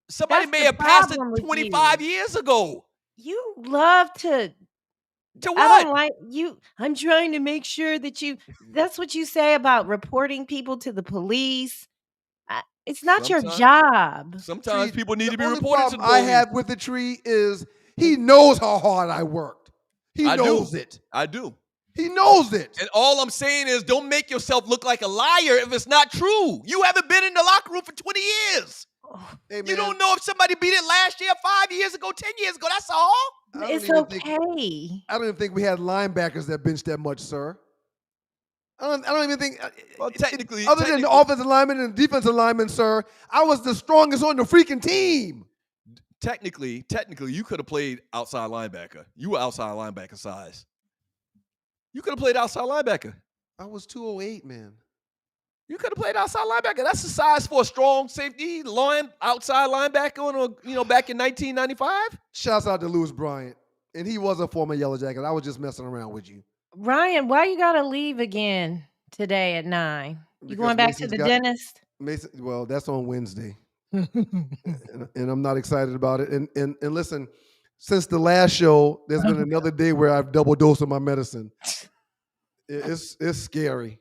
Somebody may have passed it 25 years ago. You love to what? I don't like you. I'm trying to make sure that that's what you say about reporting people to the police. It's not your job. Sometimes people need to be reported to the police. I have with the Tree is he knows how hard I worked. He knows it. I do. He knows it. And all I'm saying is don't make yourself look like a liar if it's not true. You haven't been in the locker room for 20 years. Hey, you don't know if somebody beat it last year, 5 years ago, 10 years ago. That's all. It's okay. I don't even think we had linebackers that benched that much, sir. I don't even think. Well, technically, other than the offensive lineman and defensive lineman, sir, I was the strongest on the freaking team. Technically, you could have played outside linebacker. You were outside linebacker size. You could have played outside linebacker. I was 208, man. You could have played outside linebacker. That's the size for a strong safety outside linebacker back in 1995. Shouts out to Lewis Bryant. And he was a former Yellow Jacket. I was just messing around with you. Ryan, why you gotta leave again today at 9? You going back to the dentist? Mason, well, that's on Wednesday. and I'm not excited about it. And listen, since the last show, there's been another day where I've double dosed of my medicine. It's scary.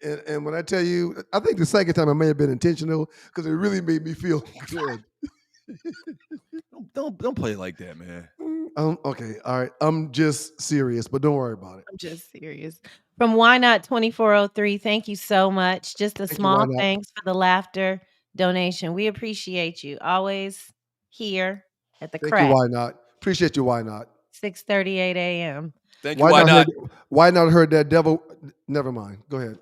And when I tell you, I think the second time I may have been intentional because it really made me feel good. Don't play like that, man. Okay, all right. I'm just serious, but don't worry about it. I'm just serious. From Why Not 2403, thank you so much. Just a small thanks for the laughter donation. We appreciate you. Always here at the crack. Thank you, Why Not? Appreciate you, Why Not? 6:38 a.m. Thank you, Why Not? Why Not heard that devil? Never mind. Go ahead.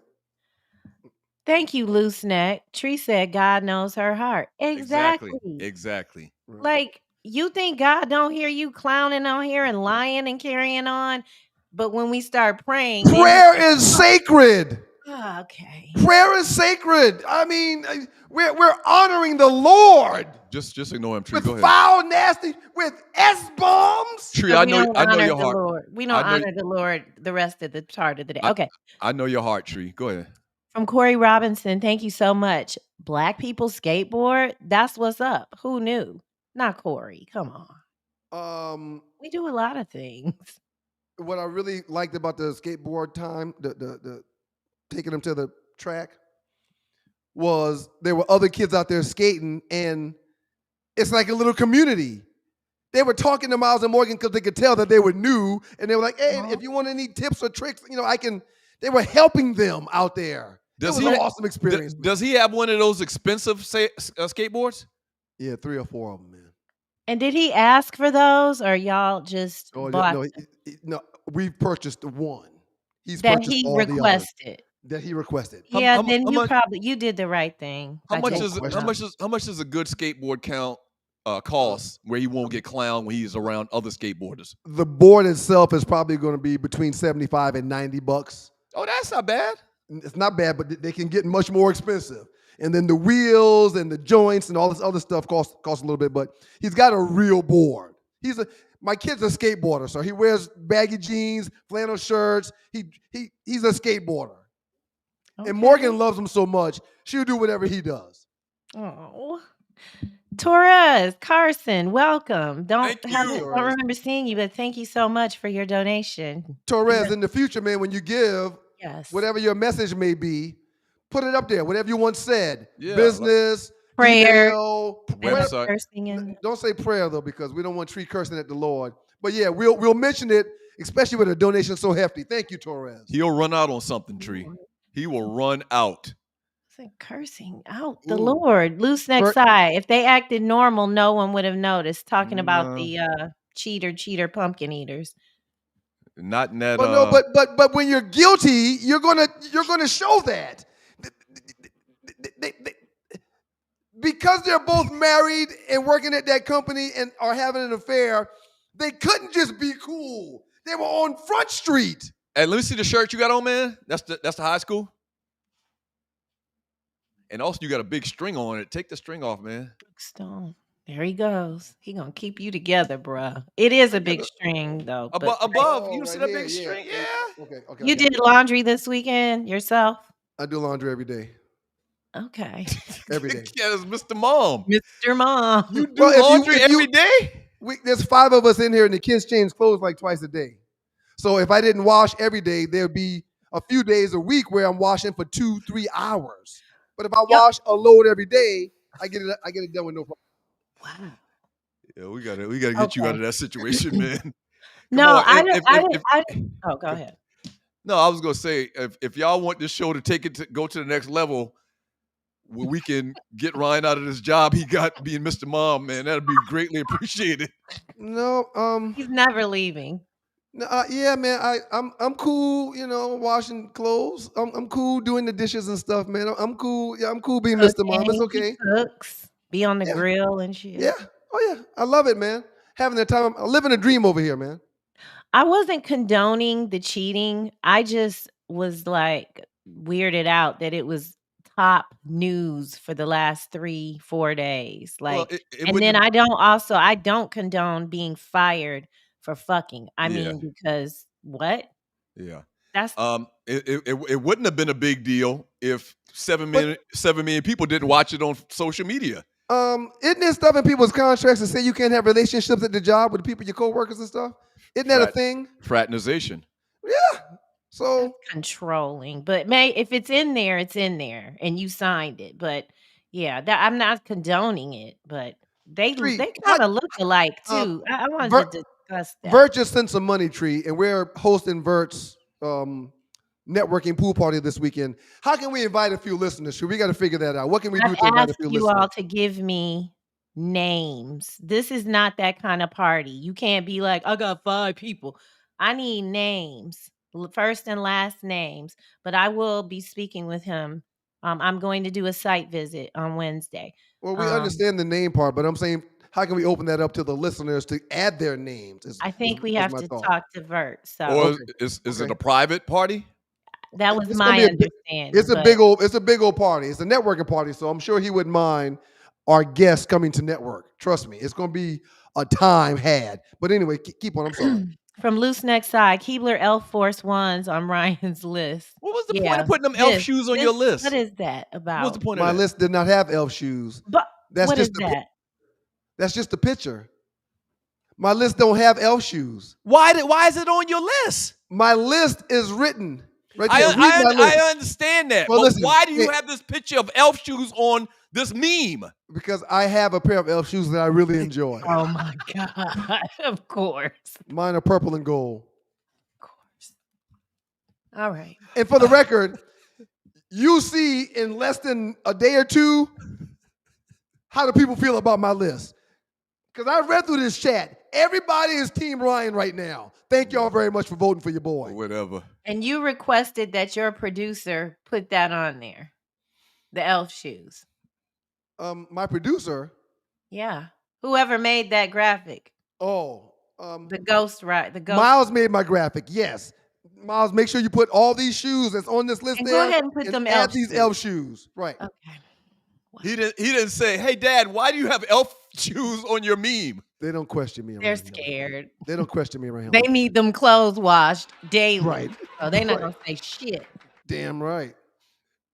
Thank you, Loose Neck. Tree said God knows her heart. Exactly. Like, you think God don't hear you clowning on here and lying and carrying on? But when we start praying... Prayer is sacred. Oh, okay. Prayer is sacred. I mean, we're honoring the Lord. Just ignore him, Tree. With Go ahead. foul, nasty, with S-bombs. Tree, I know your heart. Lord. We don't honor the Lord the rest of the part of the day. Okay. I know your heart, Tree. Go ahead. From Corey Robinson, thank you so much. Black people skateboard? That's what's up. Who knew? Not Corey. Come on. We do a lot of things. What I really liked about the skateboard time, the taking them to the track, was there were other kids out there skating, and it's like a little community. They were talking to Miles and Morgan because they could tell that they were new, and they were like, "Hey, if you want any tips or tricks, I can." They were helping them out there. It was an awesome experience. Does he have one of those expensive skateboards? Yeah, 3 or 4 of them, man. And did he ask for those, or y'all just bought? No, we purchased one. He's that purchased he all requested. That he requested. Yeah, then you did the right thing. How much does a good skateboard cost where he won't get clowned when he's around other skateboarders? The board itself is probably going to be between $75 and $90. Oh, that's not bad. It's not bad, but they can get much more expensive. And then the wheels and the joints and all this other stuff costs a little bit, but he's got a real board. My kid's a skateboarder, so he wears baggy jeans, flannel shirts. He's a skateboarder. Okay. And Morgan loves him so much, she'll do whatever he does. Oh. Torres, Carson, welcome. Don't remember seeing you, but thank you so much for your donation. Torres, in the future, man, when you give, whatever your message may be, put it up there. Whatever you once said. Yeah, business, prayer, email, website. Don't say prayer though, because we don't want Tree cursing at the Lord. But yeah, we'll mention it, especially with a donation so hefty. Thank you, Torres. He'll run out on something, Tree. He will run out. Cursing out the Lord. Loose next side. If they acted normal, no one would have noticed. Talking about the cheater pumpkin eaters. Not in that. But when you're guilty, you're gonna show that. Because they're both married and working at that company and are having an affair, they couldn't just be cool. They were on Front Street. Hey, let me see the shirt you got on, man. That's the high school. And also, you got a big string on it. Take the string off, man. Stone. There he goes. He gonna keep you together, bruh. It is a big string, though. Above, you see that big string? Yeah. Okay. You did laundry this weekend yourself? I do laundry every day. Okay. Every day. Yeah, it's Mr. Mom. Mr. Mom. You do laundry every day? There's 5 of us in here, and the kids change clothes like twice a day. So if I didn't wash every day, there'd be a few days a week where I'm washing for 2-3 hours. But if I wash a load every day, I get it done with no problem. Wow. Yeah, we gotta get you out of that situation, man. Go ahead. No, I was gonna say if y'all want this show to go to the next level, where we can get Ryan out of this job he got being Mr. Mom, man, that'd be greatly appreciated. No, he's never leaving. Yeah, man, I'm cool, washing clothes. I'm cool doing the dishes and stuff, man. I'm cool. Yeah, I'm cool being Mr. Mom. It's okay. Cooks, be on the grill and shit. Yeah. Oh yeah, I love it, man. Having the time. I'm living a dream over here, man. I wasn't condoning the cheating. I just was like weirded out that it was top news for the last 3-4 days. Like, and then I don't condone being fired for fucking. I mean, because what? Yeah. That's it wouldn't have been a big deal if 7 million people didn't watch it on social media. Isn't there stuff in people's contracts that say you can't have relationships at the job with the people, your coworkers and stuff? Isn't that a thing? Fraternization. Yeah. So that's controlling, but if it's in there, it's in there, and you signed it. But yeah, I'm not condoning it, but they kind of look alike too. I wanted to discuss that. Vert just sent some money, Tree, and we're hosting Vert's networking pool party this weekend. How can we invite a few listeners? We got to figure that out. What can we do to invite a few listeners? You all to give me names. This is not that kind of party. You can't be like, I got 5 people. I need names. First and last names, but I will be speaking with him. I'm going to do a site visit on Wednesday. Well, we understand the name part, but I'm saying, how can we open that up to the listeners to add their names? I think we have to talk to Vert. So, or is it a private party? That was my understanding. It's a big old party. It's a networking party, so I'm sure he wouldn't mind our guests coming to network. Trust me, it's going to be a time had. But anyway, keep on. I'm sorry. From Loose Neck Side, Keebler Elf Force Ones on Ryan's list. What was the point of putting them elf shoes on your list? What is that about? What's the point of that? My list did not have elf shoes. But what is that? That's just a picture. My list don't have elf shoes. Why is it on your list? My list is written right there. I understand that. Well, but listen, why do you have this picture of elf shoes on this meme? Because I have a pair of elf shoes that I really enjoy. Oh my God. Of course. Mine are purple and gold. Of course. All right. And for the record, you see in less than a day or two how do people feel about my list. Because I read through this chat. Everybody is Team Ryan right now. Thank y'all very much for voting for your boy. Whatever. And you requested that your producer put that on there. The elf shoes. My producer. Yeah. Whoever made that graphic. Oh. The ghost, right? The ghost. Miles made my graphic. Yes. Miles, make sure you put all these shoes that's on this list and there. Go ahead and put them elf shoes. Right. Okay. He didn't say, "Hey, Dad, why do you have elf shoes on your meme?" They don't question me around They're here. scared. They don't question me around here. They need them clothes washed daily. Right. So they're not going to say shit. Damn right.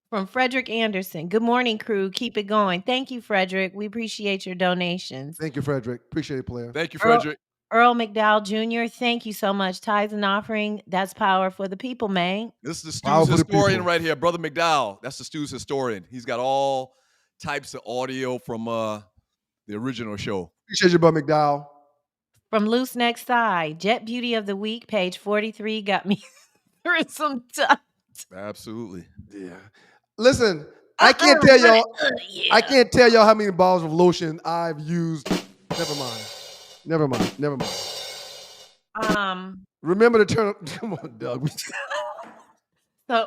From Frederick Anderson. Good morning, crew. Keep it going. Thank you, Frederick. We appreciate your donations. Thank you, Frederick. Appreciate it, player. Thank you, Frederick. Earl McDowell Jr., thank you so much. Tithes and offering, that's power for the people, man. This is the Stew's historian right here, Brother McDowell. That's the Stew's historian. He's got all types of audio from the original show. Appreciate you, Brother McDowell. From Loose Next Side, Jet Beauty of the Week, page 43, got me through some time. Absolutely. Yeah. Listen, I can't tell y'all. I can't tell y'all how many bottles of lotion I've used. Never mind. Remember to turn up. Come on, Doug. So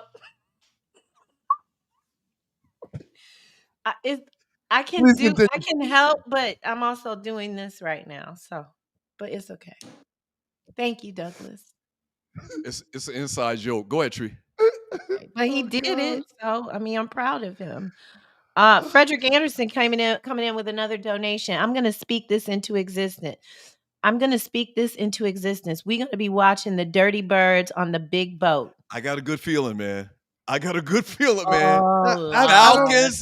I can help, but I'm also doing this right now. So, but it's okay. Thank you, Douglas. It's an inside joke. Go ahead, Tree. But he did it. So, I mean, I'm proud of him. Frederick Anderson coming in with another donation. I'm going to speak this into existence. We're going to be watching the Dirty Birds on the big boat. I got a good feeling, man. Falcons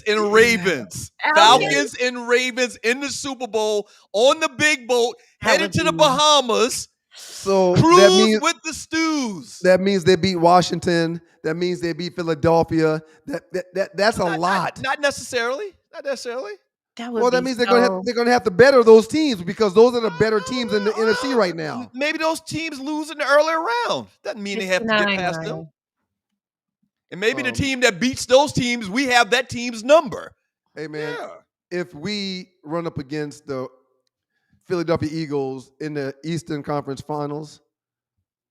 and Ravens. Falcons and Ravens in the Super Bowl on the big boat, headed to the Bahamas. So that means with the Stews. That means they beat Washington. That means they beat Philadelphia. That's a lot. Not necessarily. That means they're gonna have to better those teams because those are the better teams in the NFC right now. Maybe those teams lose in the earlier round. Doesn't mean they have to get past them. And maybe the team that beats those teams, we have that team's number. Hey man, if we run up against the Philadelphia Eagles in the Eastern Conference Finals,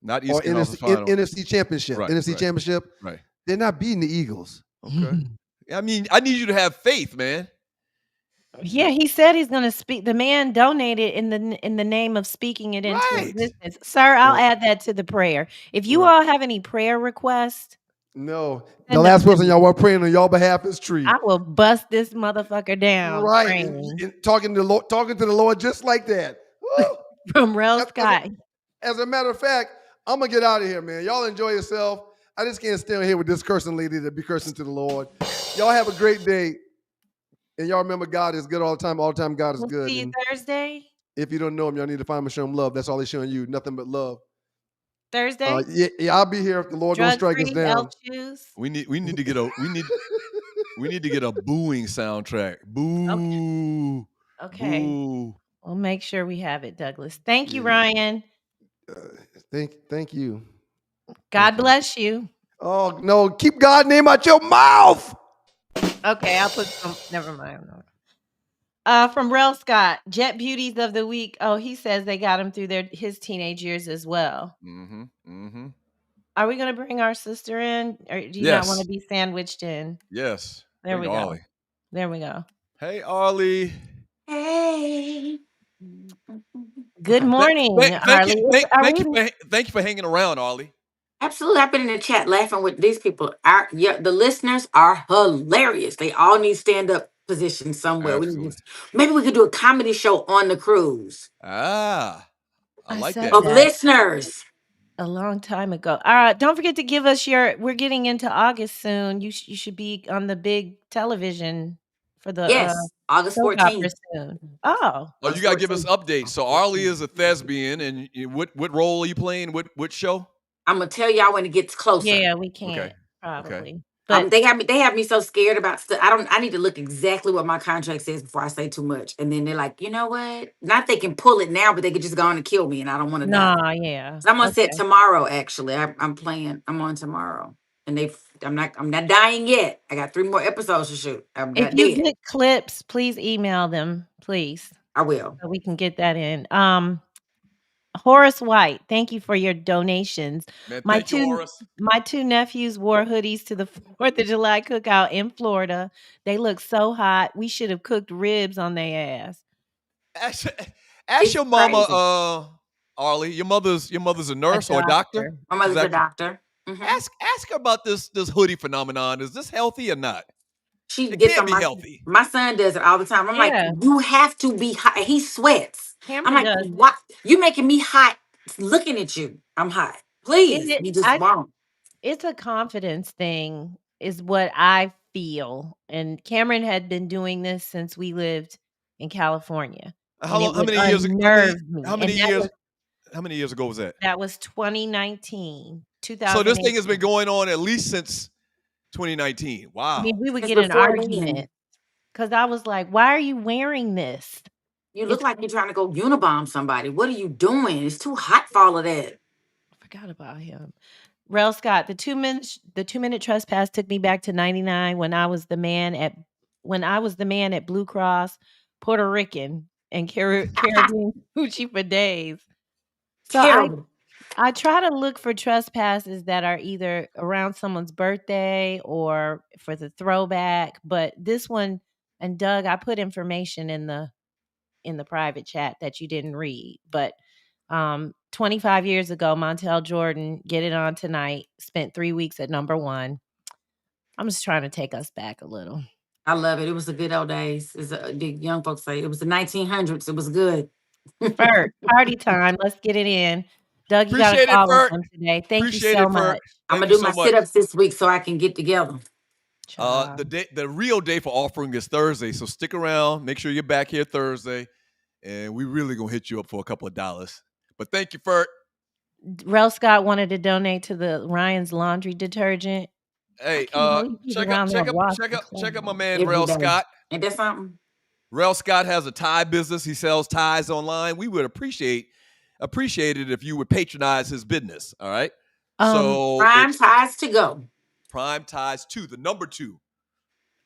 NFC Championship, Championship, right? They're not beating the Eagles. Okay. I mean, I need you to have faith, man. Yeah, he said he's going to speak. The man donated in the name of speaking it into existence. Sir, I'll add that to the prayer. If you all have any prayer requests. No. The last person y'all were praying on y'all behalf is Tree. I will bust this motherfucker down. Right. Talking to the Lord just like that. From Rel Sky. As a matter of fact, I'm going to get out of here, man. Y'all enjoy yourself. I just can't stand here with this cursing lady that be cursing to the Lord. Y'all have a great day. And y'all remember God is good all the time. All the time God is good. See you Thursday. If you don't know him, y'all need to find him and show him love. That's all he's showing you. Nothing but love. Thursday? Yeah, I'll be here if the Lord don't strike us down. We need to get a booing soundtrack. Boo. Okay. Boo. We'll make sure we have it, Douglas. Thank you, Ryan. Thank you. God bless you. Oh no, keep God's name out your mouth. Okay, I'll put some. Never mind. From Rel Scott, Jet Beauties of the Week. Oh, he says they got him through his teenage years as well. Are we going to bring our sister in, or do you not want to be sandwiched in? Yes. There we go. There we go. Hey, Arlie. Hey. Good morning, Arlie. Thank you for hanging around, Arlie. Absolutely. I've been in the chat laughing with these people. The listeners are hilarious. They all need stand-up positions somewhere. Maybe we could do a comedy show on the cruise. I like that. Of listeners. A long time ago. Don't forget to give us we're getting into August soon. You should be on the big television for the August 14th. Soon. Oh, you got to give us updates. So Arlie is a thespian, and what role are you playing? What show? I'm gonna tell y'all when it gets closer. Yeah, we can't probably. Okay. But they have me so scared about stuff. I need to look exactly what my contract says before I say too much. And then they're like, you know what? Not they can pull it now, but they could just go on and kill me, and I don't want to die. Yeah. So I'm on set tomorrow. Actually, I'm on tomorrow, and I'm not dying yet. I got 3 more episodes to shoot. If you get clips, please email them, please. I will. So we can get that in. Horace White, thank you for your donations. Man, my Horace. My 2 nephews wore hoodies to the 4th of July cookout in Florida. They look so hot. We should have cooked ribs on their ass. Ask your mama, Arlie. Your mother's a nurse or a doctor? My mother's a doctor. Ask her about this hoodie phenomenon. Is this healthy or not? She It gets can't on be healthy. my son does it all the time. I'm like, Yeah. you have to be hot. He sweats. I'm Cameron like, does it. what? You making me hot looking at you. I'm hot. Please. It You just won't. it's a confidence thing is what I feel. And Cameron had been doing this since we lived in California. And it How would many years? unnerve me. How many years? How many years ago was that? That was 2019, So this thing 2018. has been going on at least since 2019. I mean, Wow. we would Since get in before then. argument because I was like, "Why are you wearing this?" You look It's like you're trying to go Unabomb somebody. What are you doing? It's too hot for all of that. I forgot about him. Rel Scott, the 2-minute trespass took me back to 99 when I was the man at Blue Cross, Puerto Rican, and Caribbean Coochie for days. So Terrible. I try to look for trespasses that are either around someone's birthday or for the throwback. But this one, and Doug, I put information in the private chat that you didn't read. But 25 years ago, Montel Jordan, Get It On Tonight, spent 3 weeks at number 1. I'm just trying to take us back a little. I love it. It was the good old days. As the young folks say, it was the 1900s. It was good. Fert, party time. Let's get it in. Doug, you got to Appreciate it, follow Fert. him today. Thank Appreciate you so it, Fert. much. I'm Thank gonna you do my so much. sit-ups this week so I can get together. The real day for offering is Thursday, so stick around. Make sure you're back here Thursday, and we really gonna hit you up for a couple of dollars. But thank you, Fert. Rel Scott wanted to donate to the Ryan's laundry detergent. Hey, check out my man Every Rel day. Scott. Ain't that something? Rel Scott has a tie business. He sells ties online. We would appreciate it if you would patronize his business. All right. So Prime ties to go. Prime Ties 2, the number 2.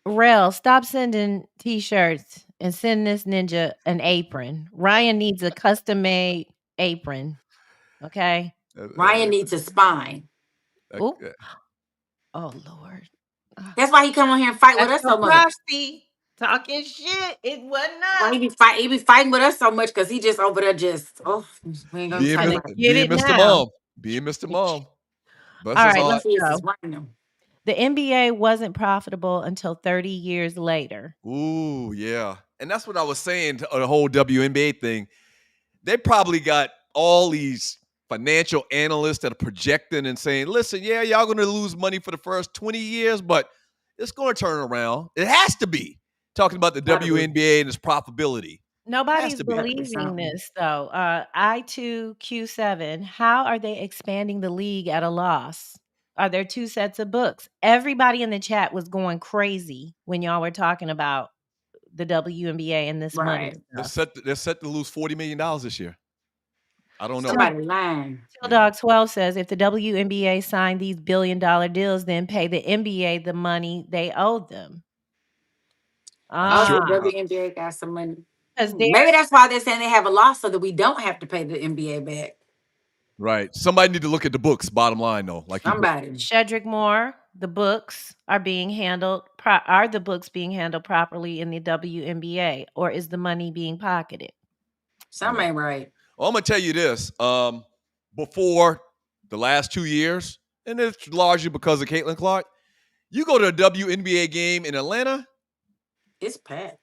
Rel, stop sending t-shirts and send this ninja an apron. Ryan needs a custom-made apron. Okay. Ryan needs a spine. Oh Lord. That's why he come on here and fight with us That's so much. Frosty talking shit. It wasn't Why us. he be fighting with us so much because he just over there just we ain't gonna being talk about it. Mr. Mom. Being Mr. Mom. All right, let's go. The NBA wasn't profitable until 30 years later. Ooh, yeah. And that's what I was saying to the whole WNBA thing. They probably got all these financial analysts that are projecting and saying, listen, yeah, y'all going to lose money for the first 20 years, but it's going to turn around. It has to be. Talking about the WNBA and its profitability. Nobody's believing this, though. I2Q7, how are they expanding the league at a loss? Are there 2 sets of books? Everybody in the chat was going crazy when y'all were talking about the WNBA and this money. They're set to lose $40 million this year. I don't know. Somebody lying. Dog 12 says if the WNBA signed these billion-dollar deals, then pay the NBA the money they owed them. Also, WNBA got some money. Maybe that's why they're saying they have a loss so that we don't have to pay the NBA back. Right. Somebody need to look at the books, bottom line, though. Like somebody. Shedrick Moore, the books are being handled. Are the books being handled properly in the WNBA, or is the money being pocketed? Something ain't right. Well, I'm going to tell you this. Before the last 2 years, and it's largely because of Caitlin Clark, you go to a WNBA game in Atlanta. It's packed.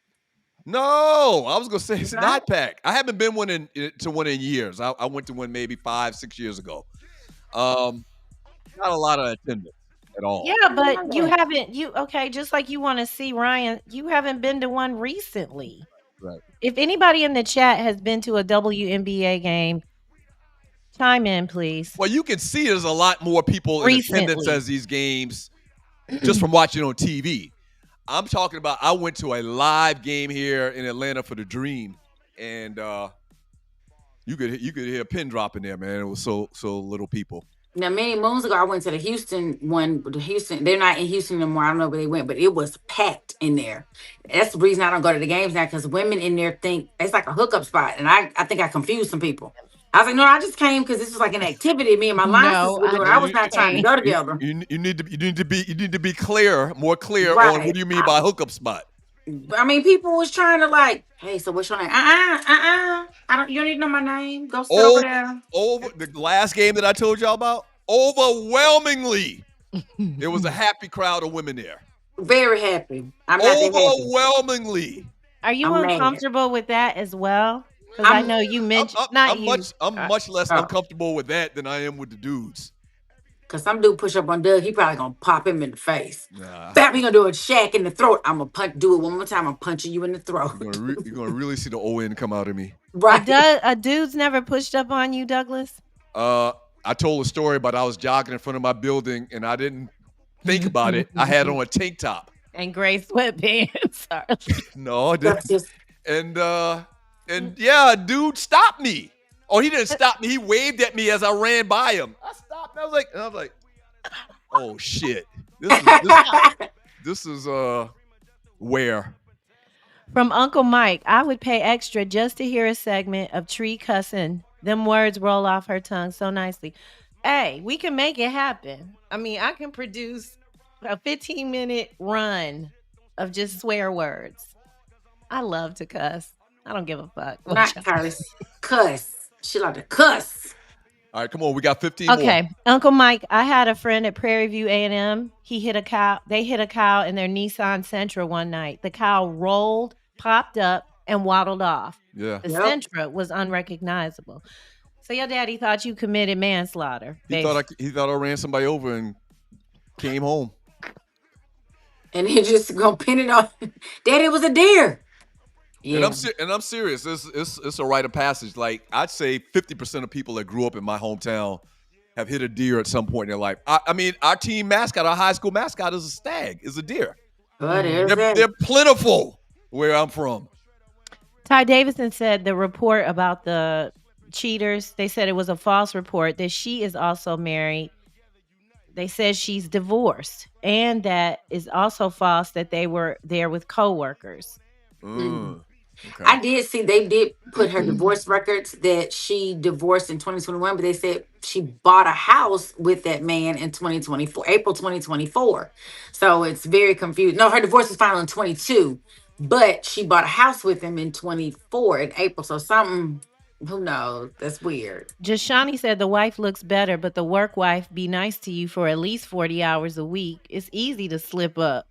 No, I was going to say it's not packed. I haven't been to one in years. I went to one maybe 5-6 years ago. Not a lot of attendance at all. Yeah, but you haven't. Just like you want to see Ryan, you haven't been to one recently. Right. If anybody in the chat has been to a WNBA game, chime in, please. Well, you can see there's a lot more people in attendance as these games just from watching on TV. I'm talking about I went to a live game here in Atlanta for the Dream, and you could hear a pin drop in there, man. It was so little people. Now, many moons ago, I went to the Houston one. They're not in Houston anymore. I don't know where they went, but it was packed in there. That's the reason I don't go to the games now, because women in there think it's like a hookup spot, and I think I confused some people. I was like, no, I just came because this was like an activity me and my line sisters were doing. I was not trying to go together. You need to be more clear on what do you mean by hookup spot. I mean, people was trying to like, hey, so what's your name? You don't need to know my name. Go sit over there. Over the last game that I told y'all about, overwhelmingly, there was a happy crowd of women there. Very happy. I'm not that happy. Overwhelmingly. Are you I'm mad. uncomfortable with that as well? Because I know you mentioned not you. I'm much less uncomfortable with that than I am with the dudes. Cause some dude push up on Doug, he probably gonna pop him in the face. Nah. Bam, he gonna do a shack in the throat. I'm gonna do it one more time. I'm punching you in the throat. You're gonna really see the ON come out of me. Right. A dude's never pushed up on you, Douglas? I told a story about I was jogging in front of my building and I didn't think about it. I had on a tank top. And gray sweatpants. No, I didn't. And yeah, a dude stopped me. Oh, he didn't stop me. He waved at me as I ran by him. I stopped. And I was like, oh shit. This is where. From Uncle Mike, I would pay extra just to hear a segment of Tree cussing. Them words roll off her tongue so nicely. Hey, we can make it happen. I mean, I can produce a 15-minute run of just swear words. I love to cuss. I don't give a fuck. Not curse. Cuss. She like to cuss. All right, come on. We got 15 more. Okay. Uncle Mike, I had a friend at Prairie View A&M. They hit a cow in their Nissan Sentra one night. The cow rolled, popped up, and waddled off. Yeah. The Sentra was unrecognizable. So your daddy thought you committed manslaughter. He thought I ran somebody over and came home. And he just gonna pin it on. Daddy, it was a deer. Yeah. And I'm serious. It's a rite of passage. Like I'd say 50% of people that grew up in my hometown have hit a deer at some point in their life. I mean, our team mascot, our high school mascot is a stag, is a deer. They're plentiful where I'm from. Ty Davison said the report about the cheaters, they said it was a false report, that she is also married. They said she's divorced, and that is also false that they were there with coworkers. Okay. I did see they did put her divorce records that she divorced in 2021, but they said she bought a house with that man in 2024, April 2024. So it's very confused. No, her divorce was filed in 22, but she bought a house with him in 24 in April. So something, who knows? That's weird. Jashani said the wife looks better, but the work wife be nice to you for at least 40 hours a week. It's easy to slip up.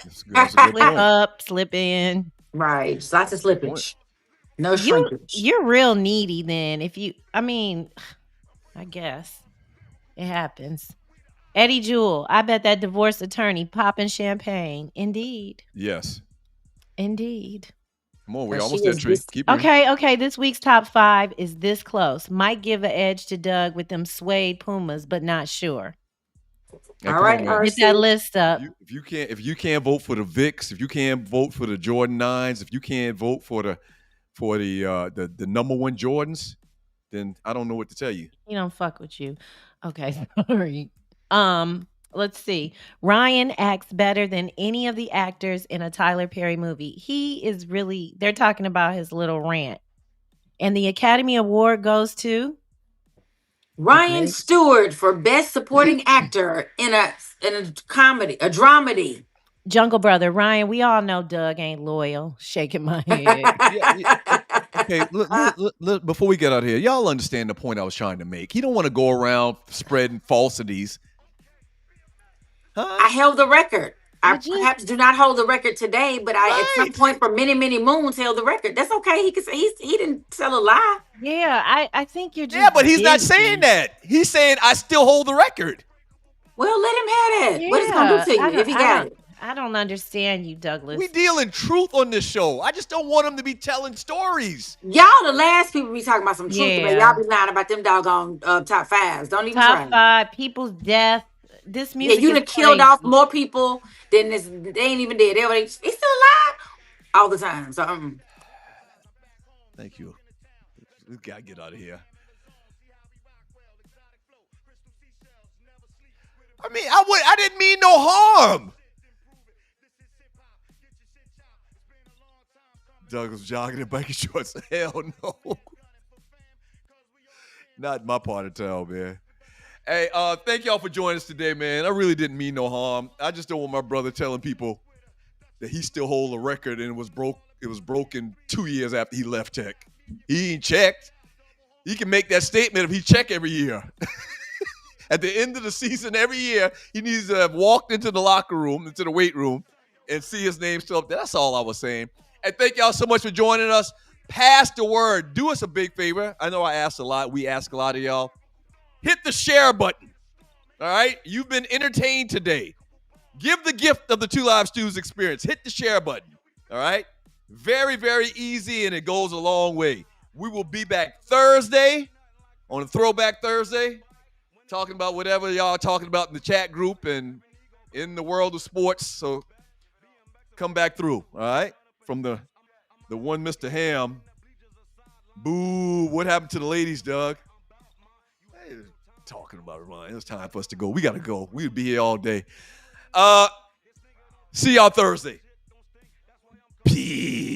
Slip up, slip in. Right. Lots of slippage. No shrinkage. You're real needy then. I guess it happens. Eddie Jewell, I bet that divorce attorney popping champagne. Indeed. Yes. Indeed. Come on, we almost there, Tree. Keep Okay. This week's top 5 is this close. Might give an edge to Doug with them suede Pumas, but not sure. All right, get that list up. If you can't vote for the Vicks, if you can't vote for the Jordan 9s, if you can't vote for the number 1 Jordans, then I don't know what to tell you. He don't fuck with you. Okay, sorry. Let's see. Ryan acts better than any of the actors in a Tyler Perry movie. He is really. They're talking about his little rant, and the Academy Award goes to Ryan Stewart for Best Supporting Actor in a comedy, a dramedy. Jungle Brother. Ryan, we all know Doug ain't loyal. Shaking my head. Okay, look, before we get out of here, y'all understand the point I was trying to make. He don't want to go around spreading falsities. Huh? I held the record. I perhaps do not hold the record today, but I at some point for many, many moons held the record. That's okay. He could say he didn't tell a lie. Yeah, I think you're just. Yeah, but he's not saying that. He's saying I still hold the record. Well, let him have it. Yeah, what is gonna do to you if he got it? I don't understand you, Douglas. We deal in truth on this show. I just don't want him to be telling stories. Y'all the last people be talking about some truth, but y'all be lying about them doggone top 5s. Don't even try. Top 5, people's death. This music. Yeah, you done killed off more people than this. They ain't even dead. He's still alive all the time. So, Thank you. We gotta get out of here. I mean, I didn't mean no harm. Doug was jogging in biking shorts. Hell no. Not my part of town, man. Hey, thank y'all for joining us today, man. I really didn't mean no harm. I just don't want my brother telling people that he still hold a record and it was broken 2 years after he left Tech. He ain't checked. He can make that statement if he check every year. At the end of the season every year, he needs to have walked into the locker room, into the weight room, and see his name still up there. That's all I was saying. And thank y'all so much for joining us. Pass the word. Do us a big favor. I know I asked a lot. We ask a lot of y'all. Hit the share button. All right? You've been entertained today. Give the gift of the Two Live Stews experience. Hit the share button. All right? Very, very easy, and it goes a long way. We will be back Thursday on a Throwback Thursday, talking about whatever y'all are talking about in the chat group and in the world of sports. So come back through, all right? From the one Mr. Ham. Boo, what happened to the ladies, Doug? Hey, talking about it, Ryan. It's time for us to go. We got to go. We'll be here all day. See y'all Thursday. Peace.